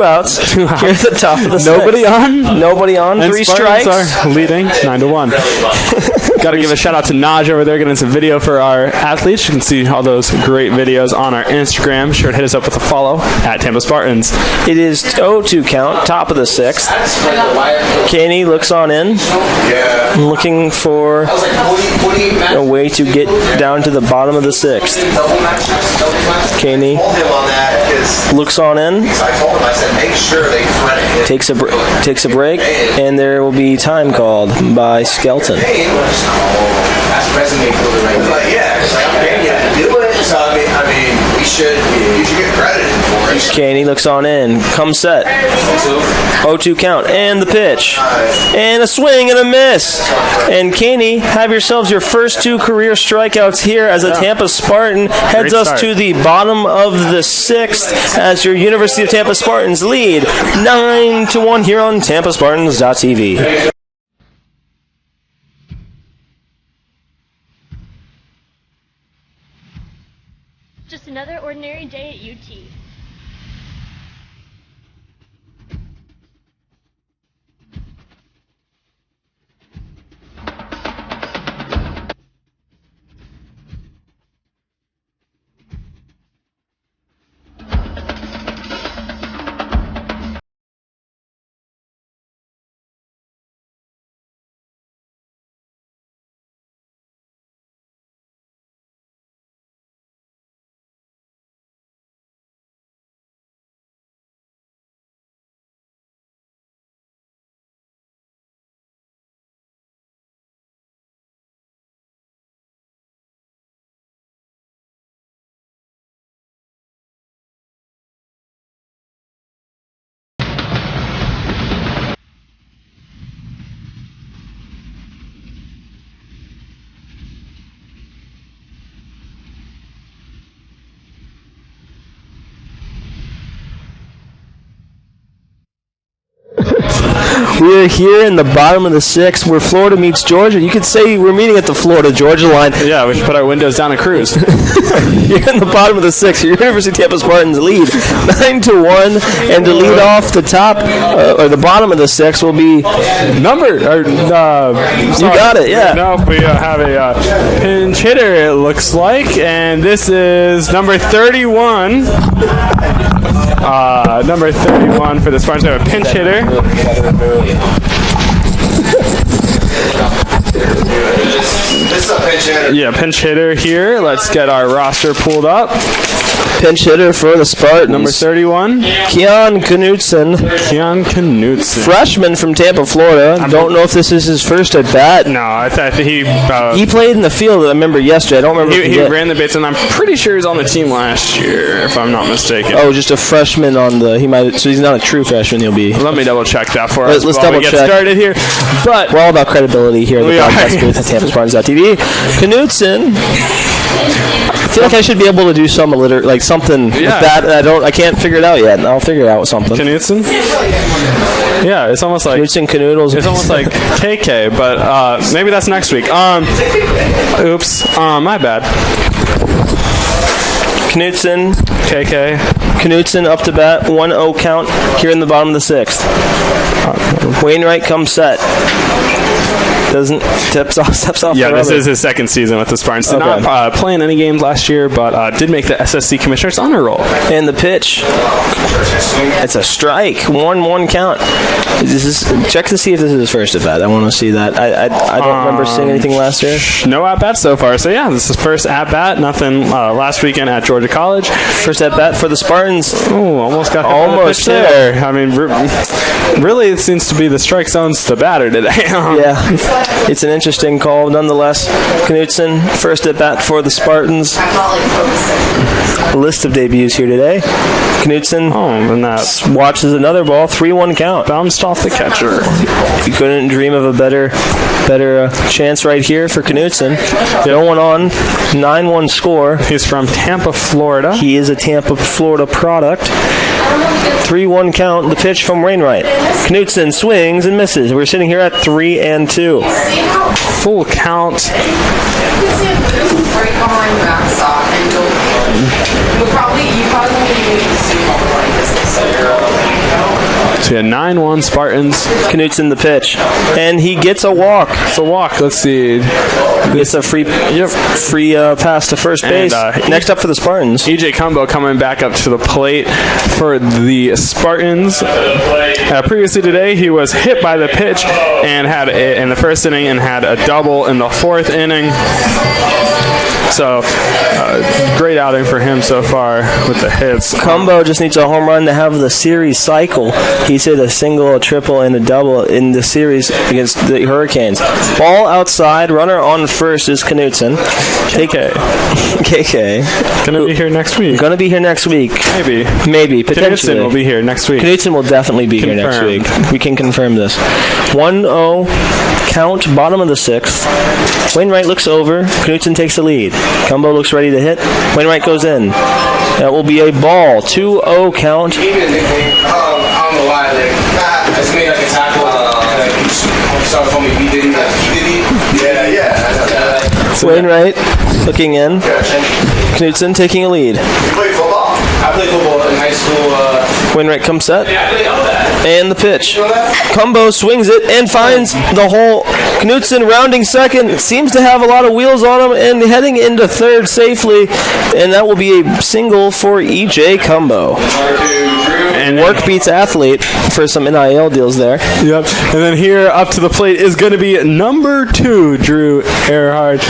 outs here at the top of the 6th. Nobody on. And 3 Spartans strikes. are leading 9-1. Got to give a shout out to Naj over there getting some video for our athletes. You can see all those great videos on our Instagram. Be sure to hit us up with a follow at Tampa Spartans. It is 0-2 count, top of the 6th. Caney looks on in, looking for a way to get down to the bottom of the 6th. Caney looks on in, takes a break, and there will be time called by Skelton. You should get credit for it. Caney looks on in. Comes set. 0-2 count. And the pitch. And a swing and a miss. And Caney, have yourselves your first 2 career strikeouts here as a Tampa Spartan. Heads us to the bottom of the 6th as your University of Tampa Spartans lead 9-1 here on TampaSpartans.tv. Just another ordinary day at UT. We're here in the bottom of the 6th where Florida meets Georgia. You could say we're meeting at the Florida-Georgia line. Yeah, we should put our windows down and cruise. You're in the bottom of the 6th. Your University of Tampa Spartans lead 9-1, and to lead off the top or the bottom of the 6th will be you got it, yeah. Nope, we have a pinch hitter, it looks like, and this is number 31. Number 31 for the Spartans. We have a pinch hitter. Yeah, pinch hitter here. Let's get our roster pulled up. Pinch hitter for the Spartans. Number 31. Keon Knutson. Freshman from Tampa, Florida. Don't know if this is his first at bat. No, I thought he played in the field, I remember yesterday. I don't remember he ran the bits, and I'm pretty sure he was on the team last year, if I'm not mistaken. Oh, just a freshman on the... So he's not a true freshman, he'll be... Let me double check that for us. Let's double check. Get started here. But we're all about credibility here at the podcast booth at TampaSpartans.tv. Knutson... I feel like I should be able to do some something with that. I can't figure it out yet. I'll figure it out with something. Knutson? Yeah, it's almost like Knutson Canoodles. It's almost like KK, but maybe that's next week. Oops. My bad. Knutson. KK. Knutson up to bat. 1-0 count here in the bottom of the 6th. Wainwright comes set. Steps off. Yeah, this is his second season with the Spartans. Did not play in any games last year, but did make the SSC Commissioner's Honor Roll. And the pitch. It's a strike. 1-1 count. Check to see if this is his first at bat. I want to see that. I don't remember seeing anything last year. No at bats so far. So yeah, this is first at bat. Nothing last weekend at Georgia College. First at bat for the Spartans. Oh, almost got almost there. I mean, really, it seems to be the strike zone's the batter today. Yeah. It's an interesting call, nonetheless. Knutson, first at bat for the Spartans. A list of debuts here today. Knutson watches another ball, 3-1 count. Bounced off the catcher. You couldn't dream of a better chance right here for Knutson. Going on, 9-1 score. He's from Tampa, Florida. He is a Tampa, Florida product. 3-1 count, the pitch from Wainwright. Knutson swings and misses. We're sitting here at 3-2. Full count. So yeah, 9-1 Spartans. Knutson the pitch. And he gets a walk. It's a walk. Let's see. It's a free pass to first base. Next up for the Spartans. EJ Combo coming back up to the plate for the Spartans. Previously today, he was hit by the pitch and had in the first inning and had a double in the fourth inning. So, great outing for him so far with the hits. Cumbo just needs a home run to have the series cycle. He's hit a single, a triple, and a double in the series against the Hurricanes. Ball outside, runner on first is Knutson. KK. Gonna be here next week. Gonna be here next week. Maybe, potentially. Knutson will be here next week. Knutson will definitely be here next week. We can confirm this. 1-0 count, bottom of the 6th. Wainwright looks over. Knutson takes the lead. Cumbo looks ready to hit. Wainwright goes in. That will be a ball. 2-0 count. I don't know why. It's made like a tackle. Someone told me he didn't. Yeah. Wainwright looking in. Knutson taking a lead. You play football? I played football in high school. Wainwright comes set. Yeah, I know that. And the pitch. Cumbo swings it and finds the hole. Knutson rounding second. Seems to have a lot of wheels on him and heading into third safely. And that will be a single for E.J. Cumbo. And work beats athlete for some NIL deals there. Yep. And then here up to the plate is going to be number 2, Drew Erhard.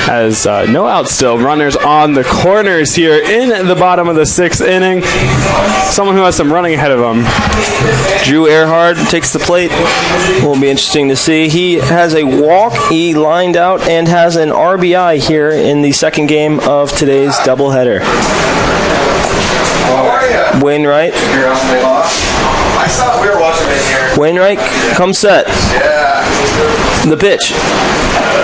As no out still. Runners on the corners here in the bottom of the 6th inning. Someone who has some running ahead of him. Drew Erhard takes the plate. Will be interesting to see. He has a walk. He lined out and has an RBI here in the second game of today's doubleheader. Wainwright. I saw we were watching it here. Wainwright comes set. Yeah. The pitch.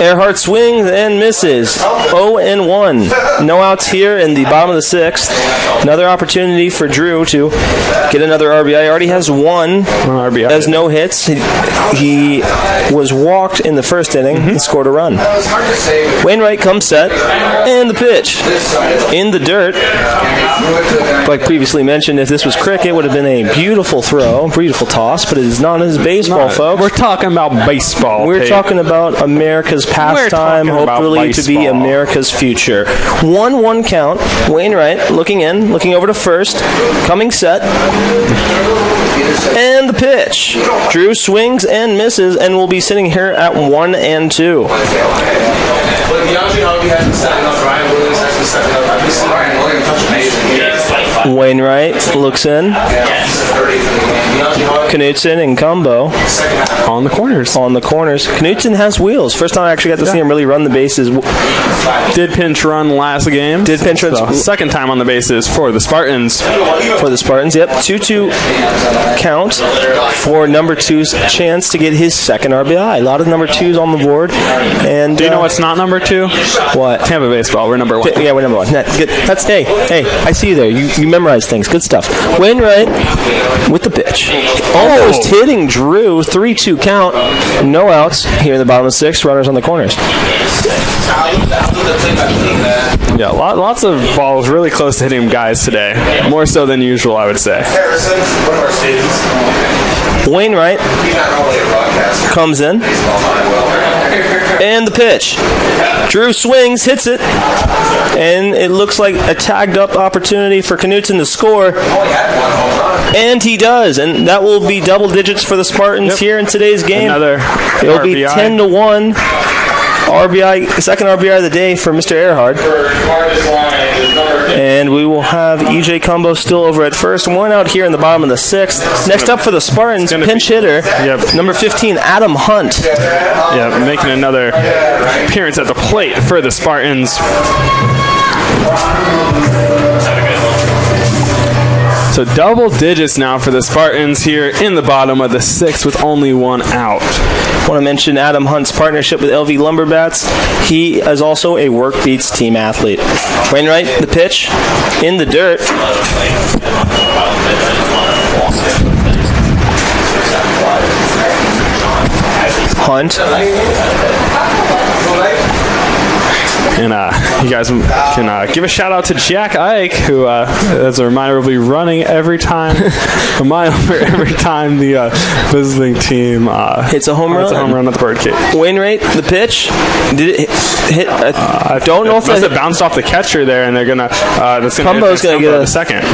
Erhard swings and misses. 0-1. No outs here in the bottom of the 6th. Another opportunity for Drew to get another RBI. He already has one. RBI. Has no hits. He was walked in the first inning and scored a run. Wainwright comes set. And the pitch. In the dirt. Like previously mentioned, if this was cricket, it would have been a beautiful throw, beautiful toss, but it is not as baseball, folks. We're talking about baseball. We're talking about America's pastime, hopefully to be America's future. 1-1 count. Wainwright looking in, looking over to first, coming set. And the pitch. Drew swings and misses and will be sitting here at 1-2. Wainwright looks in. Knutson and Cumbo on the corners. Knutson has wheels. First time I actually got to see him really run the bases. Did pinch run last game. So second time on the bases for the Spartans. Yep. 2-2 count for number 2's chance to get his second RBI. A lot of number 2s on the board. And do you know what's not number 2? What? Tampa baseball. We're number 1. Yeah, we're number 1. Good. That's hey. I see you there. You memorize things. Good stuff. Wainwright with the pitch. Almost hitting Drew. 3-2 count. No outs here in the bottom of the 6th. Runners on the corners. Yeah, lots of balls really close to hitting guys today. More so than usual, I would say. Harrison, one of our students. Wainwright comes in. And the pitch. Drew swings, hits it. And it looks like a tagged up opportunity for Knutson to score. And he does. And that will be double digits for the Spartans here in today's game. Another It'll be 10-1. RBI, second RBI of the day for Mr. Erhard. And we will have E.J. Cumbo still over at first. One out here in the bottom of the 6th. Next up for the Spartans, pinch hitter, number 15, Adam Hunt. Yeah, making another appearance at the plate for the Spartans. So double digits now for the Spartans here in the bottom of the 6th with only one out. I want to mention Adam Hunt's partnership with LV Lumberbats. He is also a Work Beats team athlete. Wainwright, the pitch, in the dirt. Hunt. And you guys can give a shout out to Jack Ike, who, as a reminder, will be running every time, a mile every time the visiting team hits a home run. Hits a home run at the Birdcage. Wainwright, the pitch. Did it hit? I don't know if it bounced off the catcher there, and they're gonna. Cumbo's gonna get a second.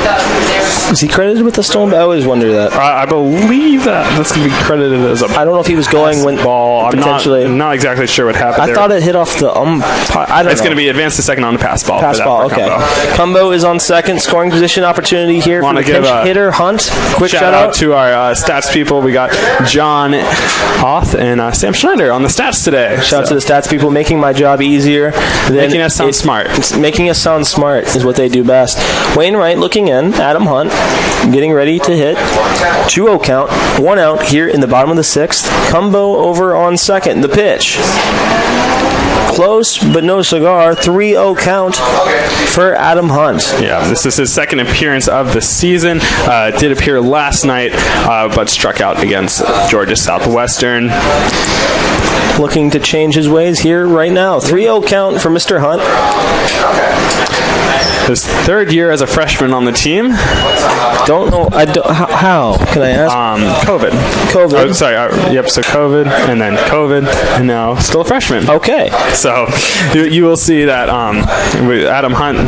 Is he credited with the stolen? I always wonder that. I believe that's gonna be credited as a. I don't know if he was going when ball. Potentially. I'm not exactly sure what happened. I thought it hit off the. I don't know. It's going to be advanced to second on the pass ball. Pass ball. Okay. Cumbo is on second. Scoring position opportunity here for the pinch hitter Hunt. Quick shout out to our stats people. We got John Hoth and Sam Schneider on the stats today. Shout out to the stats people, making my job easier. Making us sound smart. Making us sound smart is what they do best. Wainwright looking in. Adam Hunt getting ready to hit. 2-0 count. 1 out here in the bottom of the 6th. Cumbo over on second. The pitch. Close, but no cigar. 3-0 count for Adam Hunt. Yeah, this is his second appearance of the season. Did appear last night, but struck out against Georgia Southwestern. Looking to change his ways here right now. 3-0 count for Mr. Hunt. His third year as a freshman on the team. Don't know. How? Can I ask? COVID. Oh, sorry. Yep. So COVID, and then COVID, and now still a freshman. Okay. So you will see that Adam Hunt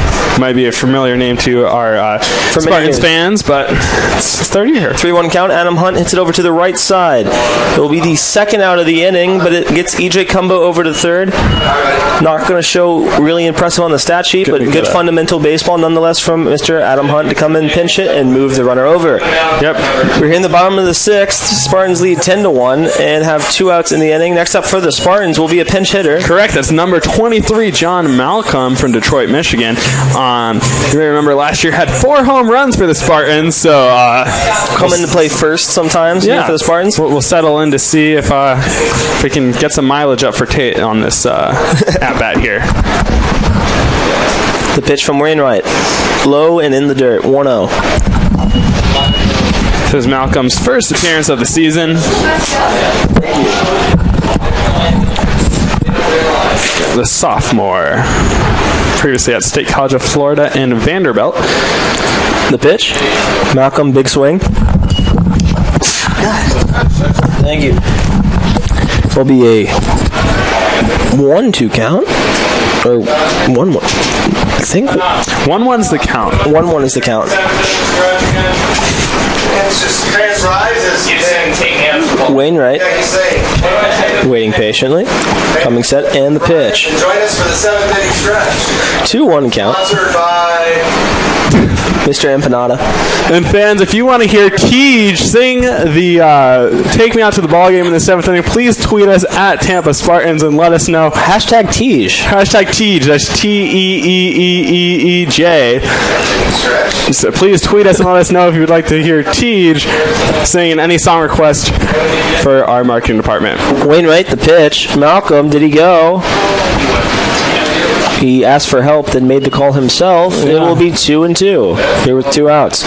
might be a familiar name to our Spartans fans, but it's his third year. 3-1 count. Adam Hunt hits it over to the right side. It will be the second out of the inning, but it gets EJ Cumbo over to third. Not going to show really impressive on the stat sheet, but good fundamental baseball nonetheless from Mr. Adam Hunt to come in, pinch it, and move the runner over. Yep. We're here in the bottom of the 6th. Spartans lead 10-1 and have 2 outs in the inning. Next up for the Spartans will be a pinch hitter. Correct. That's number 23, John Malcolm from Detroit, Michigan. You may remember last year had 4 home runs for the Spartans. So come in to play first sometimes here for the Spartans. We'll settle in to see if we can get some mileage up for Tate on this at bat here. The pitch from Wainwright. Low and in the dirt. 1-0. This is Malcolm's first appearance of the season. The sophomore. Previously at State College of Florida and Vanderbilt. The pitch. Malcolm, big swing. Thank you. Will be a 1-2 count. Or 1-1. I think 1-1's the count. 1-1 is the count. Wainwright waiting patiently. Coming set and the pitch. Join us for the 7th inning stretch. 2-1 count. Sponsored by Mr. Empanada. And fans, if you want to hear Tej sing the Take Me Out to the Ball Game in the 7th inning, please tweet us at Tampa Spartans and let us know. Hashtag Tej. Hashtag Tej. That's TEEEEEJ. So please tweet us and let us know if you would like to hear Tej sing any song request for our marketing department. Wainwright, the pitch. Malcolm, did he go? He asked for help, then made the call himself. Yeah. It will be 2-2 here with 2 outs.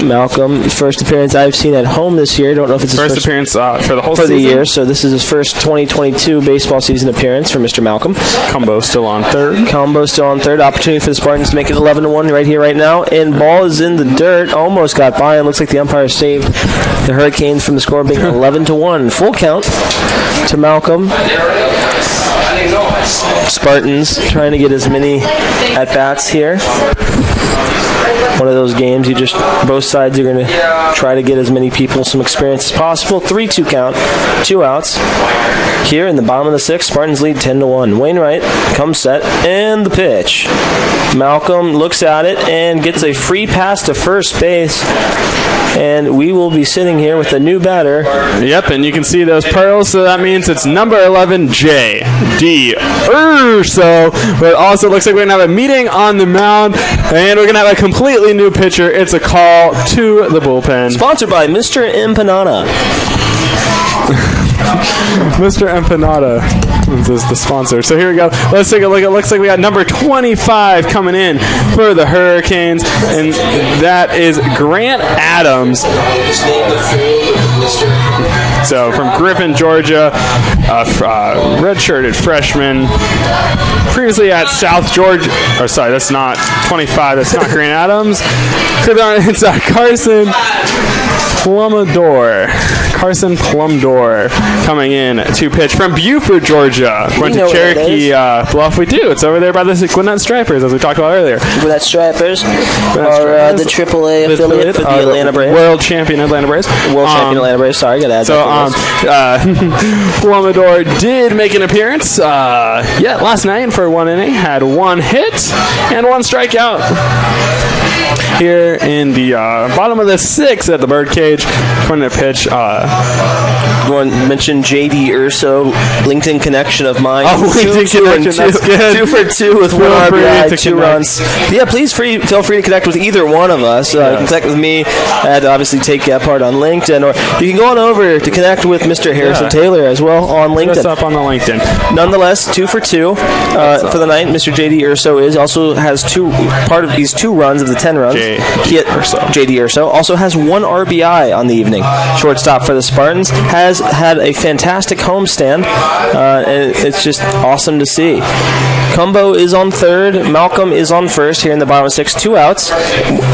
Malcolm, first appearance I've seen at home this year. Don't know if it's his first appearance for the whole season. For the year. So this is his first 2022 baseball season appearance for Mr. Malcolm. Cumbo still on third. Cumbo still on third. Opportunity for the Spartans to make it 11-1 right here, right now. And ball is in the dirt. Almost got by, and looks like the umpire saved the Hurricanes from the score being 11-1. Full count to Malcolm. Spartans trying to get as many at-bats here. One of those games both sides are going to try to get as many people some experience as possible. 3-2 count, 2 outs. Here in the bottom of the 6th, Spartans lead 10-1. Wainwright comes set, and the pitch. Malcolm looks at it and gets a free pass to first base. And we will be sitting here with a new batter. Yep, and you can see those pearls, so that means it's number 11, J.D. Urso. But it also looks like we're going to have a meeting on the mound, and we're going to have a completely new pitcher. It's a call to the bullpen. Sponsored by Mr. Empanada. Mr. Empanada is the sponsor. So here we go. Let's take a look. It looks like we got number 25 coming in for the Hurricanes, and that is Grant Adams. So from Griffin, Georgia, red-shirted freshman, previously at South Georgia. Oh, sorry, that's not 25. That's not Grant Adams. It's Carson Plumdor. Carson Plumdor coming in to pitch from Buford, Georgia. Went to Cherokee Bluff. We do. It's over there by the Gwinnett Stripers, as we talked about earlier. Gwinnett Stripers are the AAA affiliate for the Atlanta Braves. World champion Atlanta Braves. World champion Atlanta Braves. Sorry, got to add that. Plumdor did make an appearance last night for 1 inning. Had 1 hit and 1 strikeout. Here in the bottom of the 6th at the Birdcage. Going to pitch. Going to mention J.D. Urso, LinkedIn connection of mine. Oh, LinkedIn connection, that's good. 2 for 2 with 1 RBI, 2 runs. Yeah, please feel free to connect with either one of us. You can connect with me at obviously Take Gephardt on LinkedIn, or you can go on over to connect with Mr. Harrison Taylor as well on LinkedIn. Us up on the LinkedIn. Nonetheless, 2 for 2 for the night. Mr. J.D. Urso has part of these 2 runs of the 10 runs. J.D. Urso also has 1 RBI on the evening. Shortstop for the Spartans has had a fantastic homestand, and it's just awesome to see. Cumbo is on third. Malcolm is on first here in the bottom of 6. 2 outs.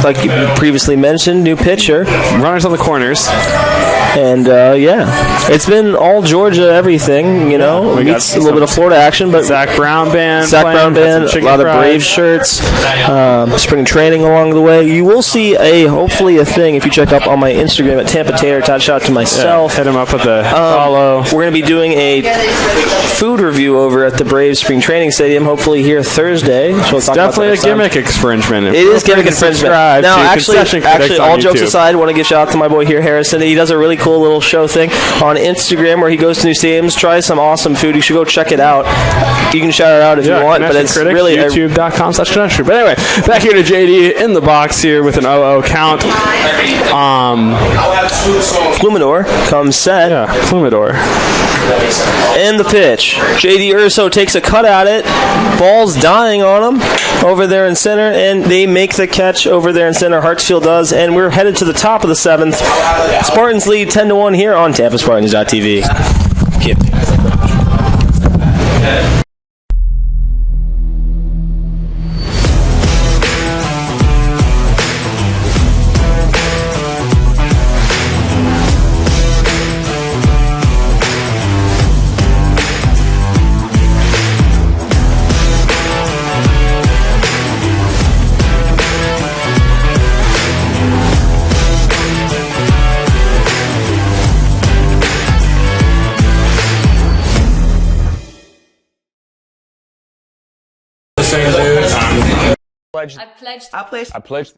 Like you previously mentioned, new pitcher. Runners on the corners. And, it's been all Georgia everything, you know. Meets a little bit of Florida action, but Zach Brown Band, a lot of Braves shirts, spring training along the way. You will see hopefully a thing if you check up on my Instagram at Tampa Tater. Shout out to myself. Hit him up with a follow. We're going to be doing a food review over at the Braves Spring Training Stadium, hopefully here Thursday. So it's definitely a gimmick infringement. It is gimmick infringement. Now, actually, all jokes aside, I want to give shout out to my boy here, Harrison. He does a really cool little show thing on Instagram where he goes to new stadiums, tries some awesome food. You should go check it out. You can shout it out if you want, but it's really youtube.com/connection. But anyway, back here to JD in the box here with an 0-0 count. Plumdor comes set. Yeah, Plumdor. And the pitch. J.D. Urso takes a cut at it. Ball's dying on him over there in center, and they make the catch over there in center. Hartsfield does, and we're headed to the top of the 7th. Spartans lead 10-1 here on TampaSpartans.tv.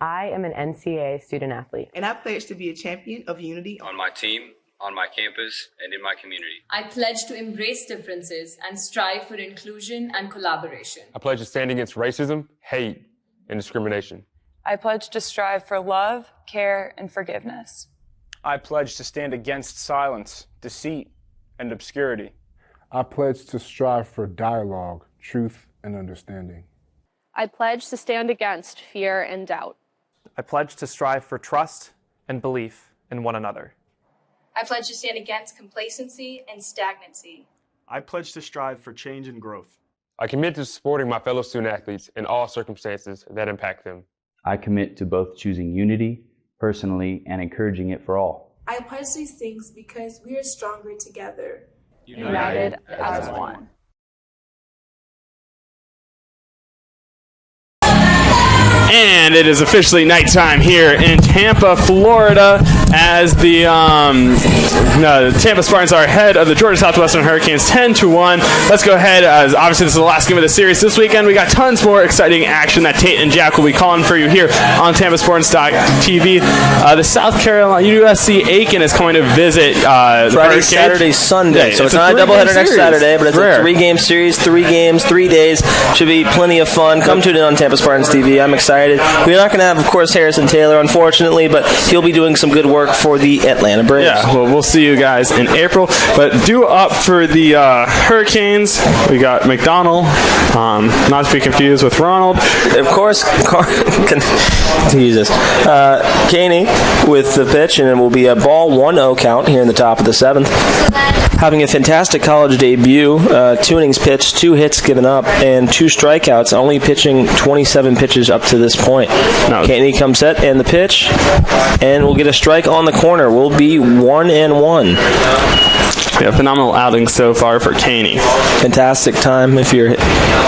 I am an NCAA student athlete. And I pledge to be a champion of unity on my team, on my campus, and in my community. I pledge to embrace differences and strive for inclusion and collaboration. I pledge to stand against racism, hate, and discrimination. I pledge to strive for love, care, and forgiveness. I pledge to stand against silence, deceit, and obscurity. I pledge to strive for dialogue, truth, and understanding. I pledge to stand against fear and doubt. I pledge to strive for trust and belief in one another. I pledge to stand against complacency and stagnancy. I pledge to strive for change and growth. I commit to supporting my fellow student athletes in all circumstances that impact them. I commit to both choosing unity personally and encouraging it for all. I pledge these things because we are stronger together. United as one. And it is officially nighttime here in Tampa, Florida, as the Tampa Spartans are ahead of the Georgia Southwestern Hurricanes 10-1. Let's go ahead, as obviously this is the last game of the series this weekend. We got tons more exciting action that Tate and Jack will be calling for you here on TampaSpartans.tv. The South Carolina USC Aiken is coming to visit Friday, Saturday, Sunday. So it's not a doubleheader next Saturday, but it's a 3-game series, 3 games, 3 days. Should be plenty of fun. Come tune in on Tampa Spartans TV. I'm excited excited. We're not going to have, of course, Harrison Taylor, unfortunately, but he'll be doing some good work for the Atlanta Braves. Yeah, well, we'll see you guys in April. But due up for the Hurricanes, we got McDonald, not to be confused with Ronald. Of course, Jesus. Caney with the pitch, and it will be a ball 1-0 count here in the top of the 7th. Having a fantastic college debut, 2 innings pitched, 2 hits given up, and 2 strikeouts, only pitching 27 pitches up to this point. Caney comes set, and the pitch, and we'll get a strike on the corner. We'll be 1-1. Yeah, phenomenal outing so far for Caney. Fantastic time if you're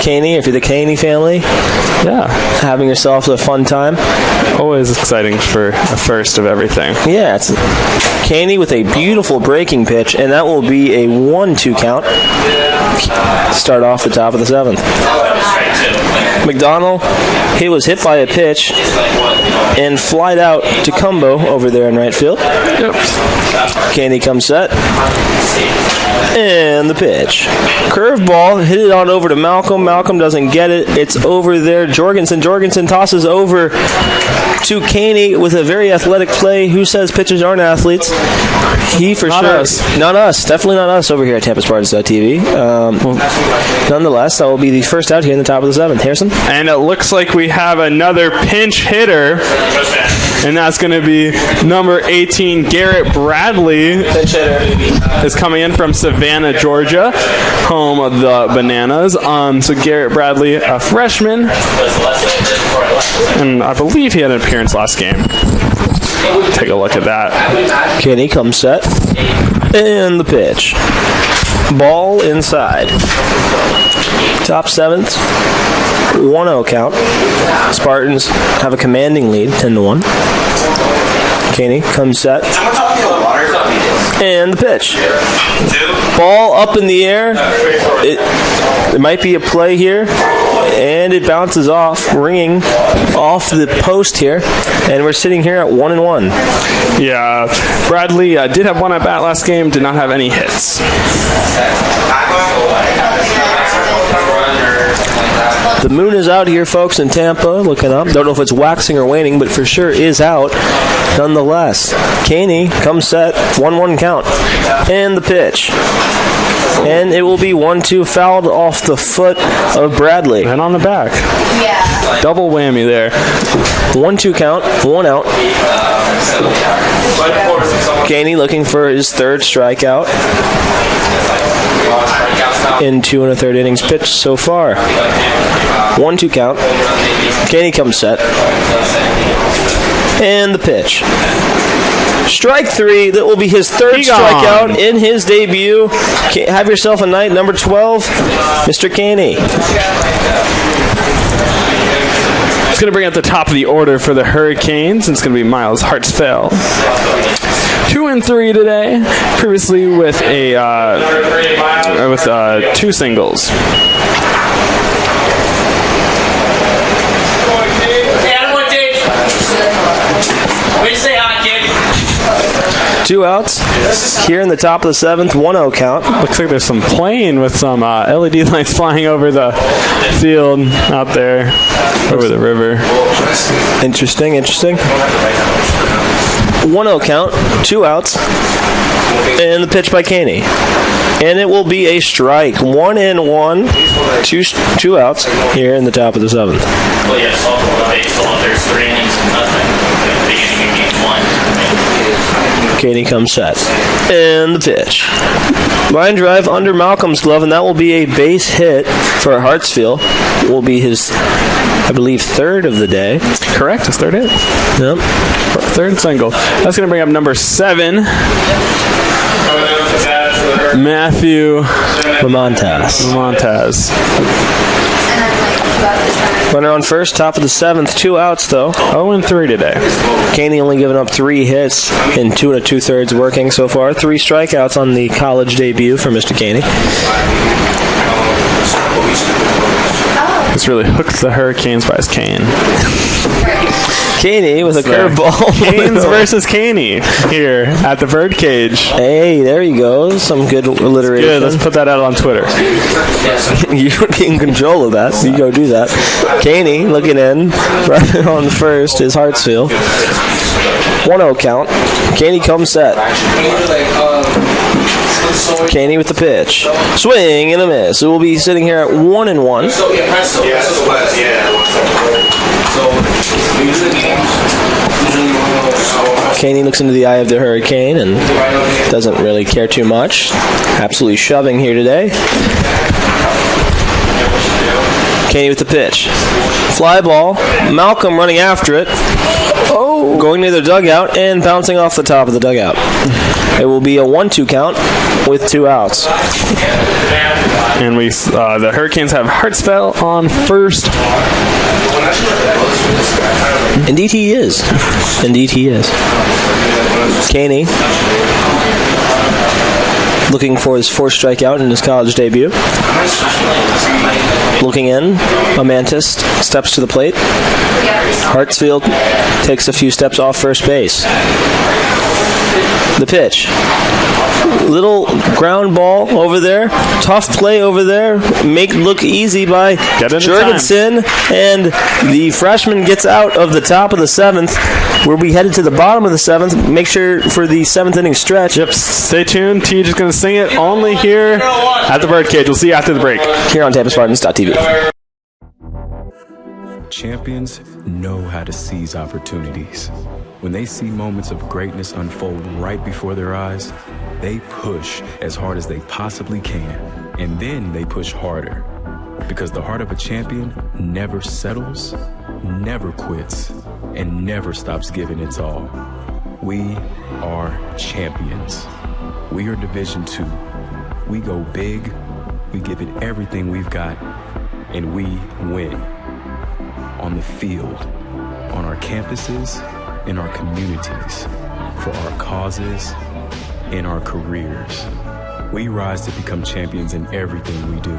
Caney, if you're the Caney family. Yeah. Having yourself a fun time. Always exciting for a first of everything. Yeah, it's Caney with a beautiful breaking pitch, and that will be a 1-2 count. Start off the top of the 7th. McDonald, he was hit by a pitch and flied out to Cumbo over there in right field. Yep. Caney comes set. And the pitch. Curveball, hit it on over to Malcolm. Malcolm doesn't get it. It's over there. Jorgensen tosses over to Caney with a very athletic play. Who says pitchers aren't athletes? He for not sure. Us. Not us. Definitely not us over here at TampaSpartans.tv. Nonetheless, that will be the first out here in the top of the 7th. Harrison? And it looks like we have another pinch hitter. And that's going to be number 18, Garrett Bradley. Pinch hitter. Is coming in from Savannah, Georgia, home of the Bananas. So Garrett Bradley, a freshman. And I believe he had an appearance last game. Take a look at that. Caney comes set. And the pitch. Ball inside. Top 7th. 1-0 count. Spartans have a commanding lead, 10-1. Caney comes set. And the pitch. Ball up in the air. There might be a play here. And it bounces off, ringing off the post here. And we're sitting here at 1-1. Yeah, Bradley did have one at bat last game, did not have any hits. The moon is out here, folks, in Tampa. Looking up. Don't know if it's waxing or waning, but for sure is out. Nonetheless, Caney comes set, 1-1 count. And the pitch. And it will be 1-2, fouled off the foot of Bradley. And on the back. Yeah. Double whammy there. 1-2 count, 1 out. Caney looking for his 3rd strikeout in 2 1/3 innings pitched so far. 1-2 count. Caney comes set. And the pitch. Strike 3. That will be his 3rd strikeout in his debut. Have yourself a night. Number 12, Mr. Caney. It's going to bring up the top of the order for the Hurricanes. It's going to be Miles Hartsfeld. 2-3 today. Previously with with 2 singles. Say hi, kid. 2 outs here in the top of the 7th, 1-0 count. Looks like there's some plane with some LED lights flying over the field out there, over the river. Interesting. 1-0 count, 2 outs, and the pitch by Caney. And it will be a strike. 1-1, 2 outs here in the top of the 7th. Well, yeah, softball, baseball, there's 3 innings and nothing. Beginning of game 1. Caney comes set. And the pitch. Line drive under Malcolm's glove, and that will be a base hit for Hartsfield. It will be his, I believe, 3rd of the day. Correct, his 3rd hit. Yep. 3rd single. That's going to bring up number 7. Matthew Lamontas. Runner on first, top of the 7th, 2 outs though. 0-3 today. Caney only giving up 3 hits in 2 2/3 working so far. 3 strikeouts on the college debut for Mr. Caney. This really hooks the Hurricanes by his cane. Caney with a curveball. Canes versus Caney here at the Birdcage. Hey, there you go. Some good alliteration. Good, let's put that out on Twitter. You're in control of that. You go do that. Caney looking in. Right on first is Hartsfield. 1-0 count. Caney comes set. Caney with the pitch. Swing and a miss. It will be sitting here at 1-1. Caney looks into the eye of the hurricane and doesn't really care too much. Absolutely shoving here today. Caney with the pitch. Fly ball. Malcolm running after it. Oh, going near the dugout and bouncing off the top of the dugout. It will be a 1-2 count with 2 outs. And the Hurricanes have Hartsfeld on first. Indeed he is. Indeed he is. Caney looking for his 4th strikeout in his college debut. Looking in, Amantis steps to the plate. Hartsfield takes a few steps off first base. The pitch. Little ground ball over there. Tough play over there. Make look easy by Jorgensen. And the freshman gets out of the top of the 7th. We'll be headed to the bottom of the 7th. Make sure for the 7th inning stretch. Yep, stay tuned. Teej is going to sing it only here at the Birdcage. We'll see you after the break. Here on TampaSpartans.tv. Champions know how to seize opportunities. When they see moments of greatness unfold right before their eyes, they push as hard as they possibly can, and then they push harder. Because the heart of a champion never settles, never quits, and never stops giving its all. We are champions. We are Division II. We go big, we give it everything we've got, and we win. On the field, on our campuses, in our communities, for our causes, in our careers. We rise to become champions in everything we do.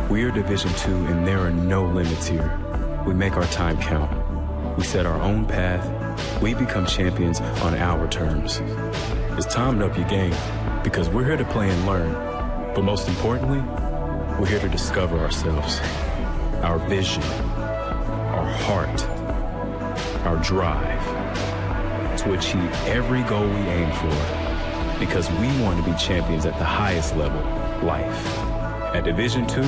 We are Division II, and there are no limits here. We make our time count. We set our own path. We become champions on our terms. It's time to up your game, because we're here to play and learn. But most importantly, we're here to discover ourselves, our vision, our heart, our drive, to achieve every goal we aim for, because we want to be champions at the highest level, life. At Division II,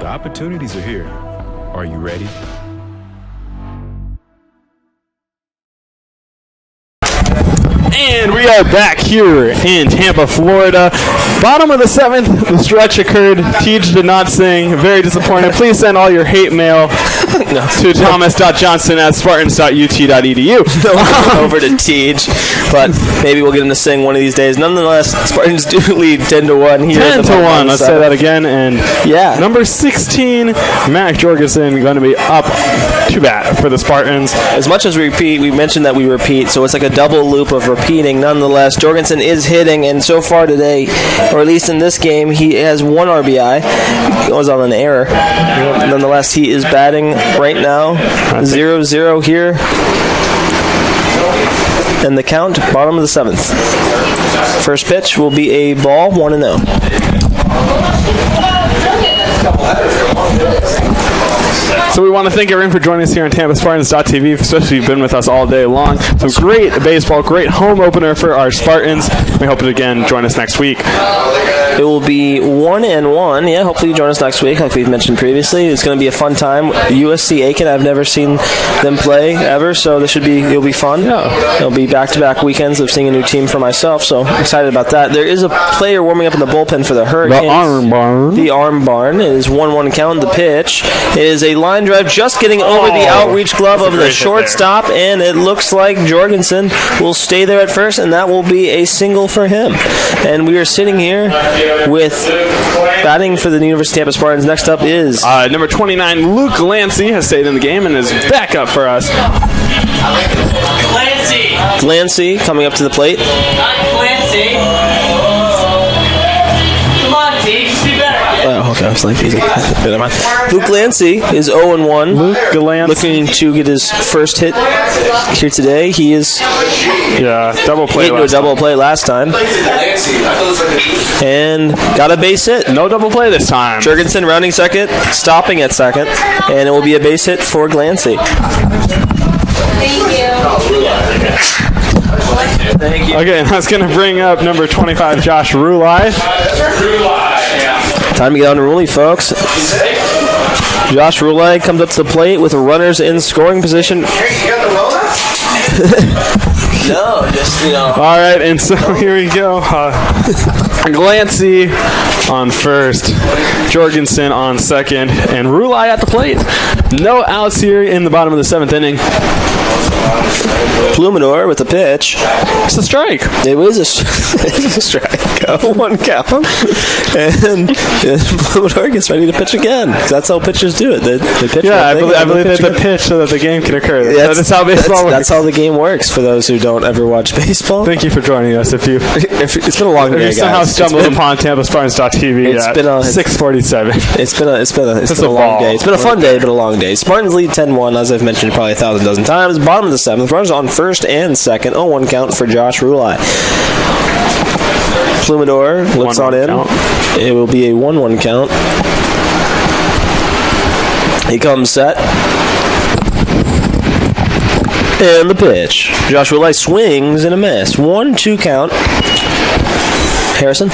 the opportunities are here. Are you ready? And we are back here in Tampa, Florida. Bottom of the 7th, the stretch occurred. Teej did not sing. Very disappointed. Please send all your hate mail to thomas.johnson@spartans.ut.edu. Over to Teej, but maybe we'll get him to sing one of these days. Nonetheless, Spartans do lead 10-1 here. 10-1. Let's say that again. And yeah, number 16, Mac Jorgensen, going to be up to bat for the Spartans. As much as we repeat, we mentioned that we repeat, so it's like a double loop of repeating. Nonetheless, Jorgensen is hitting, and so far today, or at least in this game, he has 1 RBI. He was on an error. Nonetheless, he is batting right now 0-0 here. And the count, bottom of the 7th. First pitch will be a ball, 1-0. So we want to thank everyone for joining us here on TampaSpartans.tv, especially if you've been with us all day long. Some great baseball, great home opener for our Spartans. We hope to again join us next week. It will be 1-1. Yeah, hopefully you join us next week, like we've mentioned previously. It's going to be a fun time. USC Aiken, I've never seen them play ever, so it'll be fun. Yeah. It'll be back-to-back weekends of seeing a new team for myself, so I'm excited about that. There is a player warming up in the bullpen for the Hurricanes. The Arm Barn. The Arm Barn. It is 1-1 count. The pitch is a line drive just getting over the outreach glove of the shortstop, and it looks like Jorgensen will stay there at first, and that will be a single for him. And we are sitting here with batting for the University of Tampa Spartans. Next up is number 29, Luke Glancy, has stayed in the game and is back up for us. Glancy coming up to the plate. Not Clancy. Come on, T, just be better. Okay, I was like, never mind. Luke Glancy is 0-1. Luke Glancy looking to get his first hit here today. He is double play. He hit a double play last time, and got a base hit. No double play this time. Jurgensen rounding second, stopping at second, and it will be a base hit for Glancy. Thank you. Okay, that's going to bring up number 25, Josh Rulai. Time to get on to Ruley, folks. Josh Rulai comes up to the plate with runners in scoring position. No, just, All right, and so here we go. Glancy on first, Jorgensen on second, and Rulai at the plate. No outs here in the bottom of the 7th inning. Pluminor with the pitch. It's a strike. It was a strike. 1 count. And Pluminor gets ready to pitch again. That's how pitchers do it. They pitch. Yeah, I believe they pitch so that the game can occur. That's how baseball works. That's how the game works for those who don't ever watch baseball. Thank you for joining us. If it's been a long day, guys. You somehow stumbled upon TampaSpartans.tv at 6:47. It's been a long day. It's been a fun day, but a long day. Spartans lead 10-1, as I've mentioned probably 1,000 times. Bottom of the 7th. Runners on first and second. 0-1 count for Josh Rulai. Pluminor looks on in. Count. It will be a 1-1 count. He comes set. And the pitch. Josh Rulai swings and a miss. 1-2 count. Harrison?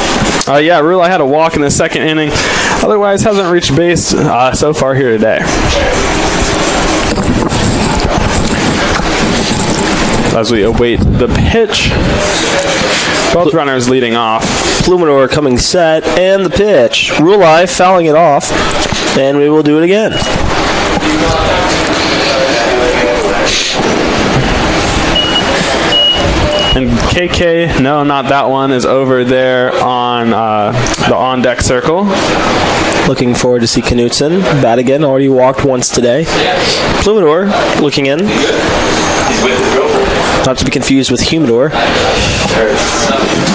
Yeah, Rulai had a walk in the 2nd inning. Otherwise, hasn't reached base so far here today. As we await the pitch, both runners leading off. Pluminor coming set, and the pitch. Rulai fouling it off, and we will do it again. And KK, no, not that one, is over there on the on-deck circle. Looking forward to see Knutson bat again. Already walked once today. Pluminor looking in. Not to be confused with Humidor.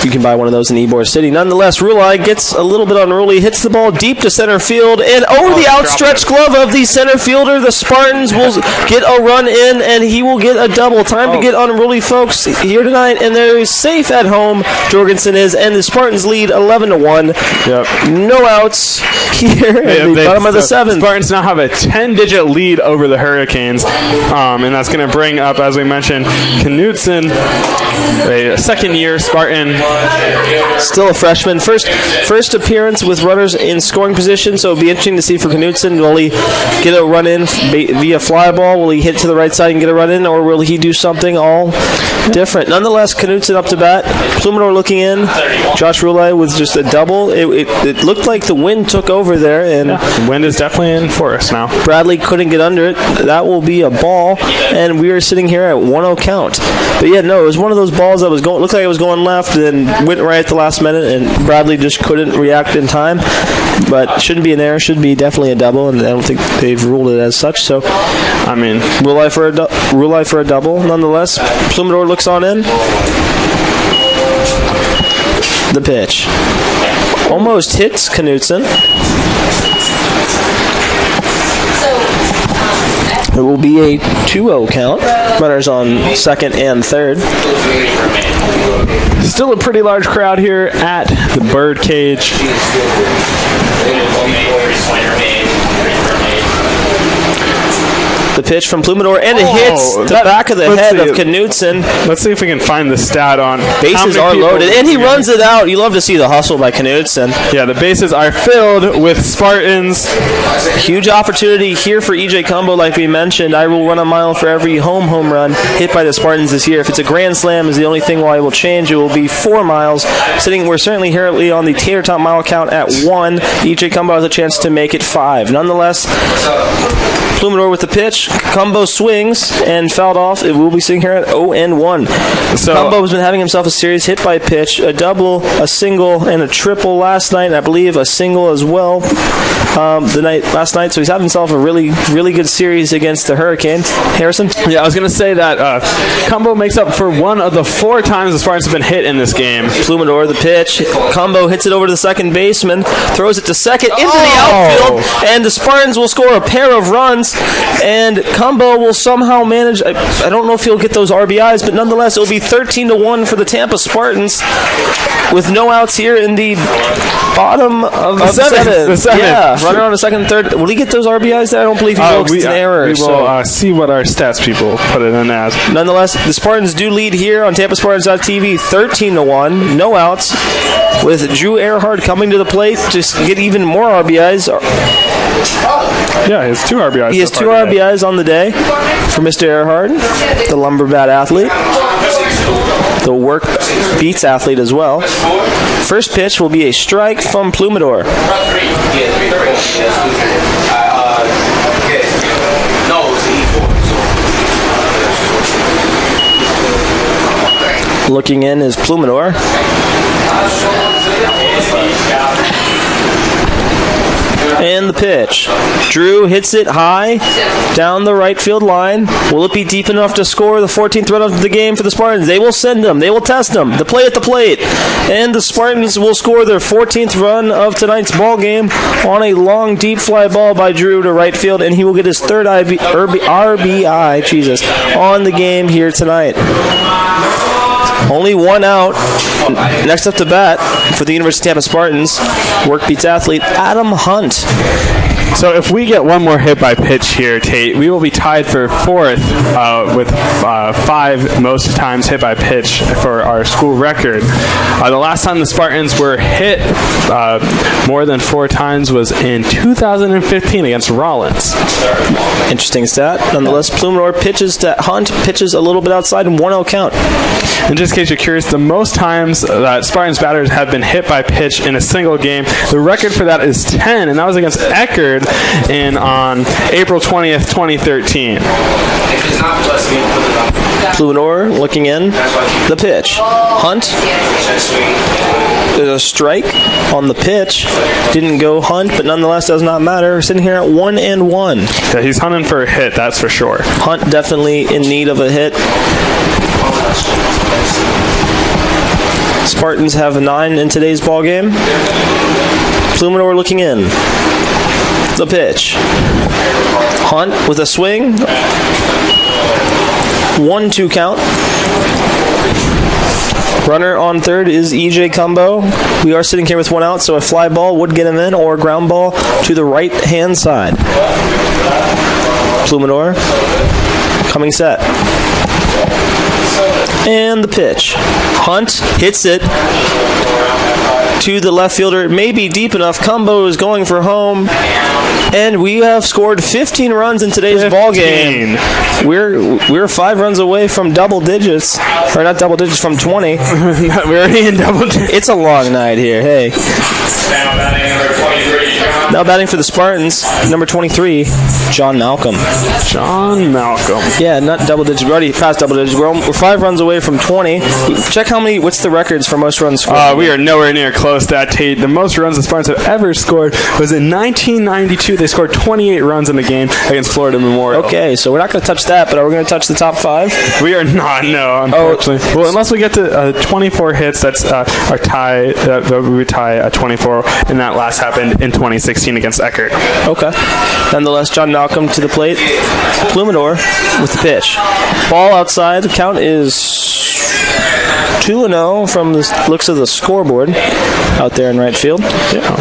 You can buy one of those in Ybor City. Nonetheless, Rulai gets a little bit unruly, hits the ball deep to center field, and over the outstretched glove of the center fielder, the Spartans will get a run in, and he will get a double. Time to get unruly, folks, here tonight, and they're safe at home. Jorgensen is, and the Spartans lead 11-1. Yep. No outs here at the bottom of the 7th. Spartans now have a 10-digit lead over the Hurricanes, and that's going to bring up, as we mentioned, Knutson, a second-year Spartan. Still a freshman. First appearance with runners in scoring position, so it'll be interesting to see for Knutson. Will he get a run in via fly ball? Will he hit to the right side and get a run in, or will he do something all different? Nonetheless, Knutson up to bat. Pluminor looking in. Josh Rulai with just a double. It looked like the wind took over there, and the wind is definitely in for us now. Bradley couldn't get under it. That will be a ball, and we are sitting here at 1-0 count. But yeah, no, it was one of those balls that looked like it was going left, and then went right at the last minute, and Bradley just couldn't react in time. But shouldn't be an error, should be definitely a double, and I don't think they've ruled it as such. So, I mean, Rulai for a double. Nonetheless, Pluminor looks on in. The pitch almost hits Knutson. It will be a 2-0 count. Runners on second and third. Still a pretty large crowd here at the Birdcage. The pitch from Pluminor, and it hits the back of the head of Knutson. Let's see if we can find the stat on bases are loaded, and he runs it out. You love to see the hustle by Knutson. Yeah, the bases are filled with Spartans. Huge opportunity here for EJ Combo, like we mentioned. I will run a mile for every home run hit by the Spartans this year. If it's a grand slam, is the only thing why it will change. It will be 4 miles. We're certainly here on the Tater Tot mile count at 1. EJ Combo has a chance to make it 5. Nonetheless, Pluminor with the pitch. Combo swings and fouled off. It will be sitting here at 0-1. So Combo has been having himself a series hit by pitch, a double, a single, and a triple last night. I believe a single as well. last night, so he's had himself a really, really good series against the Hurricane. Harrison? Yeah, I was going to say that Combo makes up for one of the 4 times the Spartans have been hit in this game. Plumador, the pitch. Combo hits it over to the second baseman, throws it to second into the outfield, and the Spartans will score a pair of runs, and Combo will somehow manage. I don't know if he'll get those RBIs, but nonetheless, it'll be 13-1 for the Tampa Spartans with no outs here in the bottom of the seventh. Yeah, runner on the second and third. Will he get those RBIs there? I don't believe he will. It's an error. We will see what our stats people put it in as. Nonetheless, the Spartans do lead here on TampaSpartans.tv 13-1. No outs, with Drew Erhard coming to the plate to get even more RBIs. Yeah, he has 2 RBIs. He has 2 RBIs on the day for Mr. Erhard, the lumberbat athlete. The work beats athlete as well. First pitch will be a strike from Plumador. Looking in is Plumador. And the pitch. Drew hits it high down the right field line. Will it be deep enough to score the 14th run of the game for the Spartans? They will send them. They will test them. The play at the plate. And the Spartans will score their 14th run of tonight's ball game on a long, deep fly ball by Drew to right field, and he will get his 3rd RBI on the game here tonight. Only 1 out. Next up to bat for the University of Tampa Spartans, work beats athlete Adam Hunt. So if we get one more hit by pitch here, Tate, we will be tied for 4th with 5 most times hit by pitch for our school record. The last time the Spartans were hit more than 4 times was in 2015 against Rollins. Interesting stat. Nonetheless, Plumador pitches to Hunt, pitches a little bit outside, and 1-0 count. And just in case you're curious, the most times that Spartans batters have been hit by pitch in a single game, the record for that is 10, and that was against Erhard on April 20th, 2013. Plumador looking in. The pitch. Hunt. There's a strike on the pitch. Didn't go Hunt, but nonetheless does not matter. We're sitting here at 1-1. Yeah, he's hunting for a hit, that's for sure. Hunt definitely in need of a hit. Spartans have 9 in today's ball game. Plumador looking in. The pitch. Hunt with a swing. 1-2 count. Runner on third is E.J. Cumbo. We are sitting here with 1 out, so a fly ball would get him in, or a ground ball to the right-hand side. Plumador coming set. And the pitch. Hunt hits it to the left fielder. It may be deep enough. Cumbo is going for home. And we have scored 15 runs in today's ball game. We're 5 runs away from double digits. Or not double digits, from 20. We're already in double digits. It's a long night here. Hey. Now batting for the Spartans, number 23, John Malcolm. John Malcolm. Yeah, not double digits. We're already past double digits. We're 5 runs away from 20. Check what's the records for most runs scored. We are nowhere near close to that, Tate. The most runs the Spartans have ever scored was in 1992. They scored 28 runs in the game against Florida Memorial. Okay, so we're not going to touch that, but are we going to touch the top 5? We are not, no, unfortunately. Well, unless we get to 24 hits, that's our tie. We would tie 24, and that last happened in 2016 against Erhard. Okay. Nonetheless, John Malcolm to the plate. Plumador with the pitch. Ball outside. The count is 2-0 from the looks of the scoreboard out there in right field. Yeah.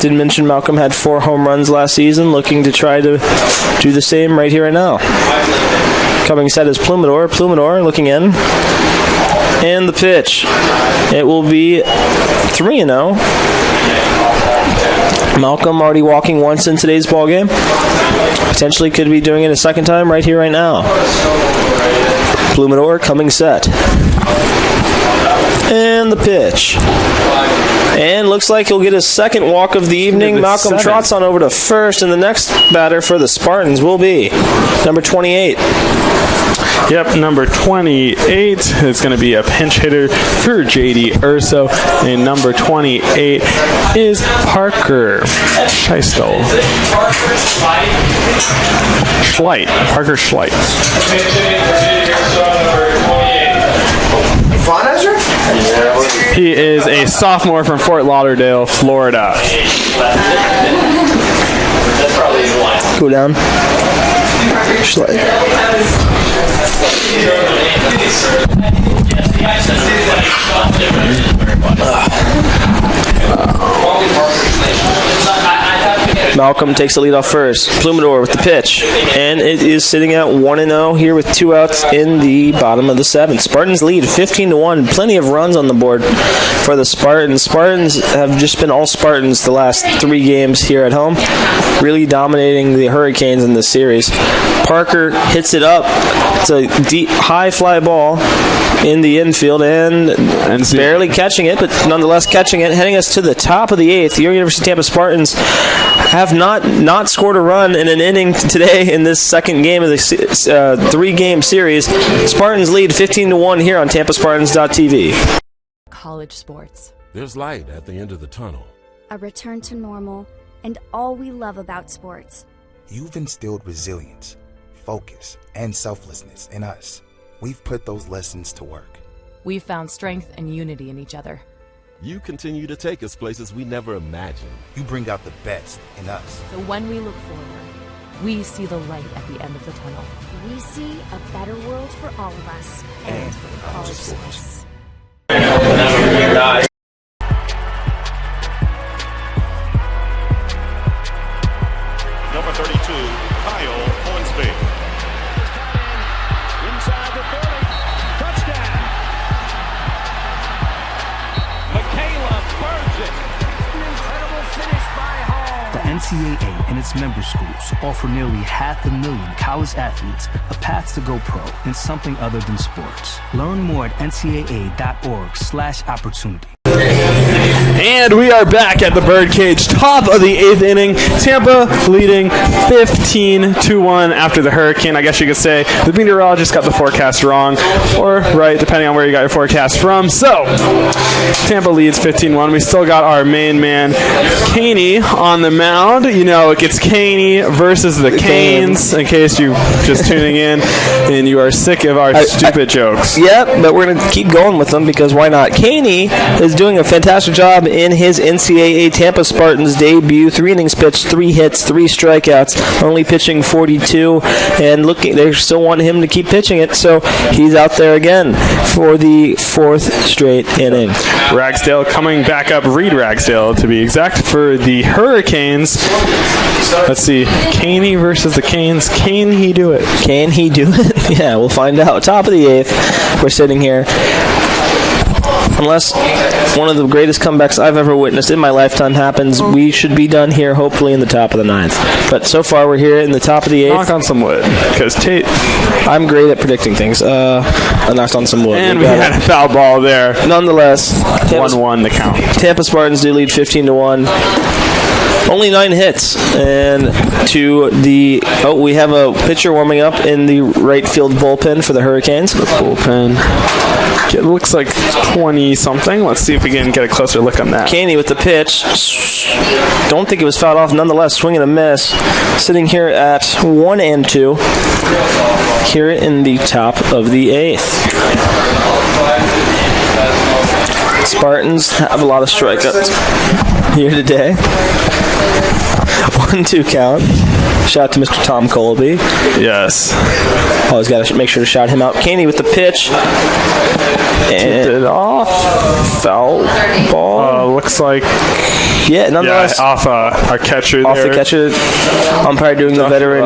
Didn't mention Malcolm had 4 home runs last season, looking to try to do the same right here and now. Coming set is Plumador. Plumador looking in. And the pitch. It will be 3-0. Malcolm already walking once in today's ball game. Potentially could be doing it a second time right here, right now. Plumador coming set. And the pitch. And looks like he'll get his second walk of the evening. Malcolm trots on over to first, and the next batter for the Spartans will be number 28. Yep, number 28 is going to be a pinch hitter for J.D. Urso, and number 28 is Parker Scheistel. Parker Schleit. He is a sophomore from Fort Lauderdale, Florida. Go down. Schleit. Malcolm takes the lead off first. Plumador with the pitch. And it is sitting at 1-0 here with 2 outs in the bottom of the 7th. Spartans lead 15-1. Plenty of runs on the board for the Spartans. Spartans have just been all Spartans the last 3 games here at home, really dominating the Hurricanes in this series. Parker hits it up. It's a deep, high fly ball in the infield and barely catching it, but nonetheless catching it. Heading us to the top of the 8th. The University of Tampa Spartans have not scored a run in an inning today in this second game of the 3-game series. Spartans lead 15-1 here on TampaSpartans.tv. College sports. There's light at the end of the tunnel. A return to normal, and all we love about sports. You've instilled resilience, focus, and selflessness in us. We've put those lessons to work. We've found strength and unity in each other. You continue to take us places we never imagined. You bring out the best in us. So when we look forward, we see the light at the end of the tunnel. We see a better world for all of us and for college sports. Number 32, Kyle Hornsby. Inside the 30, touchdown. Michaela burns it. An incredible finish by Hall. The NCAA and its member schools offer nearly 500,000 college athletes a path to go pro in something other than sports. Learn more at ncaa.org/opportunity. And we are back at the Birdcage, top of the 8th inning. Tampa leading 15-1 after the hurricane. I guess you could say the meteorologist got the forecast wrong, or right, depending on where you got your forecast from. So, Tampa leads 15-1. We still got our main man, Caney, on the mound. You know, it gets Caney versus the Canes, in case you just tuning in and you are sick of our stupid jokes. Yep, but we're going to keep going with them because why not? Caney is doing a fantastic job in his NCAA Tampa Spartans debut. 3 innings pitched, 3 hits, 3 strikeouts, only pitching 42, and they still want him to keep pitching it, so he's out there again for the 4th straight inning. Ragsdale coming back up, Reed Ragsdale to be exact, for the Hurricanes. Let's see, Caney versus the Canes. Can he do it? Can he do it? Yeah, we'll find out. Top of the 8th, we're sitting here. Unless one of the greatest comebacks I've ever witnessed in my lifetime happens, we should be done here hopefully in the top of the 9th. But so far we're here in the top of the 8th. Knock on some wood, because Tate... I'm great at predicting things. I knocked on some wood. And we had a foul ball there. Nonetheless, 1-1 the count. Tampa Spartans do lead 15-1. Only 9 hits, and we have a pitcher warming up in the right field bullpen for the Hurricanes. The bullpen. It looks like 20-something. Let's see if we can get a closer look on that. Caney with the pitch. Don't think it was fouled off. Nonetheless, swing and a miss. Sitting here at 1-2 here in the top of the 8th. Spartans have a lot of strikeouts here today. 1-2 count. Shout out to Mr. Tom Colby. Yes. Always got to make sure to shout him out. Caney with the pitch. And it off. Foul ball. Looks like. Yeah, nonetheless. Yeah, off our catcher off there. The catcher. Umpire doing the veteran.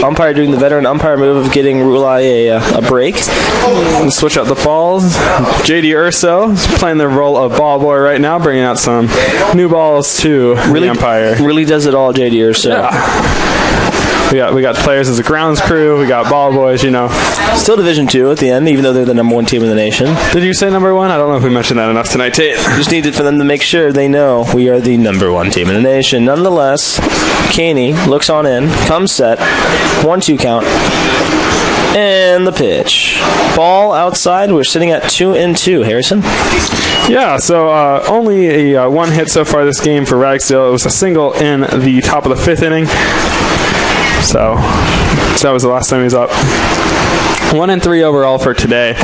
Umpire doing the veteran umpire move of getting Rulai a break. And switch out the balls. J.D. Urso is playing the role of ball boy right now, bringing out some new balls to the umpire. Really does it all, J.D. Urso. Yeah. We got players as a grounds crew. We got ball boys. Still Division II at the end, even though they're the number 1 team in the nation. Did you say number 1? I don't know if we mentioned that enough tonight, Tate. Just needed for them to make sure they know we are the number 1 team in the nation. Nonetheless, Caney looks on in, comes set, 1-2 count, and the pitch. Ball outside. We're sitting at 2-2. Harrison? Yeah, so only a 1 hit so far this game for Ragsdale. It was a single in the top of the 5th inning. So that was the last time he was up. 1-3 overall for today.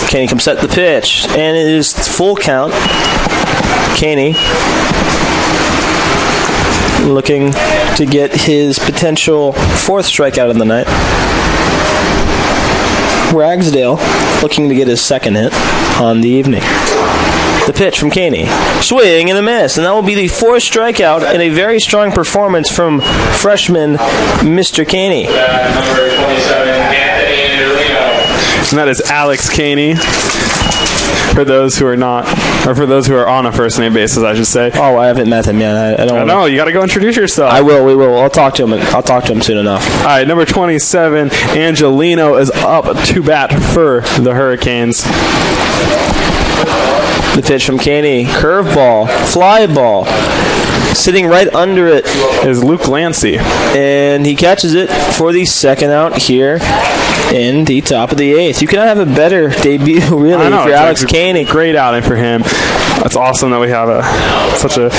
Caney comes set the pitch, and it is full count. Caney looking to get his potential 4th strikeout of the night. Ragsdale looking to get his 2nd hit on the evening. The pitch from Caney. Swing and a miss, and that will be the 4th strikeout and a very strong performance from freshman Mr. Caney. Number 27, Anthony Angelino. And that is Alex Caney. For those who are not, or for those who are on a first name basis, I should say. Oh, I haven't met him yet. I don't know. You got to go introduce yourself. I will. We will. I'll talk to him soon enough. All right, number 27, Angelino is up to bat for the Hurricanes. The pitch from Caney. Curveball. Fly ball. Sitting right under it is Luke Lancy. And he catches it for the 2nd out here in the top of the 8th. You cannot have a better debut, really, for Alex Caney. Great outing for him. It's awesome that we have such a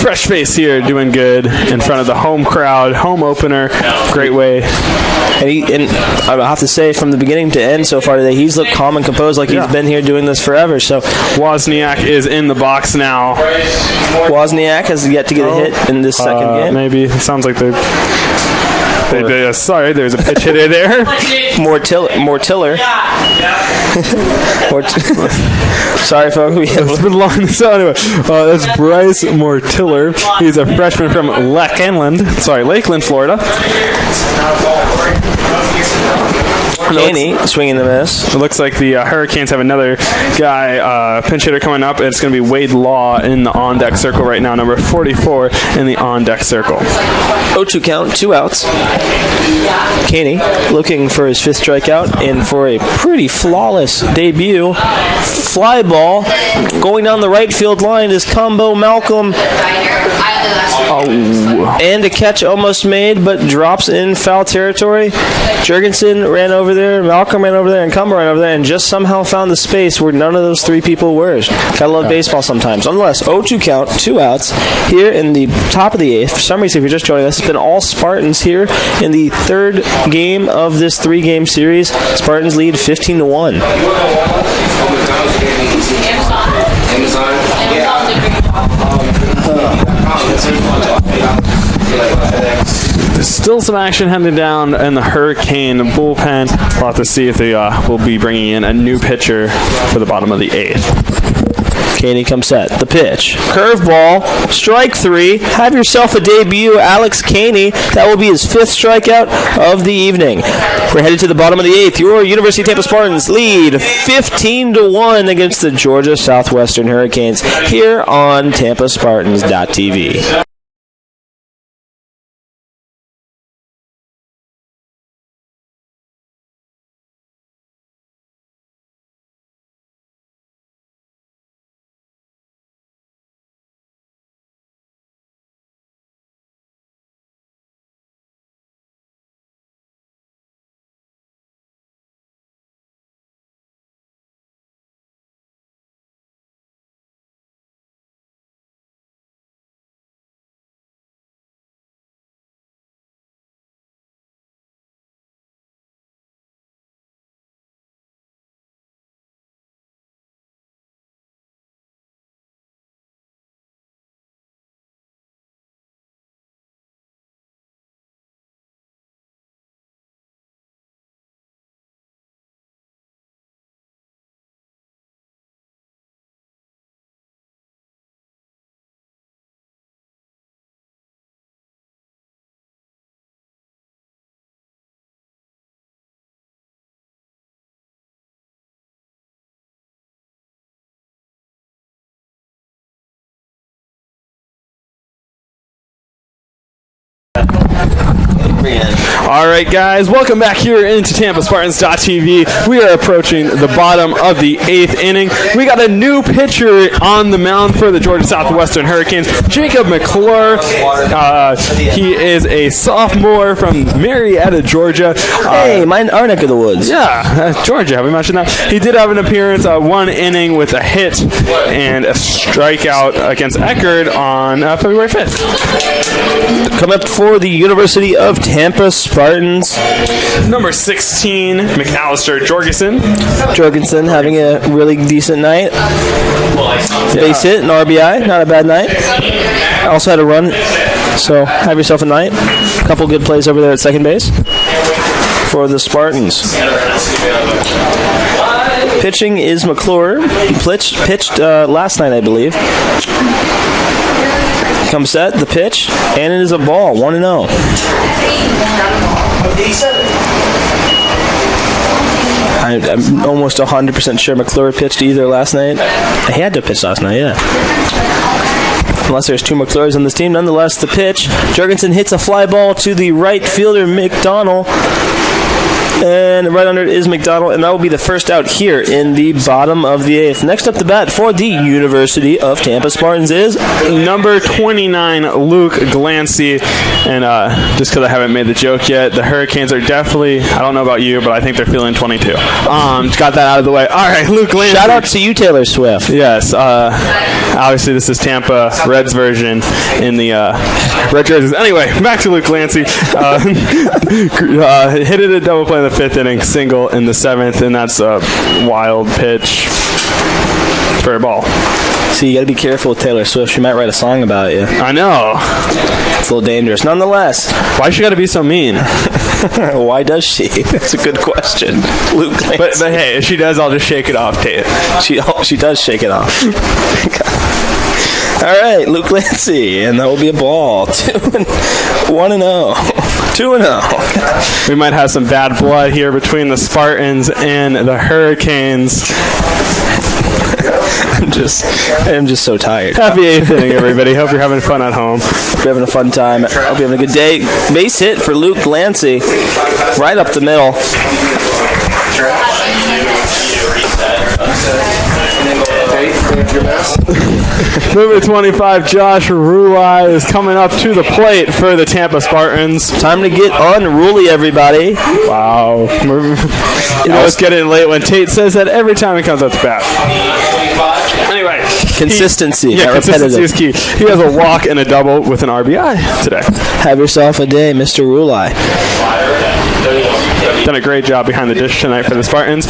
fresh face here doing good in front of the home crowd. Home opener. Great way. And I have to say, from the beginning to end so far today, he's looked calm and composed like he's been here doing this forever. So Wozniak is in the box now. Wozniak has yet to get a hit in this 2nd game. Maybe. It sounds like they're... sorry, there's a pitch hitter there. More Tiller. Sorry, folks. It's been long. So anyway, that's Bryce Mortiller. He's a freshman from Lakeland, Florida. Caney swinging the miss. It looks like the Hurricanes have another guy, pinch hitter coming up, and it's going to be Wade Law in the on-deck circle right now, number 44 in the on-deck circle. 0-2 count, 2 outs. Caney looking for his 5th strikeout and for a pretty flawless debut. Fly ball going down the right field line is Combo Malcolm. And a catch almost made, but drops in foul territory. Jurgensen ran over there, Malcolm ran over there, and Combo ran over there, and just somehow found the space where none of those 3 people were. Gotta love baseball sometimes. Nonetheless, 0-2 count, 2 outs here in the top of the 8th. For some reason, if you're just joining us, it's been all Spartans here in the 3rd game of this 3-game series. Spartans lead 15-1. There's still some action heading down in the Hurricane bullpen. We'll have to see if they will be bringing in a new pitcher for the bottom of the 8th. Caney comes set. The pitch. Curveball. Strike 3. Have yourself a debut, Alex Caney. That will be his 5th strikeout of the evening. We're headed to the bottom of the 8th. Your University of Tampa Spartans lead 15-1 against the Georgia Southwestern Hurricanes here on TampaSpartans.tv. All right, guys, welcome back here into TampaSpartans.tv. We are approaching the bottom of the 8th inning. We got a new pitcher on the mound for the Georgia Southwestern Hurricanes, Jacob McClure. He is a sophomore from Marietta, Georgia. Hey, our neck of the woods. Yeah, Georgia. Have we mentioned that? He did have an appearance, 1 inning with a hit and a strikeout against Erhard on February 5th. Coming up for the University of Tampa Spartans. Number 16, McAllister Jorgensen having a really decent night. Base hit, an RBI, not a bad night. Also had a run, so have yourself a night. A couple good plays over there at second base for the Spartans. Pitching is McClure. He pitched last night, I believe. Comes set, the pitch, and it is a ball, 1-0. I'm almost 100% sure McClure pitched either last night. He had to pitch last night, yeah. Unless there's 2 McClures on this team. Nonetheless, the pitch. Jorgensen hits a fly ball to the right fielder, McDonald. And right under it is McDonald, and that will be the first out here in the bottom of the 8th. Next up the bat for the University of Tampa Spartans is number 29, Luke Glancy. And just because I haven't made the joke yet, the Hurricanes are definitely, I don't know about you, but I think they're feeling 22. Got that out of the way. All right, Luke Glancy. Shout out to you, Taylor Swift. Yes. Obviously, this is Tampa Reds version in the red jerseys. Anyway, back to Luke Glancy. Hit it a double play in the 5th inning, single in the 7th, and that's a wild pitch for a ball. See, you got to be careful with Taylor Swift. She might write a song about you. I know. It's a little dangerous. Nonetheless. Why she got to be so mean? Why does she? That's a good question. Luke Glancy. But hey, if she does, I'll just shake it off, Tate. She does shake it off. All right, Luke Glancy, and that will be a ball. 1-0. 2-0. We might have some bad blood here between the Spartans and the Hurricanes. I'm just so tired. Happy 8th inning, everybody. Hope you're having fun at home. Hope you're having a fun time. Hope you're having a good day. Base hit for Luke Glancy. Right up the middle. Number 25, Josh Rulai is coming up to the plate for the Tampa Spartans. Time to get unruly, everybody. Wow. Let's get in late when Tate says that every time he comes up to bat. Anyway. Consistency. Consistency is key. He has a walk and a double with an RBI today. Have yourself a day, Mr. Rulai. Done a great job behind the dish tonight for the Spartans.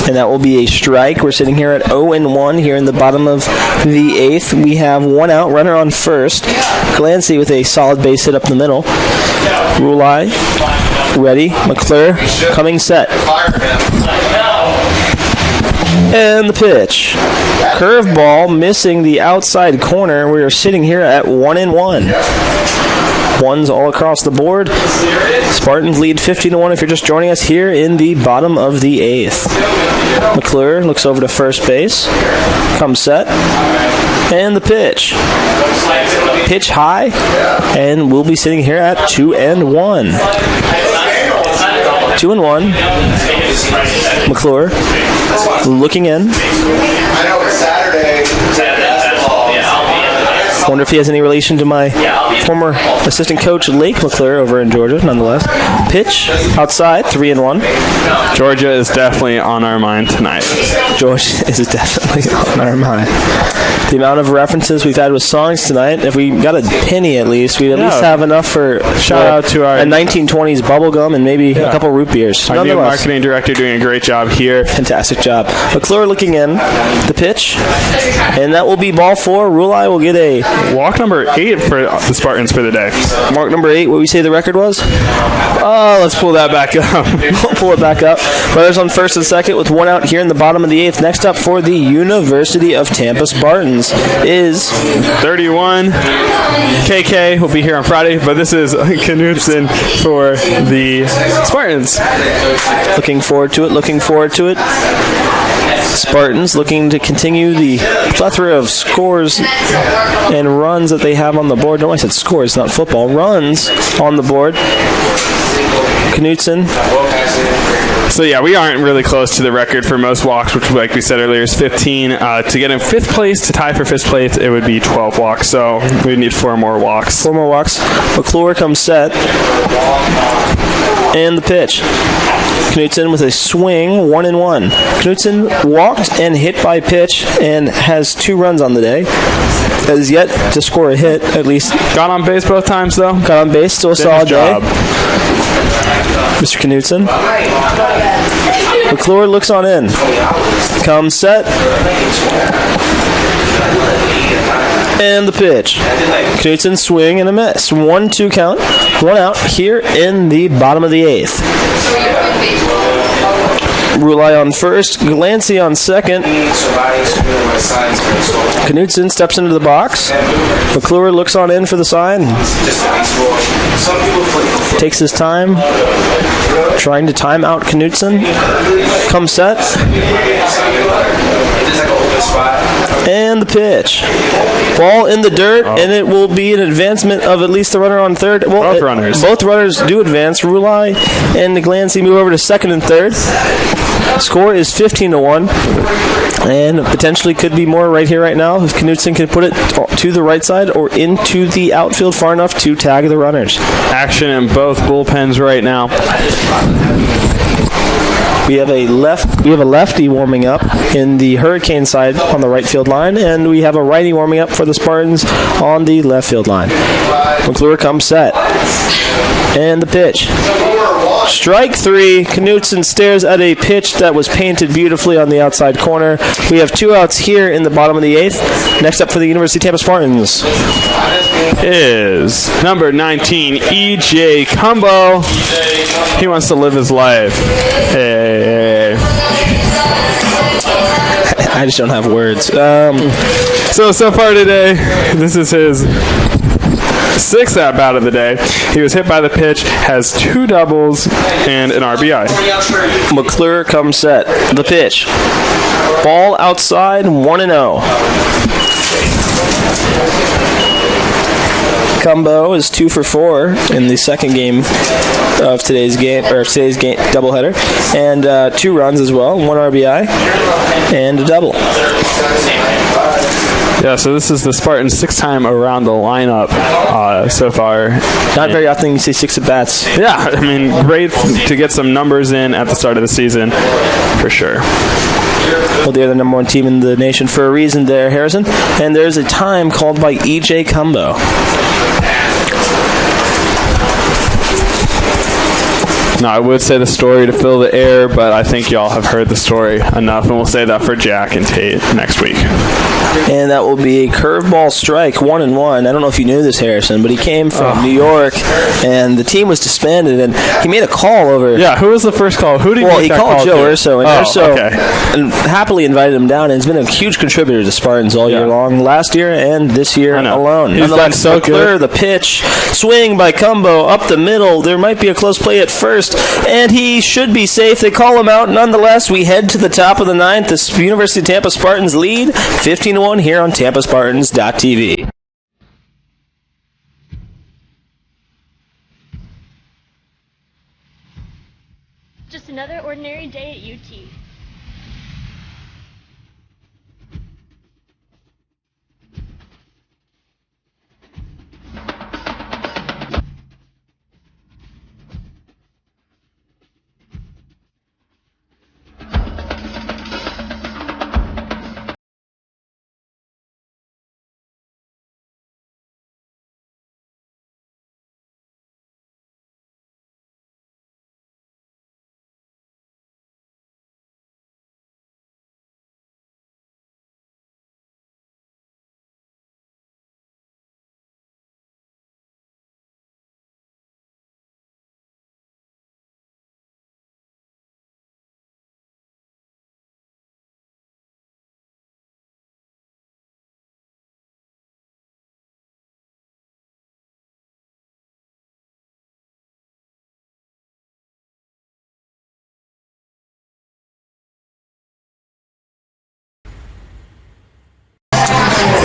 And that will be a strike. We're sitting here at 0-1 here in the bottom of the 8th. We have 1 out, runner on first. Glancy with a solid base hit up the middle. Rulai ready. McClure coming set. And the pitch. Curveball missing the outside corner. We are sitting here at 1-1. Ones all across the board. Spartans lead 15-1 if you're just joining us here in the bottom of the 8th. McClure looks over to first base. Comes set. And the pitch. Pitch high. And we'll be sitting here at 2-1. 2-1. McClure looking in. Wonder if he has any relation to my former assistant coach, Lake McClure, over in Georgia, nonetheless. Pitch outside, 3-1. Georgia is definitely on our mind tonight. Georgia is definitely on our mind. The amount of references we've had with songs tonight, if we got a penny at least, we'd at least have enough for shout out to our 1920s bubblegum and maybe a couple root beers. Our new marketing director doing a great job here. Fantastic job. McClure looking in. The pitch. And that will be ball 4. Rulai will get a walk number 8 for the Spartans for the day. Mark number 8, what we say the record was? Oh, let's pull that back up. We'll pull it back up. Brothers on first and second with 1 out here in the bottom of the 8th. Next up for the University of Tampa Spartans is 31. KK will be here on Friday, but this is Knudsen for the Spartans. Looking forward to it. Spartans looking to continue the plethora of scores and runs that they have on the board. No, I said scores, not football. Runs on the board. Knutson. So yeah, we aren't really close to the record for most walks, which, like we said earlier, is 15. To get in 5th place, to tie for 5th place, it would be 12 walks. So we need 4 more walks. 4 more walks. McClure comes set. And the pitch. Knutson with a swing, 1-1. Knutson walked and hit by pitch and has 2 runs on the day. Has yet to score a hit, at least. Got on base both times, though. Got on base, still a solid job. day. Mr. Knutson. McClure looks on in. Comes set. And the pitch. Knutson swing and a miss. 1-2 count. 1 out here in the bottom of the 8th. Rulai on first, Glancy on second. Knutson steps into the box. McClure looks on in for the sign. Takes his time, trying to time out Knutson. Comes set. And the pitch. Ball in the dirt, and it will be an advancement of at least the runner on third. Well, both runners. Both runners do advance. Rulai and Glancy move over to second and third. Score is 15-1, and potentially could be more right here, right now, if Knutson can put it to the right side or into the outfield far enough to tag the runners. Action in both bullpens right now. We have a lefty warming up in the Hurricane side on the right field line, and we have a righty warming up for the Spartans on the left field line. McClure comes set. And the pitch. Strike 3. Knutson stares at a pitch that was painted beautifully on the outside corner. We have 2 outs here in the bottom of the 8th. Next up for the University of Tampa Spartans is number 19, E.J. Cumbo. He wants to live his life. Hey. I just don't have words. So far today, this is his 6th at-bat of the day. He was hit by the pitch, has 2 doubles, and an RBI. McClure comes set. The pitch. Ball outside, 1-0. Cumbo is 2 for 4 in the second game of today's game doubleheader, and 2 runs as well, 1 RBI, and a double. Yeah, so this is the Spartans' 6th time around the lineup so far. Not very often you see 6 at-bats. Yeah, I mean, great to get some numbers in at the start of the season, for sure. Well, they're the number 1 team in the nation for a reason there, Harrison. And there's a time called by E.J. Cumbo. No, I would say the story to fill the air, but I think y'all have heard the story enough, and we'll say that for Jack and Tate next week. And that will be a curveball strike, 1-1. I don't know if you knew this, Harrison, but he came from New York, and the team was disbanded, and he made a call over. Yeah, who was the first call? Who did he make that call to? Well, he called Joe Urso, and Urso okay. and happily invited him down, and he's been a huge contributor to Spartans all year long, last year and this year alone. He's done so good. The pitch, swing by Cumbo up the middle. There might be a close play at first, and he should be safe. They call him out. Nonetheless, we head to the top of the 9th. The University of Tampa Spartans lead 15-1 here on TampaSpartans.tv. Just another ordinary day at UT.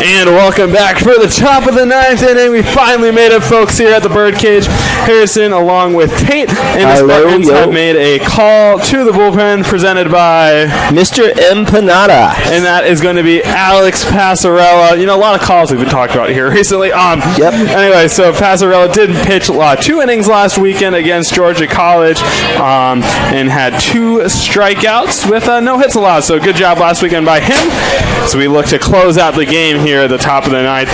And welcome back for the top of the 9th inning. We finally made it, folks, here at the Birdcage. Harrison, along with Tate, and the Spartans have made a call to the bullpen presented by Mr. Empanada. And that is going to be Alex Passarella. You know, a lot of calls we've been talking about here recently. Yep. Anyway, so Passarella did pitch 2 innings last weekend against Georgia College and had 2 strikeouts with no hits allowed. So good job last weekend by him. So we look to close out the game here at the top of the 9th.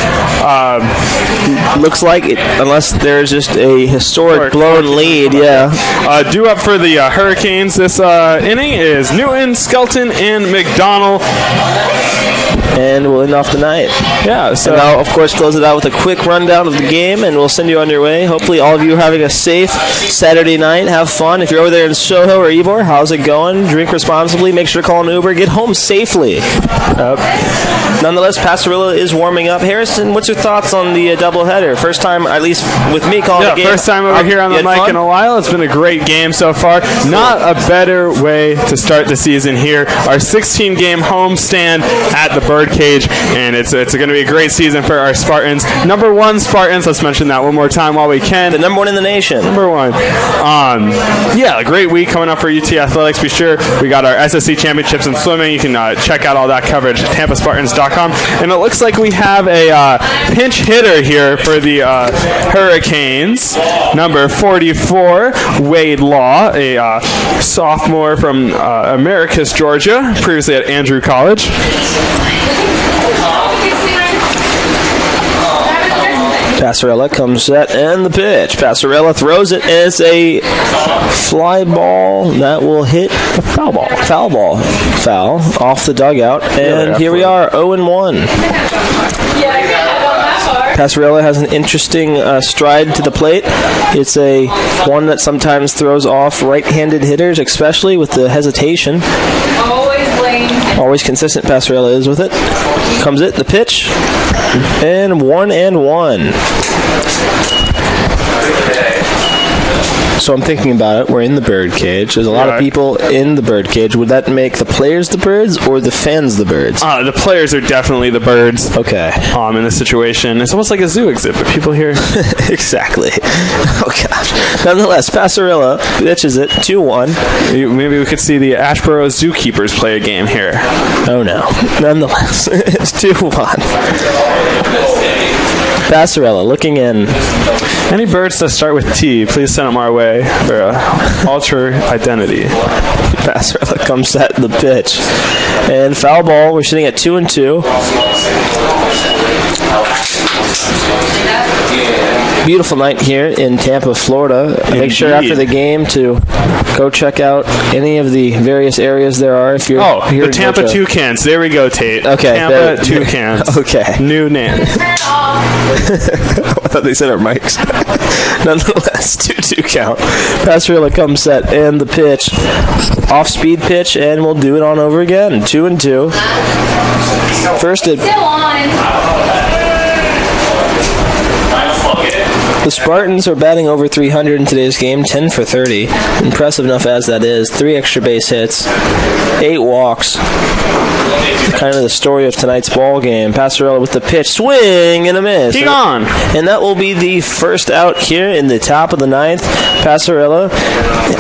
Looks like it, unless there's just a historic blown lead, due up for the Hurricanes this inning is Newton, Skelton, and McDonald. And we'll end off the night. Yeah, so and I'll, of course, close it out with a quick rundown of the game, and we'll send you on your way. Hopefully all of you are having a safe Saturday night. Have fun. If you're over there in Soho or Ybor, how's it going? Drink responsibly. Make sure to call an Uber. Get home safely. Nonetheless, Passarella is warming up. Harrison, what's your thoughts on the doubleheader? First time, at least with me, calling the game. First time over here on the mic in a while. It's been a great game so far. Not a better way to start the season here. Our 16-game homestand at the Birdcage, and it's going to be a great season for our Spartans. Number 1 Spartans. Let's mention that one more time while we can. The number 1 in the nation. Number 1. A great week coming up for UT Athletics. Be sure we got our SSC championships in swimming. You can check out all that coverage at TampaSpartans.com. And it looks like we have a pinch hitter here for the Hurricanes. Number 44, Wade Law, a sophomore from Americus, Georgia, previously at Andrew College. Passarella comes set and the pitch. Passarella throws it, and it's a fly ball that will hit a foul ball. Foul off the dugout, and here we are, 0-1. Passarella has an interesting stride to the plate. It's a one that sometimes throws off right-handed hitters, especially with the hesitation. Always consistent, Passarella is with it. Comes it, the pitch, and 1-1. So I'm thinking about it. We're in the Birdcage. There's a lot of people in the Birdcage. Would that make the players the birds or the fans the birds? The players are definitely the birds. Okay. In this situation, it's almost like a zoo exhibit. People here. Exactly. Oh gosh. Nonetheless, Passarella pitches it 2-1. Maybe we could see the Ashboro Zookeepers play a game here. Oh no. Nonetheless, it's 2-1. Passarella looking in. Any birds that start with T, please send them our way for alter identity. Passarella comes at the pitch. And foul ball, we're sitting at 2-2. Beautiful night here in Tampa, Florida. Make sure after the game to go check out any of the various areas there are. If you're here the Tampa Toucans. There we go, Tate. Okay, Tampa Toucans. Okay, new name. I thought they said our mics. Nonetheless, 2-2 count. Passarella comes set and the pitch, off-speed pitch, and we'll do it on over again. 2-2. First it. The Spartans are batting over 300 in today's game, 10 for 30. Impressive enough as that is. 3 extra base hits, 8 walks. Kind of the story of tonight's ball game. Passarella with the pitch, swing and a miss. Keep on. And that will be the first out here in the top of the 9th. Passarella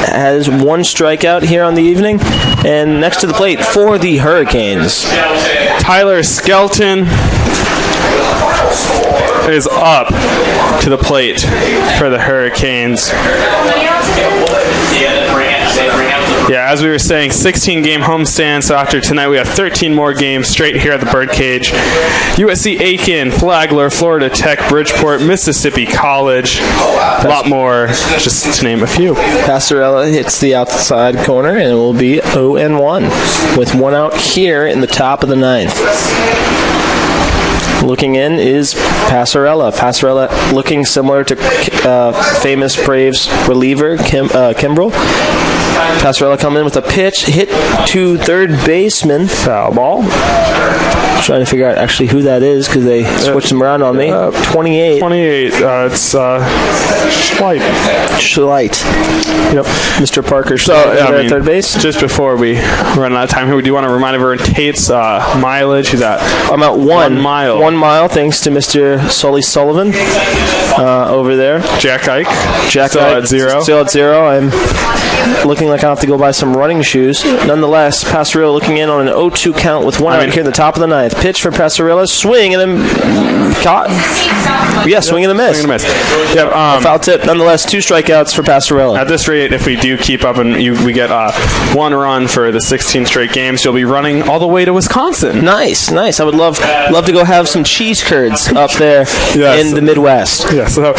has 1 strikeout here on the evening. And next to the plate for the Hurricanes, Tyler Skelton is up to the plate for the Hurricanes. Yeah, as we were saying, 16-game homestand, so after tonight we have 13 more games straight here at the Birdcage. USC Aiken, Flagler, Florida Tech, Bridgeport, Mississippi College. A lot more, just to name a few. Passarella hits the outside corner, and it will be 0-1 with 1 out here in the top of the 9th. Looking in is Passarella. Passarella looking similar to famous Braves reliever Kimbrell. Passarella coming in with a pitch, hit to third baseman. Foul ball. Trying to figure out actually who that is because they switched them around on me. 28. 28. It's Schleight. Yep. Mr. Parker. So, at third base. Just before we run out of time here, we do want to remind everyone Tate's mileage. He's at I'm at 1 mile. 1 mile, thanks to Mr. Sully Sullivan over there. Jack Ike. Still at 0. Still at 0. I'm looking like I'll have to go buy some running shoes. Nonetheless, Passerella looking in on an 0-2 count with 1 out here in the top of the ninth. Pitch for Passerella. Swing and then caught. Yeah, swing and a miss. Yep, foul tip. Nonetheless, 2 strikeouts for Passerella. At this rate, if we do keep up and we get 1 run for the 16 straight games, you'll be running all the way to Wisconsin. Nice. I would love to go have some cheese curds up there in the Midwest. Yeah, so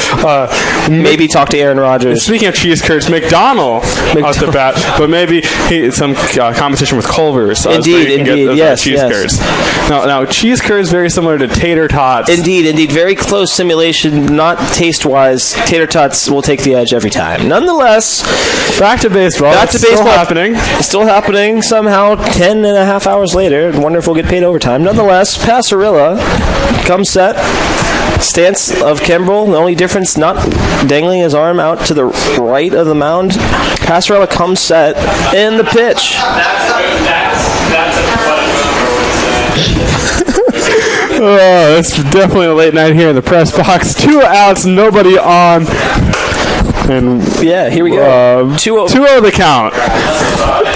maybe talk to Aaron Rodgers. Speaking of cheese curds, McDonald off the bat, but maybe some competition with Culver's. Indeed, yes. Cheese curds. Now, cheese curds very similar to tater tots. Indeed, very close simulation, not taste-wise. Tater tots will take the edge every time. Nonetheless, back to baseball. Still happening somehow 10 and a half hours later. I wonder if we'll get paid overtime. Nonetheless, Passerella comes set. Stance of Kimbrel, the only difference, not dangling his arm out to the right of the mound. Passerella comes set, and the pitch. It's definitely a late night here in the press box. 2 outs, nobody on. And yeah, here we go. 2-0 the count.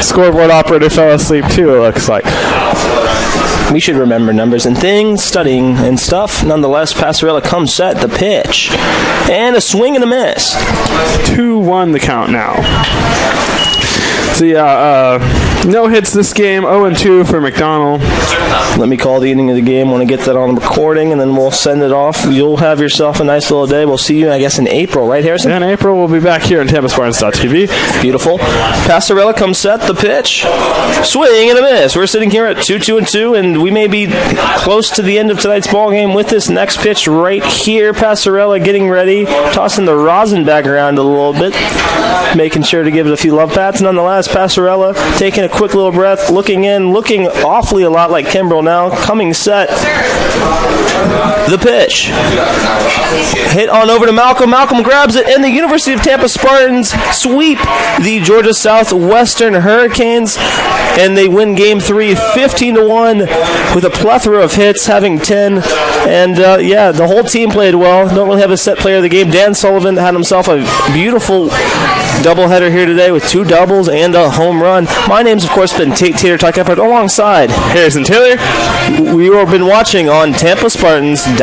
Scoreboard operator fell asleep too, it looks like. We should remember numbers and things, studying and stuff. Nonetheless, Passerella comes set, the pitch, and a swing and a miss. 2-1 the count now. So no hits this game, 0-2 for McDonald. Let me call the ending of the game. Want to get that on recording, and then we'll send it off. You'll have yourself a nice little day. We'll see you, I guess, in April, right, Harrison? Yeah, in April, we'll be back here on TampaSpartans.tv. Beautiful. Passerella comes set, the pitch, swing and a miss. We're sitting here at 2-2-2, and we may be close to the end of tonight's ball game with this next pitch right here. Passerella getting ready, tossing the rosin back around a little bit, making sure to give it a few love pats. Nonetheless, Passerella taking a quick little breath, looking awfully a lot like Kimbrel now, coming set. The pitch. Hit on over to Malcolm. Malcolm grabs it, and the University of Tampa Spartans sweep the Georgia Southwestern Hurricanes, and they win Game 3 15-1 with a plethora of hits, having 10. And, the whole team played well. Don't really have a set player of the game. Dan Sullivan had himself a beautiful doubleheader here today with 2 doubles and a home run. My name's, of course, been Tater Tuck alongside Harrison Taylor. We have been watching on TampaSpartans.com.